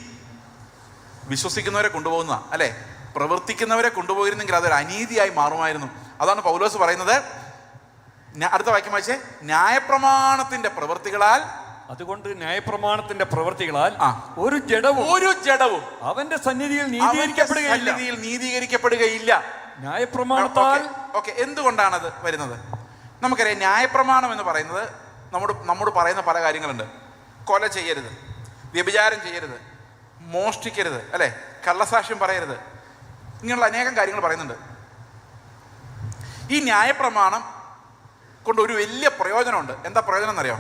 വിശ്വസിക്കുന്നവരെ കൊണ്ടുപോകുന്നതാണ്, അല്ലെ? പ്രവർത്തിക്കുന്നവരെ കൊണ്ടുപോയിരുന്നെങ്കിൽ അതൊരു അനീതിയായി മാറുമായിരുന്നു. അതാണ് പൗലോസ് പറയുന്നത്. അടുത്ത വാക്യം വായിച്ചേ. ന്യായപ്രമാണത്തിന്റെ പ്രവൃത്തികളാൽ, അതുകൊണ്ട് ന്യായപ്രമാണത്തിന്റെ പ്രവൃത്തികളാൽ ഒരു ജഡവും അവന്റെ സന്നിധിയിൽ നീതീകരിക്കപ്പെടുകയില്ല. ന്യായപ്രമാണത്താൽ. ഓക്കെ, എന്തുകൊണ്ടാണ് അത് വരുന്നത്? നമുക്കറിയാം, ന്യായപ്രമാണം എന്ന് പറയുന്നത് നമ്മോട് പറയുന്ന പല കാര്യങ്ങളുണ്ട്. കൊല ചെയ്യരുത്, വ്യഭിചാരം ചെയ്യരുത്, മോഷ്ടിക്കരുത്, അല്ലെ, കള്ളസാക്ഷ്യം പറയരുത്, ഇങ്ങനെയുള്ള അനേകം കാര്യങ്ങൾ പറയുന്നുണ്ട്. ഈ ന്യായപ്രമാണം കൊണ്ട് ഒരു വലിയ പ്രയോജനമുണ്ട്. എന്താ പ്രയോജനം എന്നറിയോ?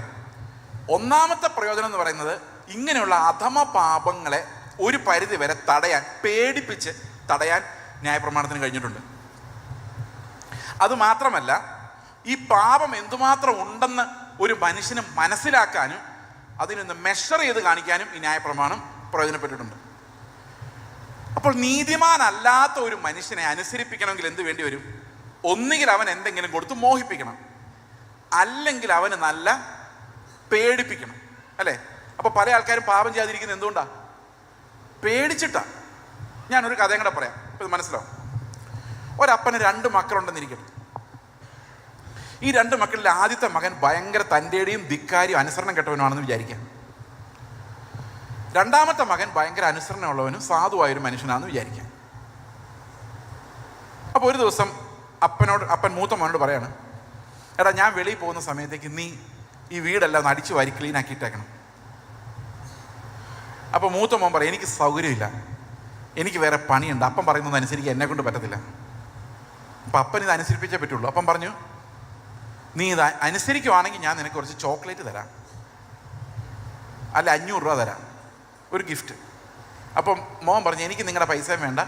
ഒന്നാമത്തെ പ്രയോജനം എന്ന് പറയുന്നത് ഇങ്ങനെയുള്ള അധമ പാപങ്ങളെ ഒരു പരിധി വരെ തടയാൻ, പേടിപ്പിച്ച് തടയാൻ ന്യായപ്രമാണത്തിന് കഴിഞ്ഞിട്ടുണ്ട്. അതുമാത്രമല്ല, ഈ പാപം എന്തുമാത്രം ഉണ്ടെന്ന് ഒരു മനുഷ്യന് മനസ്സിലാക്കാനും അതിനൊന്ന് മെഷർ ചെയ്ത് കാണിക്കാനും ഈ ന്യായപ്രമാണം പ്രയോജനപ്പെട്ടിട്ടുണ്ട്. അപ്പോൾ നീതിമാനല്ലാത്ത ഒരു മനുഷ്യനെ അനുസരിപ്പിക്കണമെങ്കിൽ എന്ത് വേണ്ടി വരും? ഒന്നുകിൽ അവൻ എന്തെങ്കിലും കൊടുത്ത് മോഹിപ്പിക്കണം, അല്ലെങ്കിൽ അവന് നല്ല പേടിപ്പിക്കണം, അല്ലേ? അപ്പോൾ പല ആൾക്കാരും പാപം ചെയ്യാതിരിക്കുന്നത് എന്തുകൊണ്ടാ? പേടിച്ചിട്ടാ. ഞാനൊരു കഥയും കൂടെ പറയാം, ഇപ്പം ഇത് മനസ്സിലാവും. ഒരപ്പന് 2 മക്കളുണ്ടെന്നിരിക്കട്ടെ. ഈ 2 മക്കളിൽ ആദ്യത്തെ മകൻ ഭയങ്കര തൻ്റെയും ധിക്കാരിയും അനുസരണം കെട്ടവനുമാണെന്ന് വിചാരിക്കാം. രണ്ടാമത്തെ മകൻ ഭയങ്കര അനുസരണമുള്ളവനും സാധുവായൊരു മനുഷ്യനാണെന്ന് വിചാരിക്കാം. അപ്പോൾ ഒരു ദിവസം അപ്പൻ മൂത്ത മോനോട് പറയാണ്, എടാ, ഞാൻ വെളിയിൽ പോകുന്ന സമയത്തേക്ക് നീ ഈ വീടെല്ലാം ഒന്ന് അടിച്ചു വാരി ക്ലീൻ ആക്കിയിട്ടേക്കണം. അപ്പോൾ മൂത്ത മോൻ പറയും, എനിക്ക് സൗകര്യമില്ല, എനിക്ക് വേറെ പണിയുണ്ട്, അപ്പം പറയുന്നത് അനുസരിക്കാൻ എന്നെ കൊണ്ട് പറ്റത്തില്ല. അപ്പം അപ്പൻ ഇത് അനുസരിപ്പിച്ചേ പറ്റുള്ളൂ. അപ്പം പറഞ്ഞു, നീ ഇത് അനുസരിക്കുവാണെങ്കിൽ ഞാൻ നിനക്ക് കുറച്ച് ചോക്ലേറ്റ് തരാം, അല്ല 500 രൂപ തരാം, ഒരു ഗിഫ്റ്റ്. അപ്പം മോൻ പറഞ്ഞു, എനിക്ക് നിങ്ങളുടെ പൈസയും വേണ്ട,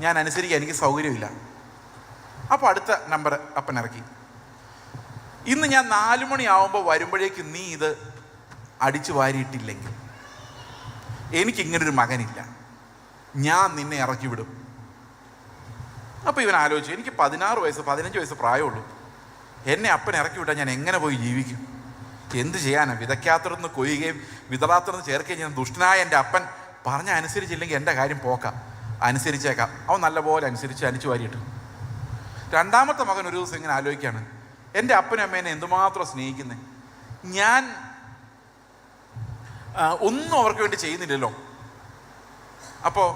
ഞാൻ അനുസരിക്കാൻ എനിക്ക് സൗകര്യമില്ല. അപ്പോൾ അടുത്ത നമ്പർ അപ്പൻ ഇറക്കി, ഇന്ന് ഞാൻ 4 മണിയാവുമ്പോൾ വരുമ്പോഴേക്ക് നീ ഇത് അടിച്ചു വാരിയിട്ടില്ലെങ്കിൽ എനിക്കിങ്ങനൊരു മകനില്ല, ഞാൻ നിന്നെ ഇറക്കി വിടും. അപ്പോൾ ഇവൻ ആലോചിച്ചു, എനിക്ക് 16 വയസ്സ് 15 വയസ്സ് പ്രായമുള്ളൂ, എന്നെ അപ്പൻ ഇറക്കി വിട്ടാൽ ഞാൻ എങ്ങനെ പോയി ജീവിക്കും? എന്ത് ചെയ്യാനാണ്? വിതയ്ക്കാത്തിടന്ന് കൊയ്യുകയും വിതറാത്തിടന്ന് ചേർക്കുകയും ചെയ്യുന്ന ദുഷ്ടനായ എൻ്റെ അപ്പൻ പറഞ്ഞ അനുസരിച്ചില്ലെങ്കിൽ എൻ്റെ കാര്യം പോക്കാം, അനുസരിച്ചേക്കാം. അവൻ നല്ലപോലെ അനുസരിച്ച് അടിച്ചു വാരിയിട്ടു. രണ്ടാമത്തെ മകൻ ഒരു ദിവസം ഇങ്ങനെ ആലോചിക്കുകയാണ്, എൻ്റെ അപ്പനും അമ്മേനെ എന്തുമാത്രം സ്നേഹിക്കുന്നത്, ഞാൻ ഒന്നും അവർക്ക് വേണ്ടി ചെയ്യുന്നില്ലല്ലോ. അപ്പോൾ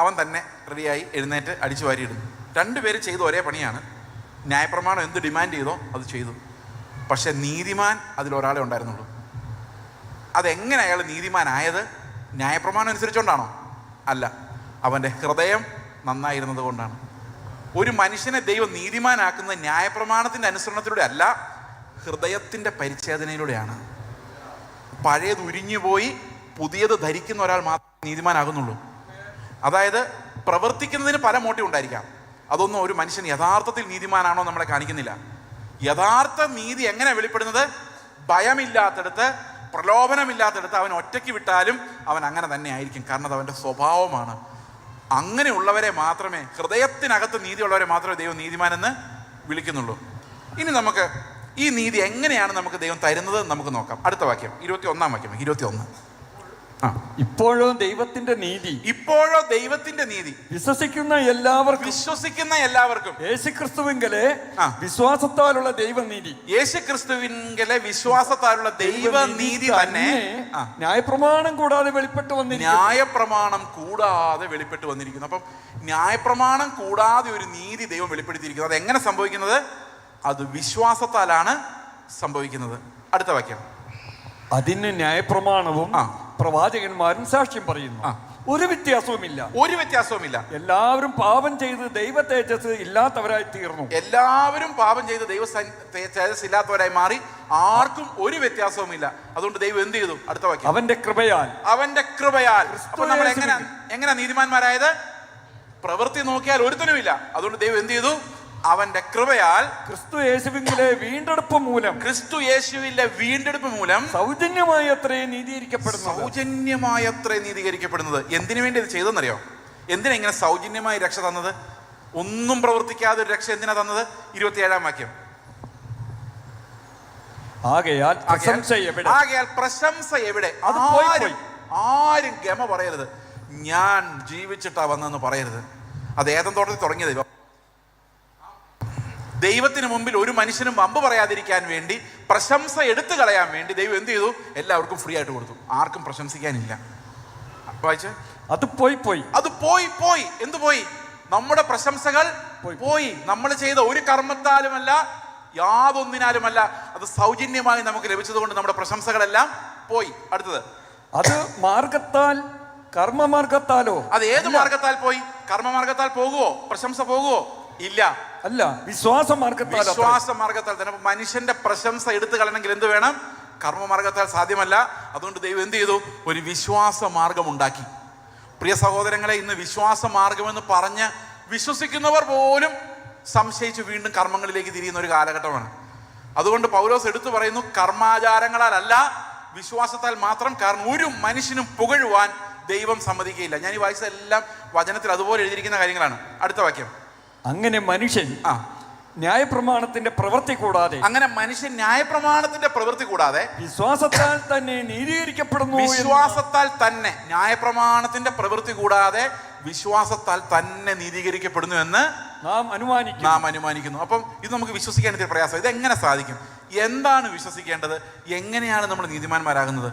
അവൻ തന്നെ റെഡിയായി എഴുന്നേറ്റ് അടിച്ചു വാരിയിടുന്നു. 2 പേര് ചെയ്ത ഒരേ പണിയാണ്. ന്യായപ്രമാണം എന്ത് ഡിമാൻഡ് ചെയ്തോ അത് ചെയ്തു. പക്ഷെ നീതിമാൻ അതിലൊരാളെ ഉണ്ടായിരുന്നുള്ളൂ. അതെങ്ങനെ അയാൾ നീതിമാനായത്? ന്യായപ്രമാണം അനുസരിച്ചുകൊണ്ടാണോ? അല്ല, അവൻ്റെ ഹൃദയം നന്നായിരുന്നത് കൊണ്ടാണ്. ഒരു മനുഷ്യനെ ദൈവം നീതിമാനാക്കുന്നത് ന്യായപ്രമാണത്തിൻ്റെ അനുസരണത്തിലൂടെ അല്ല, ഹൃദയത്തിൻ്റെ പരിച്ഛേദനയിലൂടെയാണ്. പഴയത് ഉരിഞ്ഞുപോയി പുതിയത് ധരിക്കുന്ന ഒരാൾ മാത്രമേ നീതിമാനാകുന്നുള്ളൂ. അതായത് പ്രവർത്തിക്കുന്നതിന് പല മോട്ടീവ് ഉണ്ടായിരിക്കാം, അതൊന്നും ഒരു മനുഷ്യൻ യഥാർത്ഥത്തിൽ നീതിമാനാണോ നമ്മളെ കാണിക്കുന്നില്ല. യഥാർത്ഥ നീതി എങ്ങനെ വെളിപ്പെടുന്നത്? ഭയമില്ലാത്തടത്ത്, പ്രലോഭനമില്ലാത്തടത്ത് അവൻ ഒറ്റയ്ക്ക് വിട്ടാലും അവൻ അങ്ങനെ തന്നെ ആയിരിക്കും. കാരണം അത് അവൻ്റെ സ്വഭാവമാണ്. അങ്ങനെയുള്ളവരെ മാത്രമേ, ഹൃദയത്തിനകത്ത് നീതിയുള്ളവരെ മാത്രമേ ദൈവം നീതിമാനെന്ന് വിളിക്കുന്നുള്ളൂ. ഇനി നമുക്ക് ഈ നീതി എങ്ങനെയാണ് നമുക്ക് ദൈവം തരുന്നത് നമുക്ക് നോക്കാം. അടുത്ത വാക്യം 21-ാം വാക്യം. 21. ഇപ്പോഴോ ദൈവത്തിന്റെ നീതി, ഇപ്പോഴോ ദൈവത്തിന്റെ നീതി വിശ്വസിക്കുന്ന എല്ലാവർക്കും യേശുക്രിസ്തുവിങ്കലെ വിശ്വാസത്താലുള്ള ദൈവനീതി, യേശുക്രിസ്തുവിങ്കലെ വിശ്വാസത്താലുള്ള ദൈവനീതി തന്നെ ന്യായപ്രമാണം കൂടാതെ വെളിപ്പെട്ടു വന്നിരിക്കുന്നു. ന്യായപ്രമാണം കൂടാതെ വെളിപ്പെട്ടു വന്നിരിക്കുന്നു. അപ്പം ന്യായപ്രമാണം കൂടാതെ ഒരു നീതി ദൈവം വെളിപ്പെടുത്തിയിരിക്കുന്നു. അത് എങ്ങനെ സംഭവിക്കുന്നത്? അത് വിശ്വാസത്താലാണ് സംഭവിക്കുന്നത്. അടുത്ത വാക്യം. അതിന് ന്യായപ്രമാണവും പ്രവാചകന്മാരും സാക്ഷ്യം പറയുന്നു. ഒരു വ്യത്യാസവുമില്ല. എല്ലാവരും പാപം ചെയ്ത് ദൈവ തേജസ് ഇല്ലാത്തവരായി തീർന്നു. എല്ലാവരും പാപം ചെയ്ത് ദൈവ തേജസ് ഇല്ലാത്തവരായി മാറി. ആർക്കും ഒരു വ്യത്യാസവുമില്ല. അതുകൊണ്ട് ദൈവം എന്ത് ചെയ്തു? അടുത്ത വാക്യം. അവന്റെ കൃപയാൽ. അപ്പോൾ നമ്മൾ എങ്ങനെ നീതിമാന്മാരായത്? പ്രവൃത്തി നോക്കിയാൽ ഒരുത്തനുമില്ല. അതുകൊണ്ട് ദൈവം എന്ത് ചെയ്തു? അവന്റെ കൃപയാൽ, ക്രിസ്തു യേശുവിലെ വീണ്ടെടുപ്പ് മൂലം സൗജന്യമായി അത്രേ നീതീകരിക്കപ്പെടുന്നത്. എന്തിനു വേണ്ടി ഇത് ചെയ്തെന്നറിയോ? എന്തിനാ ഇങ്ങനെ സൗജന്യമായി രക്ഷ തന്നത്? ഒന്നും പ്രവർത്തിക്കാതെ ഒരു രക്ഷ എന്തിനാ തന്നത്? 27-ാം വാക്യം. ആകയാൽ പ്രശംസ എവിടെ? ആരും ഗമ പറയരുത്. ഞാൻ ജീവിച്ചിട്ടാ വന്നെന്ന് പറയരുത്. അത് ഏതൻ തോട്ടത്തിൽ തുടങ്ങിയ ദൈവം. ദൈവത്തിന് മുമ്പിൽ ഒരു മനുഷ്യനും വമ്പ് പറയാതിരിക്കാൻ വേണ്ടി, പ്രശംസ എടുത്തു കളയാൻ വേണ്ടി ദൈവം എന്ത് ചെയ്തു? എല്ലാവർക്കും ഫ്രീ ആയിട്ട് കൊടുത്തു. ആർക്കും പ്രശംസിക്കാനില്ല. വായിച്ചേ. അത് പോയി. എന്ത് പോയി? നമ്മുടെ പ്രശംസകൾ പോയി. നമ്മൾ ചെയ്ത ഒരു കർമ്മത്താലുമല്ല, യാതൊന്നിനാലുമല്ല, അത് സൗജന്യമായി നമുക്ക് ലഭിച്ചതുകൊണ്ട് നമ്മുടെ പ്രശംസകളെല്ലാം പോയി. അടുത്തത്. അത് മാർഗത്താൽ, കർമ്മമാർഗത്താലോ? അത് ഏത് മാർഗത്താൽ പോയി? കർമ്മമാർഗത്താൽ പോകുവോ? പ്രശംസ പോകുവോ? ഇല്ല. അല്ല, വിശ്വാസ മാർഗത്താൽ അത്രേ. വിശ്വാസ മാർഗത്താൽ തന്നെ. അപ്പൊ മനുഷ്യന്റെ പ്രശംസ എടുത്തു കളയണമെങ്കിൽ എന്ത് വേണം? കർമ്മമാർഗത്താൽ സാധ്യമല്ല. അതുകൊണ്ട് ദൈവം എന്ത് ചെയ്തു? ഒരു വിശ്വാസ മാർഗം ഉണ്ടാക്കി. പ്രിയ സഹോദരങ്ങളെ, ഇന്ന് വിശ്വാസ മാർഗമെന്ന് പറഞ്ഞ് വിശ്വസിക്കുന്നവർ പോലും സംശയിച്ച് വീണ്ടും കർമ്മങ്ങളിലേക്ക് തിരിയുന്ന ഒരു കാലഘട്ടമാണ്. അതുകൊണ്ട് പൗലോസ് എടുത്തു പറയുന്നു, കർമാചാരങ്ങളാലല്ല വിശ്വാസത്താൽ മാത്രം. കാരണം ഒരു മനുഷ്യനും പുകഴുവാൻ ദൈവം സമ്മതിക്കുകയില്ല. ഞാൻ ഈ വായിച്ചതെല്ലാം വചനത്തിൽ അതുപോലെ എഴുതിയിരിക്കുന്ന കാര്യങ്ങളാണ്. അടുത്ത വാക്യം. അങ്ങനെ മനുഷ്യൻ ന്യായപ്രമാണത്തിന്റെ പ്രവൃത്തി കൂടാതെ ന്യായപ്രമാണത്തിന്റെ പ്രവൃത്തി കൂടാതെ വിശ്വാസത്താൽ തന്നെ നീതീകരിക്കപ്പെടുന്നു. വിശ്വാസത്താൽ തന്നെ, ന്യായപ്രമാണത്തിന്റെ പ്രവൃത്തി കൂടാതെ വിശ്വാസത്താൽ തന്നെ നീതീകരിക്കപ്പെടുന്നു എന്ന് നാം അനുമാനിക്കുന്നു. അപ്പം ഇത് നമുക്ക് വിശ്വസിക്കാൻ ഇത്തിരി പ്രയാസം. ഇതെങ്ങനെ സാധിക്കും? എന്താണ് വിശ്വസിക്കേണ്ടത്? എങ്ങനെയാണ് നമ്മൾ നീതിമാന്മാരാകുന്നത്?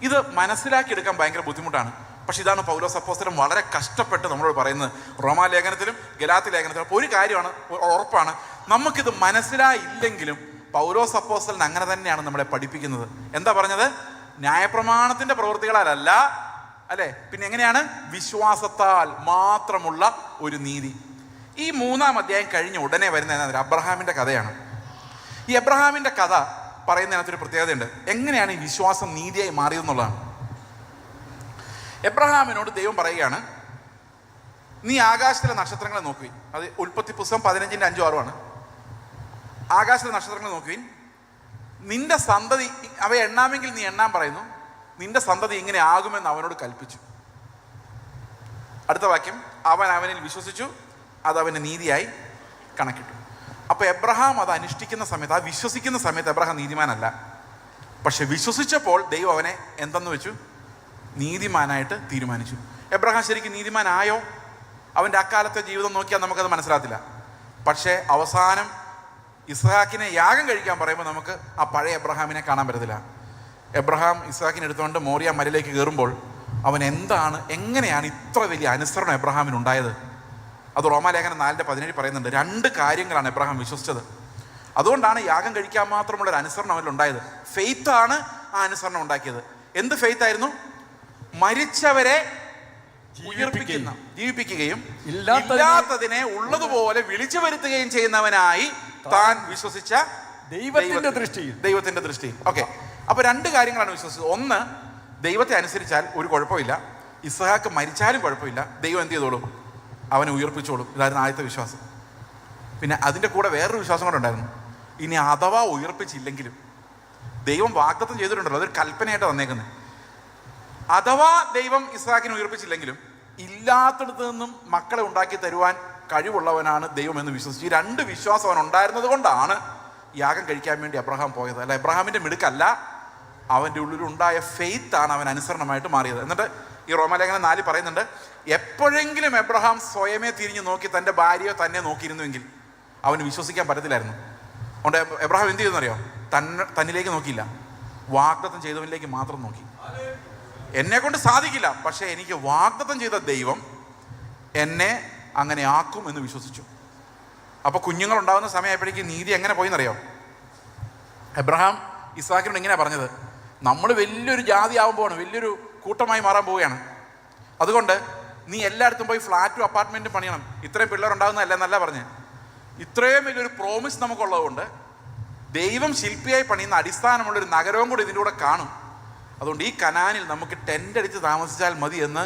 ഇത് മനസ്സിലാക്കിയെടുക്കാൻ ഭയങ്കര ബുദ്ധിമുട്ടാണ്. പക്ഷെ ഇതാണ് പൗലോസ് അപ്പോസ്തലൻ വളരെ കഷ്ടപ്പെട്ട് നമ്മളോട് പറയുന്നത്. റോമാലേഖനത്തിലും ഗലാത്യ ലേഖനത്തിലും. അപ്പോൾ ഒരു കാര്യമാണ് ഉറപ്പാണ്, നമുക്കിത് മനസ്സിലായില്ലെങ്കിലും പൗലോസ് അപ്പോസ്തലൻ അങ്ങനെ തന്നെയാണ് നമ്മളെ പഠിപ്പിക്കുന്നത്. എന്താ പറഞ്ഞത്? ന്യായപ്രമാണത്തിന്റെ പ്രവൃത്തികളാലല്ല, അല്ലെ? പിന്നെ എങ്ങനെയാണ്? വിശ്വാസത്താൽ മാത്രമുള്ള ഒരു നീതി. ഈ 3-ാം അധ്യായം കഴിഞ്ഞ ഉടനെ വരുന്ന അബ്രഹാമിന്റെ കഥയാണ്. ഈ അബ്രഹാമിന്റെ കഥ പറയുന്നതിനകത്തൊരു പ്രത്യേകതയുണ്ട്. എങ്ങനെയാണ് ഈ വിശ്വാസം നീതിയായി മാറിയതെന്നുള്ളതാണ്. എബ്രഹാമിനോട് ദൈവം പറയുകയാണ്, നീ ആകാശത്തിലെ നക്ഷത്രങ്ങളെ നോക്കുവിൻ. അത് ഉൽപ്പത്തി പുസ്തകം 15:5-6 ആകാശത്തിലെ നക്ഷത്രങ്ങളെ നോക്കുവിൻ, നിന്റെ സന്തതി അവയെ എണ്ണാമെങ്കിൽ നീ എണ്ണാൻ പറയുന്നു, നിന്റെ സന്തതി ഇങ്ങനെ ആകുമെന്ന് അവനോട് കൽപ്പിച്ചു. അടുത്ത വാക്യം, അവൻ അവനിൽ വിശ്വസിച്ചു, അത് അവന് നീതിയായി കണക്കിട്ടു. അപ്പോൾ എബ്രഹാം അത് അനുഷ്ഠിക്കുന്ന സമയത്ത്, ആ വിശ്വസിക്കുന്ന സമയത്ത് എബ്രഹാം നീതിമാനല്ല. പക്ഷെ വിശ്വസിച്ചപ്പോൾ ദൈവം അവനെ എന്തെന്ന് വെച്ചു? നീതിമാനായിട്ട് തീരുമാനിച്ചു. എബ്രഹാം ശരിക്കും നീതിമാനായോ? അവൻ്റെ അക്കാലത്തെ ജീവിതം നോക്കിയാൽ നമുക്കത് മനസ്സിലാത്തില്ല. പക്ഷേ അവസാനം ഇസ്ഹാക്കിനെ യാഗം കഴിക്കാൻ പറയുമ്പോൾ നമുക്ക് ആ പഴയ എബ്രഹാമിനെ കാണാൻ പറ്റത്തില്ല. എബ്രഹാം ഇസ്ഹാക്കിനെ എടുത്തുകൊണ്ട് മോറിയ മലയിലേക്ക് കയറുമ്പോൾ അവൻ എങ്ങനെയാണ് ഇത്ര വലിയ അനുസരണം എബ്രഹാമിനുണ്ടായത്? അത് റോമാലേഖനം 4:17 പറയുന്നുണ്ട്. 2 കാര്യങ്ങളാണ് എബ്രഹാം വിശ്വസിച്ചത്. അതുകൊണ്ടാണ് യാഗം കഴിക്കാൻ മാത്രമുള്ള ഒരു അനുസരണം അവനിലുണ്ടായത്. ഫെയ്ത്താണ് ആ അനുസരണം ഉണ്ടാക്കിയത്. എന്ത് ഫെയ്ത്ത് ആയിരുന്നു? മരിച്ചവരെ ജീവിപ്പിക്കുകയും ഇല്ലാത്തതിനെ ഉള്ളതുപോലെ വിളിച്ചു വരുത്തുകയും ചെയ്യുന്നവനായി താൻ വിശ്വസിച്ച ദൈവത്തിന്റെ ദൃഷ്ടിയിൽ. ഓക്കെ, അപ്പൊ 2 കാര്യങ്ങളാണ് വിശ്വസിച്ചത്. ഒന്ന്, ദൈവത്തെ അനുസരിച്ചാൽ ഒരു കുഴപ്പമില്ല, ഇസ്ഹാക്ക് മരിച്ചാലും കുഴപ്പമില്ല, ദൈവം എന്ത് ചെയ്തോളും? അവനെ ഉയർപ്പിച്ചോളും. ഇതായിരുന്നു ആദ്യത്തെ വിശ്വാസം. പിന്നെ അതിൻ്റെ കൂടെ വേറൊരു വിശ്വാസം കൂടെ ഉണ്ടായിരുന്നു. ഇനി അഥവാ ഉയർപ്പിച്ചില്ലെങ്കിലും ദൈവം വാഗ്ദത്തം ചെയ്തിട്ടുണ്ടല്ലോ, അതൊരു കൽപ്പനയായിട്ട് വന്നേക്കുന്നത്. അഥവാ ദൈവം ഇസ്ഹാക്കിനെ ഉയർപ്പിച്ചില്ലെങ്കിലും ഇല്ലാത്തടത്ത് നിന്നും മക്കളെ ഉണ്ടാക്കി തരുവാൻ കഴിവുള്ളവനാണ് ദൈവം എന്ന് വിശ്വസിച്ചു. ഈ 2 വിശ്വാസം അവൻ ഉണ്ടായിരുന്നത് കൊണ്ടാണ് യാഗം കഴിക്കാൻ വേണ്ടി അബ്രഹാം പോയത്. അല്ല, എബ്രഹാമിന്റെ മിടുക്കല്ല, അവൻ്റെ ഉള്ളിലുണ്ടായ ഫെയ്ത്താണ് അവൻ അനുസരണമായിട്ട് മാറിയത്. എന്നിട്ട് ഈ റോമാലേഖനം 4 പറയുന്നുണ്ട്, എപ്പോഴെങ്കിലും എബ്രഹാം സ്വയമേ തിരിഞ്ഞു നോക്കി തൻ്റെ ഭാര്യയോ തന്നെ നോക്കിയിരുന്നുവെങ്കിൽ അവന് വിശ്വസിക്കാൻ പറ്റത്തില്ലായിരുന്നു. അതുകൊണ്ട് എബ്രഹാം എന്ത് ചെയ്തെന്നറിയോ? തന്നിലേക്ക് നോക്കിയില്ല, വാഗ്ദത്തം ചെയ്തവനിലേക്ക് മാത്രം നോക്കി. എന്നെ കൊണ്ട് സാധിക്കില്ല, പക്ഷേ എനിക്ക് വാഗ്ദത്തം ചെയ്ത ദൈവം എന്നെ അങ്ങനെ ആക്കും എന്ന് വിശ്വസിച്ചു. അപ്പോൾ കുഞ്ഞുങ്ങൾ ഉണ്ടാകുന്ന സമയമായപ്പോഴേക്കും നീതി എങ്ങനെ പോയിന്നറിയോ? എബ്രഹാം ഇസ്ഹാക്കിനോട് ഇങ്ങനെ പറഞ്ഞത്, നമ്മൾ വലിയൊരു ജാതി ആകുമ്പോഴാണ്, വലിയൊരു കൂട്ടമായി മാറാൻ പോവുകയാണ്. അതുകൊണ്ട് നീ എല്ലായിടത്തും പോയി ഫ്ലാറ്റും അപ്പാർട്ട്മെൻറ്റും പണിയണം. ഇത്രയും പിള്ളേരുണ്ടാകുന്നതല്ല എന്നല്ല പറഞ്ഞ്. ഇത്രയും വലിയൊരു പ്രോമിസ് നമുക്കുള്ളത് കൊണ്ട് ദൈവം ശില്പിയായി പണിയുന്ന അടിസ്ഥാനമുള്ളൊരു നഗരവും കൂടി ഇതിൻ്റെ കൂടെ കാണും. അതുകൊണ്ട് ഈ കനാനിൽ നമുക്ക് ടെൻ്റ് അടിച്ച് താമസിച്ചാൽ മതി എന്ന്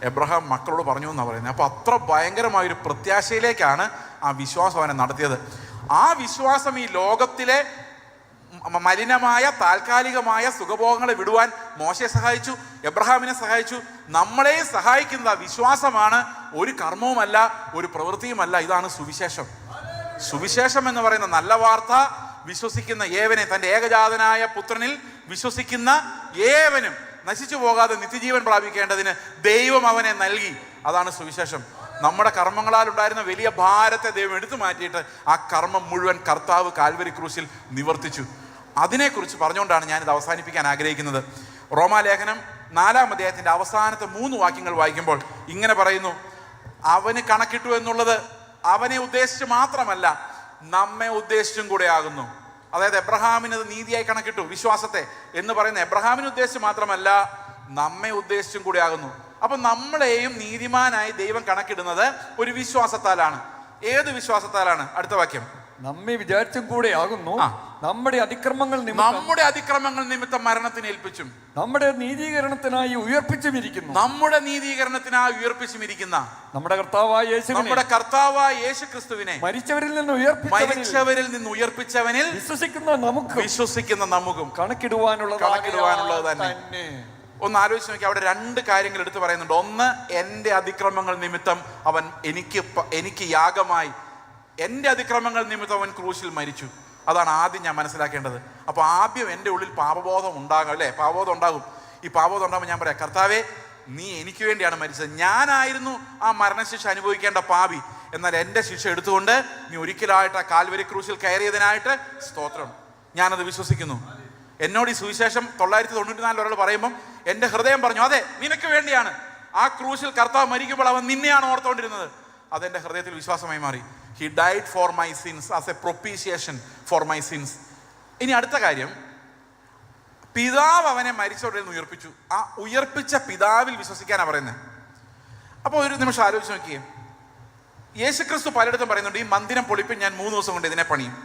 എബ്രഹാം മക്കളോട് പറഞ്ഞു എന്നാണ് പറയുന്നത്. അപ്പോൾ അത്ര ഭയങ്കരമായൊരു പ്രത്യാശയിലേക്കാണ് ആ വിശ്വാസം അവനെ നടത്തിയത്. ആ വിശ്വാസം ഈ ലോകത്തിലെ മലിനമായ താൽക്കാലികമായ സുഖഭോഗങ്ങളെ വിടുവാൻ മോശയെ സഹായിച്ചു, എബ്രഹാമിനെ സഹായിച്ചു. നമ്മളെയും സഹായിക്കുന്ന വിശ്വാസമാണ്. ഒരു കർമ്മവുമല്ല, ഒരു പ്രവൃത്തിയുമല്ല. ഇതാണ് സുവിശേഷം. സുവിശേഷം എന്ന് പറയുന്ന നല്ല വാർത്ത വിശ്വസിക്കുന്ന ഏവനെ, തൻ്റെ ഏകജാതനായ പുത്രനിൽ വിശ്വസിക്കുന്ന ഏവനും നശിച്ചു പോകാതെ നിത്യജീവൻ പ്രാപിക്കേണ്ടതിന് ദൈവം അവനെ നൽകി. അതാണ് സുവിശേഷം. നമ്മുടെ കർമ്മങ്ങളാൽ ഉണ്ടായിരുന്ന വലിയ ഭാരത്തെ ദൈവം എടുത്തു മാറ്റിയിട്ട് ആ കർമ്മം മുഴുവൻ കർത്താവ് കാൽവരി ക്രൂശിൽ നിവർത്തിച്ചു. അതിനെക്കുറിച്ച് പറഞ്ഞുകൊണ്ടാണ് ഞാനിത് അവസാനിപ്പിക്കാൻ ആഗ്രഹിക്കുന്നത്. റോമാലേഖനം 4-ാം അധ്യായത്തിൻ്റെ അവസാനത്തെ 3 വാക്യങ്ങൾ വായിക്കുമ്പോൾ ഇങ്ങനെ പറയുന്നു, അവന് കണക്കിട്ടു എന്നുള്ളത് അവനെ ഉദ്ദേശിച്ച് മാത്രമല്ല, നമ്മെ ഉദ്ദേശിച്ചും കൂടെ ആകുന്നു. അതായത് എബ്രഹാമിനത് നീതിയായി കണക്കിട്ടു, വിശ്വാസത്തെ എന്ന് പറയുന്ന എബ്രഹാമിനെ ഉദ്ദേശിച്ച് മാത്രമല്ല, നമ്മെ ഉദ്ദേശിച്ചും കൂടെ ആകുന്നു. അപ്പം നമ്മളെയും നീതിമാനായി ദൈവം കണക്കിടുന്നത് ഒരു വിശ്വാസത്താലാണ്. ഏത് വിശ്വാസത്താലാണ്? അടുത്ത വാക്യം. നമ്മെ വിചാരിച്ചും കൂടെ ആകുന്നു ആ. നമ്മുടെ അതിക്രമങ്ങൾ നിമിത്തം നമ്മുടെ അതിക്രമങ്ങൾ നിമിത്തം മരണത്തിന് ഏൽപ്പിച്ചും നമ്മുടെ നീതീകരണത്തിനായി ഉയർപ്പിച്ചുമിരിക്കുന്നു. നമ്മുടെ നീതീകരണത്തിനായി ഉയർപ്പിച്ചുമിരിക്കുന്ന നമ്മുടെ കർത്താവായ യേശുവിനെ നമ്മുടെ കർത്താവായ യേശു ക്രിസ്തുവിനെ മരിച്ചവരിൽ നിന്ന് മരിച്ചവരിൽ നിന്ന് ഉയർപ്പിച്ചവനിൽ വിശ്വസിക്കുന്ന നമുക്കും കണക്കിടുവാനുള്ളത് തന്നെ. ഒന്ന് ആലോചിച്ച് നോക്കി, അവിടെ രണ്ട് കാര്യങ്ങൾ എടുത്തു പറയുന്നുണ്ട്. ഒന്ന്, എൻ്റെ അതിക്രമങ്ങൾ നിമിത്തം അവൻ എനിക്ക് യാഗമായി, എൻ്റെ അതിക്രമങ്ങൾ നിമിത്തം അവൻ ക്രൂശിൽ മരിച്ചു. അതാണ് ആദ്യം ഞാൻ മനസ്സിലാക്കേണ്ടത്. അപ്പോൾ ആദ്യം എൻ്റെ ഉള്ളിൽ പാപബോധം ഉണ്ടാകും, അല്ലേ? പാപബോധം ഉണ്ടാകും. ഈ പാപബോധം ഉണ്ടാകുമ്പോൾ ഞാൻ പറയാം, കർത്താവേ, നീ എനിക്ക് വേണ്ടിയാണ് മരിച്ചത്. ഞാനായിരുന്നു ആ മരണശിക്ഷ അനുഭവിക്കേണ്ട പാപി. എന്നാൽ എൻ്റെ ശിക്ഷ എടുത്തുകൊണ്ട് നീ ഒരിക്കലായിട്ട് ആ കാൽവരി ക്രൂശിൽ കയറിയതിനായിട്ട് സ്തോത്രം. ഞാനത് വിശ്വസിക്കുന്നു. എന്നോട് ഈ സുവിശേഷം 994 ഒരാൾ പറയുമ്പം എൻ്റെ ഹൃദയം പറഞ്ഞു, അതെ, നിനക്ക് വേണ്ടിയാണ് ആ ക്രൂശിൽ കർത്താവ് മരിക്കുമ്പോൾ അവൻ നിന്നെയാണ് ഓർത്തുകൊണ്ടിരുന്നത്. അതെൻ്റെ ഹൃദയത്തിൽ വിശ്വാസമായി മാറി. He died for my sins as a propitiation for my sins. ഇനി അടുത്ത കാര്യം, പിതാവ് അവനെ മരിച്ചവരിൽ നിന്ന് ഉയർപ്പിച്ചു. ആ ഉയർപ്പിച്ച പിതാവിൽ വിശ്വസിക്കാനാണ് പറയുന്നത്. അപ്പോൾ ഒരു നിമിഷം ആലോചിച്ച് നോക്കിയേ. യേശുക്രിസ്തു പലയിടത്തും പറയുന്നുണ്ട്, ഈ മന്ദിരം പൊളിപ്പിൻ ഞാൻ 3 ദിവസം കൊണ്ട് ഇതിനെ പണിയും.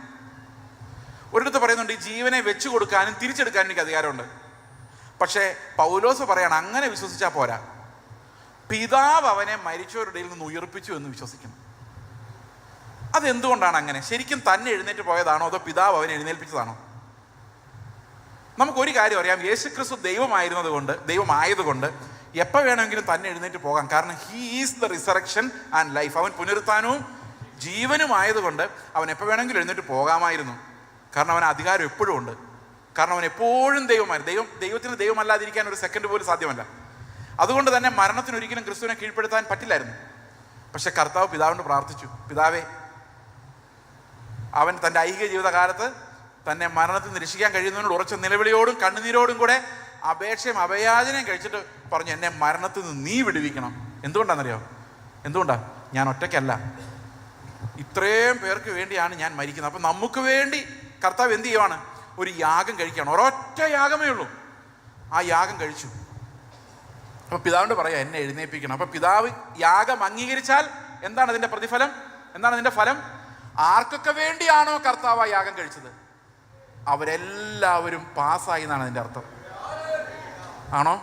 ഒരിടത്ത് പറയുന്നുണ്ട്, ഈ ജീവനെ വെച്ചു കൊടുക്കാനും തിരിച്ചെടുക്കാനും എനിക്ക് അധികാരമുണ്ട്. പക്ഷേ പൗലോസ് പറയാണ്, അങ്ങനെ വിശ്വസിച്ചാൽ പോരാ, പിതാവ് അവനെ മരിച്ചവരുടെ നിന്ന് ഉയർപ്പിച്ചു എന്ന് വിശ്വസിക്കണം. അതെന്തുകൊണ്ടാണ് അങ്ങനെ? ശരിക്കും തന്നെ എഴുന്നേറ്റ് പോയതാണോ അതോ പിതാവ് അവനെ എഴുന്നേൽപ്പിച്ചതാണോ? നമുക്കൊരു കാര്യം അറിയാം, യേശുക്രിസ്തു ദൈവമായതുകൊണ്ട് എപ്പോൾ വേണമെങ്കിലും തന്നെ എഴുന്നേറ്റ് പോകാം. കാരണം he is the resurrection and life. അവൻ പുനരുത്ഥാനവും ജീവനുമായതുകൊണ്ട് അവൻ എപ്പോൾ വേണമെങ്കിലും എഴുന്നേറ്റ് പോകാമായിരുന്നു. കാരണം അവന് അധികാരം എപ്പോഴും ഉണ്ട്. കാരണം അവൻ എപ്പോഴും ദൈവമായിരുന്നു. ദൈവത്തിന് ദൈവമല്ലാതിരിക്കാൻ ഒരു സെക്കൻഡ് പോലും സാധ്യമല്ല. അതുകൊണ്ട് തന്നെ മരണത്തിനൊരിക്കലും ക്രിസ്തുവിനെ കീഴ്പ്പെടുത്താൻ പറ്റില്ലായിരുന്നു. പക്ഷെ കർത്താവ് പിതാവിനോട് പ്രാർത്ഥിച്ചു, പിതാവേ, അവൻ തൻ്റെ ഐഹിക ജീവിതകാലത്ത് തന്നെ മരണത്തിൽ നിന്ന് രക്ഷിക്കാൻ കഴിയുന്നതിനോട് ഉറച്ച നിലവിളിയോടും കണ്ണുനീരോടും കൂടെ അപേക്ഷയും അഭയാചനയും കഴിച്ചിട്ട് പറഞ്ഞു, എന്നെ മരണത്തിൽ നിന്ന് നീ വിടുവിക്കണം. എന്തുകൊണ്ടാണെന്നറിയോ? എന്തുകൊണ്ടാണ്? ഞാൻ ഒറ്റയ്ക്കല്ല, ഇത്രയും പേർക്ക് വേണ്ടിയാണ് ഞാൻ മരിക്കുന്നത്. അപ്പം നമുക്ക് വേണ്ടി കർത്താവ് എന്ത് ചെയ്യുവാണ്? ഒരു യാഗം കഴിക്കുകയാണ്. ഒരൊറ്റ യാഗമേ ഉള്ളൂ. ആ യാഗം കഴിച്ചു. അപ്പം പിതാവിനോട് പറയാം, എന്നെ എഴുന്നേൽപ്പിക്കണം. അപ്പം പിതാവ് യാഗം അംഗീകരിച്ചാൽ എന്താണ് അതിൻ്റെ പ്രതിഫലം? എന്താണ് അതിൻ്റെ ഫലം? ആർക്കൊക്കെ വേണ്ടിയാണോ കർത്താവ് ആ യാഗം കഴിച്ചത് അവരെല്ലാവരും പാസ്സായി എന്നാണ് അതിൻ്റെ അർത്ഥം. ആണോ?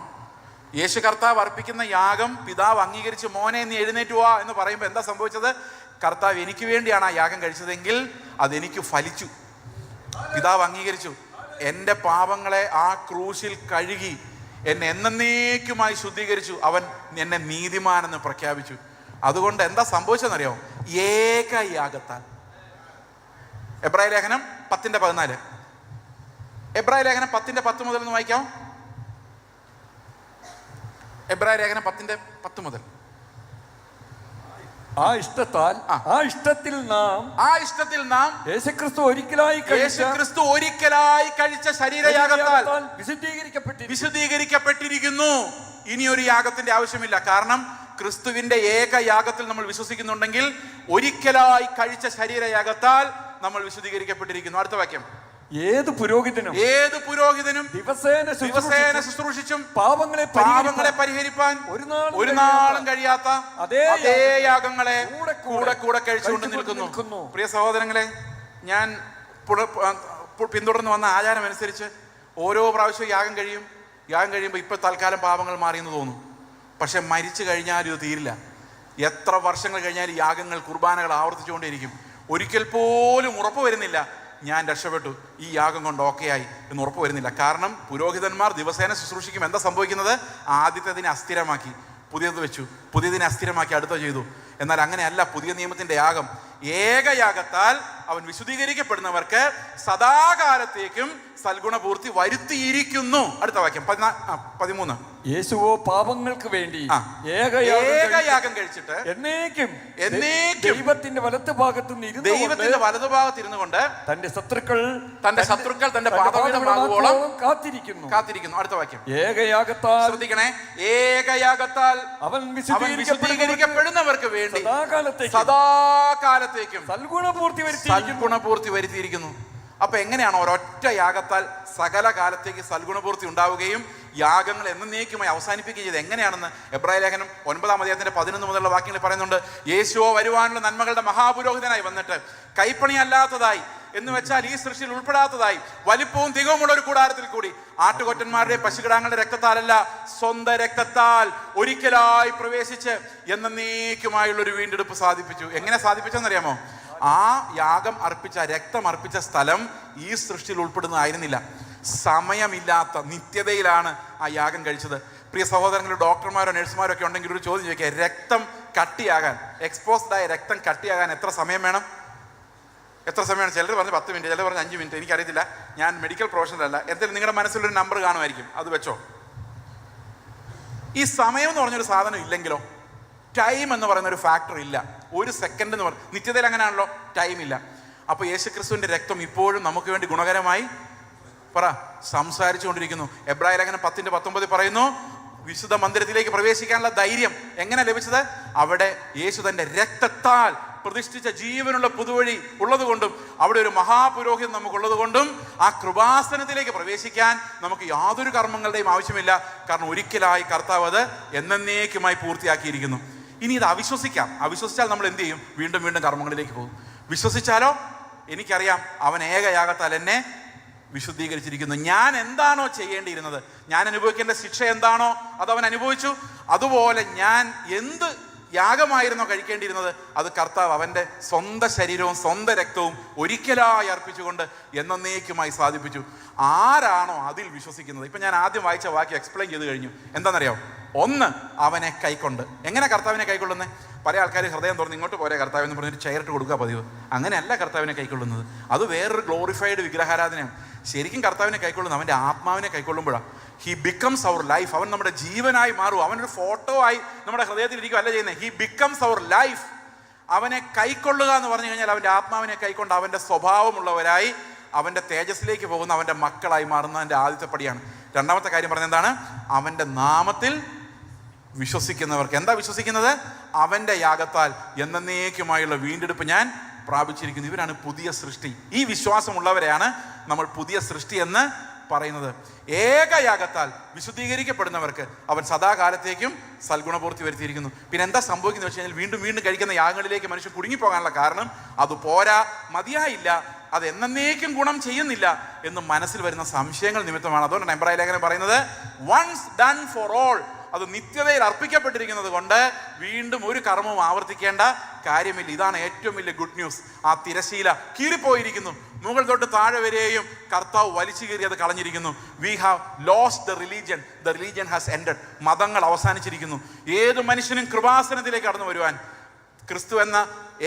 യേശു കർത്താവ് അർപ്പിക്കുന്ന യാഗം പിതാവ് അംഗീകരിച്ച്, മോനെ നീ എഴുന്നേറ്റ് പോവാ എന്ന് പറയുമ്പോൾ എന്താ സംഭവിച്ചത്? കർത്താവ് എനിക്ക് വേണ്ടിയാണ് ആ യാഗം കഴിച്ചതെങ്കിൽ അതെനിക്ക് ഫലിച്ചു. പിതാവ് അംഗീകരിച്ചു. എൻ്റെ പാപങ്ങളെ ആ ക്രൂശിൽ കഴുകി എന്നെ എന്നേക്കുമായി ശുദ്ധീകരിച്ചു. അവൻ എന്നെ നീതിമാനെന്ന് പ്രഖ്യാപിച്ചു. അതുകൊണ്ട് എന്താ സംഭവിച്ചതെന്നറിയാമോ? ഏകയാഗത്താൽ. എബ്രായ ലേഖനം 10:14. എബ്രായ ലേഖനം 10:10 മുതൽ ഒന്ന് വായിക്കാം. എബ്രായ ലേഖനം 10:10 മുതൽ. ആ ഇഷ്ടത്തിൽ നാം യേശുക്രിസ്തു ഒരിക്കലായി കഴിച്ച ശരീരയാഗത്താൽ വിശുദ്ധീകരിക്കപ്പെട്ടിരിക്കുന്നു. ഇനി ഒരു യാഗത്തിന്റെ ആവശ്യമില്ല. കാരണം ക്രിസ്തുവിന്റെ ഏകയാഗത്തിൽ നമ്മൾ വിശ്വസിക്കുന്നുണ്ടെങ്കിൽ ഒരിക്കലായി കഴിച്ച ശരീരയാഗത്താൽ നമ്മൾ വിശുദ്ധീകരിക്കപ്പെട്ടിരിക്കുന്നു. അടുത്ത വാക്യം. ഏത് പുരോഹിതനും ദിവസേന ശുശ്രൂഷിച്ചും പാപങ്ങളെ പരിഹരിപ്പാൻ ഒരു നാളും കഴിയാത്ത അതേ യാഗങ്ങളെ കൂടെ കഴിച്ചുകൊണ്ട് നിൽക്കുന്നു. പ്രിയ സഹോദരങ്ങളെ, ഞാൻ പിന്തുടർന്ന് വന്ന ആചാരം അനുസരിച്ച് ഓരോ പ്രാവശ്യവും യാഗം കഴിയുമ്പോൾ ഇപ്പൊ തൽക്കാലം പാപങ്ങൾ മാറിയെന്ന് തോന്നും. പക്ഷെ മരിച്ചു കഴിഞ്ഞാലും ഇത് തീരില്ല. എത്ര വർഷങ്ങൾ കഴിഞ്ഞാലും യാഗങ്ങൾ, കുർബാനകൾ ആവർത്തിച്ചുകൊണ്ടേയിരിക്കും. ഒരിക്കൽ പോലും ഉറപ്പ് വരുന്നില്ല ഞാൻ രക്ഷപ്പെട്ടു, ഈ യാഗം കൊണ്ട് ഓക്കെയായി എന്ന് ഉറപ്പ് വരുന്നില്ല. കാരണം പുരോഹിതന്മാർ ദിവസേന ശുശ്രൂഷിക്കും. എന്താ സംഭവിക്കുന്നത്? ആദ്യത്തേതിനെ അസ്ഥിരമാക്കി പുതിയത് വെച്ചു, പുതിയതിനെ അസ്ഥിരമാക്കി അടുത്ത ചെയ്തു. എന്നാൽ അങ്ങനെയല്ല പുതിയ നിയമത്തിന്റെ യാഗം. ഏകയാഗത്താൽ അവൻ വിശുദ്ധീകരിക്കപ്പെടുന്നവർക്ക് സദാകാലത്തേക്കും സൽഗുണപൂർത്തി വരുത്തിയിരിക്കുന്നു. അടുത്ത വാക്യം 13. യേശുവോ പാപങ്ങൾക്ക് വേണ്ടി ഏകയാഗം കഴിച്ചിട്ട് എന്നേക്കും ദൈവത്തിന്റെ വലതുഭാഗത്ത് ഇരുന്നു കൊണ്ട് തന്റെ ശത്രുക്കൾ തന്റെ പാദപീഠമാകുവോളം കാത്തിരിക്കുന്നു. അടുത്ത വാക്യം. ഏകയാഗത്താൽ, ശ്രദ്ധിക്കണേ, ഏകയാഗത്താൽ അവൻ വിശുദ്ധീകരിക്കപ്പെടുന്നവർക്ക് വേണ്ടി സദാകാലത്തേക്കും സൽഗുണപൂർത്തി വരുത്തിയിരിക്കുന്നു. അപ്പൊ എങ്ങനെയാണ് ഒരൊറ്റ യാഗത്താൽ സകല കാലത്തേക്ക് സൽഗുണപൂർത്തി ഉണ്ടാവുകയും യാഗങ്ങൾ എന്നേക്കുമായി അവസാനിപ്പിക്കുകയും ചെയ്ത്. എങ്ങനെയാണെന്ന് എബ്രായ ലേഖനം 9-11 മുതലുള്ള വാക്യങ്ങളിൽ പറയുന്നുണ്ട്. യേശുവോ വരുവാനുള്ള നന്മകളുടെ മഹാപുരോഹിതനായി വന്നിട്ട് കൈപ്പണിയല്ലാത്തതായി എന്ന് വെച്ചാൽ ഈ സൃഷ്ടിയിൽ ഉൾപ്പെടാത്തതായി വലിപ്പവും തികവുമുള്ള ഒരു കൂടാരത്തിൽ കൂടി ആട്ടുകൊറ്റന്മാരുടെ പശുകിടാങ്ങളുടെ രക്തത്താലല്ല സ്വന്തം രക്തത്താൽ ഒരിക്കലായി പ്രവേശിച്ച് എന്നേക്കുമായുള്ള ഒരു വീണ്ടെടുപ്പ് സാധിപ്പിച്ചു. എങ്ങനെ സാധിപ്പിച്ചെന്നറിയാമോ? ആ യാഗം അർപ്പിച്ച, രക്തം അർപ്പിച്ച സ്ഥലം ഈ സൃഷ്ടിയിൽ ഉൾപ്പെടുന്നതായിരുന്നില്ല. സമയമില്ലാത്ത നിത്യതയിലാണ് ആ യാഗം കഴിച്ചത്. പ്രിയ സഹോദരങ്ങൾ, ഡോക്ടർമാരോ നഴ്സുമാരോ ഒക്കെ ഉണ്ടെങ്കിൽ ഒരു ചോദ്യം ചോദിക്കുക. രക്തം കട്ടിയാകാൻ, എക്സ്പോസ്ഡ് ആയ രക്തം കട്ടിയാകാൻ എത്ര സമയം വേണം? എത്ര സമയമാണ്? ചിലർ പറഞ്ഞ് 10 മിനിറ്റ്, ചിലർ പറഞ്ഞ് 5 മിനിറ്റ്. എനിക്കറിയത്തില്ല, ഞാൻ മെഡിക്കൽ പ്രൊഫഷണലല്ല. എന്തെങ്കിലും നിങ്ങളുടെ മനസ്സിലൊരു നമ്പർ കാണുമായിരിക്കും, അത് വെച്ചോ. ഈ സമയം എന്ന് പറഞ്ഞൊരു സാധനം ഇല്ലെങ്കിലോ, ടൈം എന്ന് പറയുന്ന ഒരു ഫാക്ടർ ഇല്ല. ഒരു സെക്കൻഡ് എന്ന് പറഞ്ഞ നിത്യതയിൽ അങ്ങനെയാണല്ലോ, ടൈം ഇല്ല. അപ്പോൾ യേശുക്രിസ്തുവിൻ്റെ രക്തം ഇപ്പോഴും നമുക്ക് വേണ്ടി ഗുണകരമായി സംസാരിച്ചു കൊണ്ടിരിക്കുന്നു. എബ്രായ ലേഖനം 10:19 പറയുന്നു, വിശുദ്ധ മന്ദിരത്തിലേക്ക് പ്രവേശിക്കാനുള്ള ധൈര്യം എങ്ങനെ ലഭിച്ചത്? അവിടെ യേശു തൻ്റെ രക്തത്താൽ പ്രതിഷ്ഠിച്ച ജീവനുള്ള പുതുവഴി ഉള്ളത് കൊണ്ടും അവിടെ ഒരു മഹാപുരോഹിതൻ നമുക്കുള്ളത് കൊണ്ടും ആ കൃപാസനത്തിലേക്ക് പ്രവേശിക്കാൻ നമുക്ക് യാതൊരു കർമ്മങ്ങളുടെയും ആവശ്യമില്ല. കാരണം ഒരിക്കലായി കർത്താവ് അത് എന്നേക്കുമായി പൂർത്തിയാക്കിയിരിക്കുന്നു. ഇനി ഇത് അവിശ്വസിക്കാം. അവിശ്വസിച്ചാൽ നമ്മൾ എന്ത് ചെയ്യും? വീണ്ടും വീണ്ടും കർമ്മങ്ങളിലേക്ക് പോകും. വിശ്വസിച്ചാലോ? എനിക്കറിയാം അവൻ ഏകയാഗത്താൽ എന്നെ വിശുദ്ധീകരിച്ചിരിക്കുന്നു. ഞാൻ എന്താണോ ചെയ്യേണ്ടിയിരുന്നത്, ഞാൻ അനുഭവിക്കേണ്ട ശിക്ഷ എന്താണോ അത് അവൻ അനുഭവിച്ചു. അതുപോലെ ഞാൻ എന്ത് യാഗമായിരുന്നോ കഴിക്കേണ്ടിയിരുന്നത്, അത് കർത്താവ് അവൻ്റെ സ്വന്തം ശരീരവും സ്വന്തം രക്തവും ഒരിക്കലായി അർപ്പിച്ചുകൊണ്ട് എന്നേക്കുമായി സാധിപ്പിച്ചു. ആരാണോ അതിൽ വിശ്വസിക്കുന്നത്, ഇപ്പം ഞാൻ ആദ്യം വായിച്ച വാക്യം എക്സ്പ്ലെയിൻ ചെയ്ത് കഴിഞ്ഞു. എന്താണെന്നറിയാമോ? ഒന്ന്, അവനെ കൈക്കൊണ്ട്. എങ്ങനെ കർത്താവിനെ കൈക്കൊള്ളുന്നത്? പല ആൾക്കാർ ഹൃദയം തുറന്ന് ഇങ്ങോട്ട് പോരെ കർത്താവ് എന്ന് പറഞ്ഞൊരു ചെയറിട്ട് കൊടുക്കുക പതിവ്. അങ്ങനെയല്ല കർത്താവിനെ കൈക്കൊള്ളുന്നത്. അത് വേറൊരു ഗ്ലോറിഫൈഡ് വിഗ്രഹാരാധനയാണ്. ശരിക്കും കർത്താവിനെ കൈക്കൊള്ളുന്നത് അവൻ്റെ ആത്മാവിനെ കൈക്കൊള്ളുമ്പോഴാണ്. He becomes our life. അവൻ നമ്മുടെ ജീവനായി മാറും. അവനൊരു ഫോട്ടോ ആയി നമ്മുടെ ഹൃദയത്തിൽ ഇരിക്കുക അല്ല ചെയ്യുന്നത്. He becomes our life. അവനെ കൈക്കൊള്ളുക എന്ന് പറഞ്ഞു കഴിഞ്ഞാൽ അവൻ്റെ ആത്മാവിനെ കൈക്കൊണ്ട് അവൻ്റെ സ്വഭാവമുള്ളവരായി അവൻ്റെ തേജസ്സിലേക്ക് പോകുന്ന അവൻ്റെ മക്കളായി മാറുന്നതിൻ്റെ ആദ്യത്തെ പടിയാണ്. രണ്ടാമത്തെ കാര്യം പറഞ്ഞത് എന്താണ്? അവൻ്റെ നാമത്തിൽ വിശ്വസിക്കുന്നവർക്ക്. എന്താ വിശ്വസിക്കുന്നത്? അവൻ്റെ യാഗത്താൽ എന്നേക്കുമായുള്ള വീണ്ടെടുപ്പ് ഞാൻ പ്രാപിച്ചിരിക്കുന്നു. ഇവരാണ് പുതിയ സൃഷ്ടി. ഈ വിശ്വാസമുള്ളവരെയാണ് നമ്മൾ പുതിയ സൃഷ്ടി എന്ന് പറയുന്നത്. ഏകയാഗത്താൽ വിശുദ്ധീകരിക്കപ്പെടുന്നവർക്ക് അവൻ സദാകാലത്തേക്കും സൽഗുണപൂർത്തി വരുത്തിയിരിക്കുന്നു. പിന്നെ എന്താ സംഭവിക്കുന്നത് വെച്ച് കഴിഞ്ഞാൽ, വീണ്ടും വീണ്ടും കഴിക്കുന്ന യാഗങ്ങളിലേക്ക് മനുഷ്യൻ കുടുങ്ങിപ്പോകാനുള്ള കാരണം അത് പോരാ, മതിയായില്ല, അത് എന്നേക്കും ഗുണം ചെയ്യുന്നില്ല എന്ന് മനസ്സിൽ വരുന്ന സംശയങ്ങൾ നിമിത്തമാണ്. അതുകൊണ്ടാണ് എബ്രായ ലേഖനം പറയുന്നത് വൺസ് ഡൺ ഫോർ ഓൾ. അത് നിത്യതയിൽ അർപ്പിക്കപ്പെട്ടിരിക്കുന്നത് കൊണ്ട് വീണ്ടും ഒരു കർമ്മവും ആവർത്തിക്കേണ്ട കാര്യമില്ല. ഇതാണ് ഏറ്റവും വലിയ ഗുഡ് ന്യൂസ്. ആ തിരശീല കീറിപ്പോയിരിക്കുന്നു. മുകൾ തൊട്ട് താഴെ വരെയും കർത്താവ് വലിച്ചു കീറി അത് കളഞ്ഞിരിക്കുന്നു. We have lost the religion. The religion has ended. മതങ്ങൾ അവസാനിച്ചിരിക്കുന്നു. ഏത് മനുഷ്യനും കൃപാസനത്തിലേക്ക് കടന്നു വരുവാൻ ക്രിസ്തു എന്ന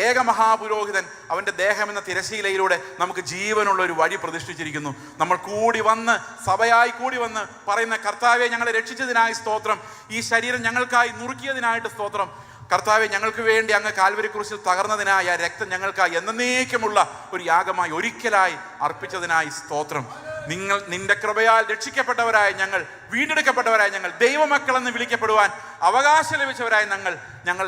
ഏക മഹാപുരോഹിതൻ അവൻ്റെ ദേഹം എന്ന തിരശീലയിലൂടെ നമുക്ക് ജീവനുള്ള ഒരു വഴി പ്രതിഷ്ഠിച്ചിരിക്കുന്നു. നമ്മൾ കൂടി വന്ന്, സഭയായി കൂടി വന്ന് പറയുന്ന, കർത്താവെ ഞങ്ങളെ രക്ഷിച്ചതിനായി സ്തോത്രം, ഈ ശരീരം ഞങ്ങൾക്കായി നുറുക്കിയതിനായിട്ട് സ്തോത്രം, കർത്താവെ ഞങ്ങൾക്ക് വേണ്ടി അങ്ങ് കാൽവരി ക്രൂശിൽ തകർന്നതിനായി, ആ രക്തം ഞങ്ങൾക്കായി എന്നേക്കുമുള്ള ഒരു യാഗമായി ഒരിക്കലായി അർപ്പിച്ചതിനായി സ്തോത്രം. നിന്റെ കൃപയാൽ രക്ഷിക്കപ്പെട്ടവരായ ഞങ്ങൾ, വീണ്ടെടുക്കപ്പെട്ടവരായ ഞങ്ങൾ, ദൈവമക്കളെന്ന് വിളിക്കപ്പെടുവാൻ അവകാശം ലഭിച്ചവരായ ഞങ്ങൾ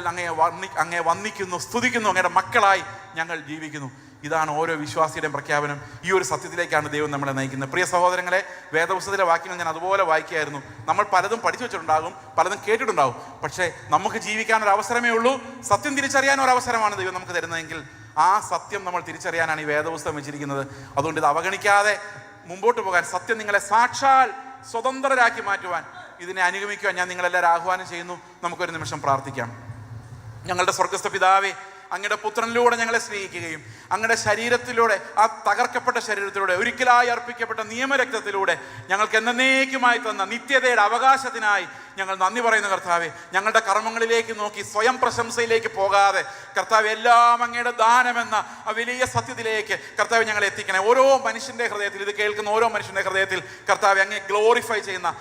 അങ്ങയെ വന്ദിക്കുന്നു, സ്തുതിക്കുന്നു. അങ്ങയുടെ മക്കളായി ഞങ്ങൾ ജീവിക്കുന്നു. ഇതാണ് ഓരോ വിശ്വാസിയുടെയും പ്രഖ്യാപനം. ഈ ഒരു സത്യത്തിലേക്കാണ് ദൈവം നമ്മളെ നയിക്കുന്നത്. പ്രിയ സഹോദരങ്ങളെ, വേദപുസ്തകത്തിലെ വാക്യങ്ങൾ ഞാൻ അതുപോലെ വായിക്കുകയായിരുന്നു. നമ്മൾ പലതും പഠിച്ചു വെച്ചിട്ടുണ്ടാകും, പലതും കേട്ടിട്ടുണ്ടാകും. പക്ഷേ നമുക്ക് ജീവിക്കാനൊരു അവസരമേ ഉള്ളൂ. സത്യം തിരിച്ചറിയാനൊരു അവസരമാണ് ദൈവം നമുക്ക് തരുന്നതെങ്കിൽ ആ സത്യം നമ്മൾ തിരിച്ചറിയാനാണ് ഈ വേദപുസ്തകം വെച്ചിരിക്കുന്നത്. അതുകൊണ്ട് ഇത് അവഗണിക്കാതെ മുമ്പോട്ട് പോകാൻ, സത്യം നിങ്ങളെ സാക്ഷാൽ സ്വതന്ത്രരാക്കി മാറ്റുവാൻ, ഇതിനെ അനുഗമിക്കുവാൻ ഞാൻ നിങ്ങളെല്ലാവരും ആഹ്വാനം ചെയ്യുന്നു. നമുക്കൊരു നിമിഷം പ്രാർത്ഥിക്കാം. ഞങ്ങളുടെ സ്വർഗ്ഗസ്ഥ പിതാവേ, അങ്ങയുടെ പുത്രനിലൂടെ ഞങ്ങളെ സ്നേഹിക്കുകയും അങ്ങയുടെ ശരീരത്തിലൂടെ, ആ തകർക്കപ്പെട്ട ശരീരത്തിലൂടെ, ഒരിക്കലായി അർപ്പിക്കപ്പെട്ട നിയമരക്തത്തിലൂടെ ഞങ്ങൾക്ക് എന്നേക്കുമായി തന്ന നിത്യതയുടെ അവകാശത്തിനായി ഞങ്ങൾ നന്ദി പറയുന്നു. കർത്താവെ, ഞങ്ങളുടെ കർമ്മങ്ങളിലേക്ക് നോക്കി സ്വയം പ്രശംസയിലേക്ക് പോകാതെ കർത്താവ് എല്ലാം അങ്ങയുടെ ദാനമെന്ന ആ വലിയ സത്യത്തിലേക്ക് കർത്താവ് ഞങ്ങളെ എത്തിക്കണേ. ഓരോ മനുഷ്യൻ്റെ ഹൃദയത്തിൽ, ഇത് കേൾക്കുന്ന ഓരോ മനുഷ്യൻ്റെ ഹൃദയത്തിൽ കർത്താവ് അങ്ങേ ഗ്ലോറിഫൈ ചെയ്യുന്ന,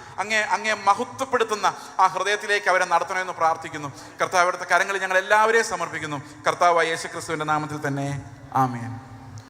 അങ്ങേ മഹത്വപ്പെടുത്തുന്ന ആ ഹൃദയത്തിലേക്ക് അവരെ നടത്തണമെന്ന് പ്രാർത്ഥിക്കുന്നു. കർത്താവ്, അവിടുത്തെ കരങ്ങളിൽ ഞങ്ങൾ എല്ലാവരെയും സമർപ്പിക്കുന്നു. കർത്താവായ യേശുക്രിസ്തുവിൻ്റെ നാമത്തിൽ തന്നെ, ആമേൻ.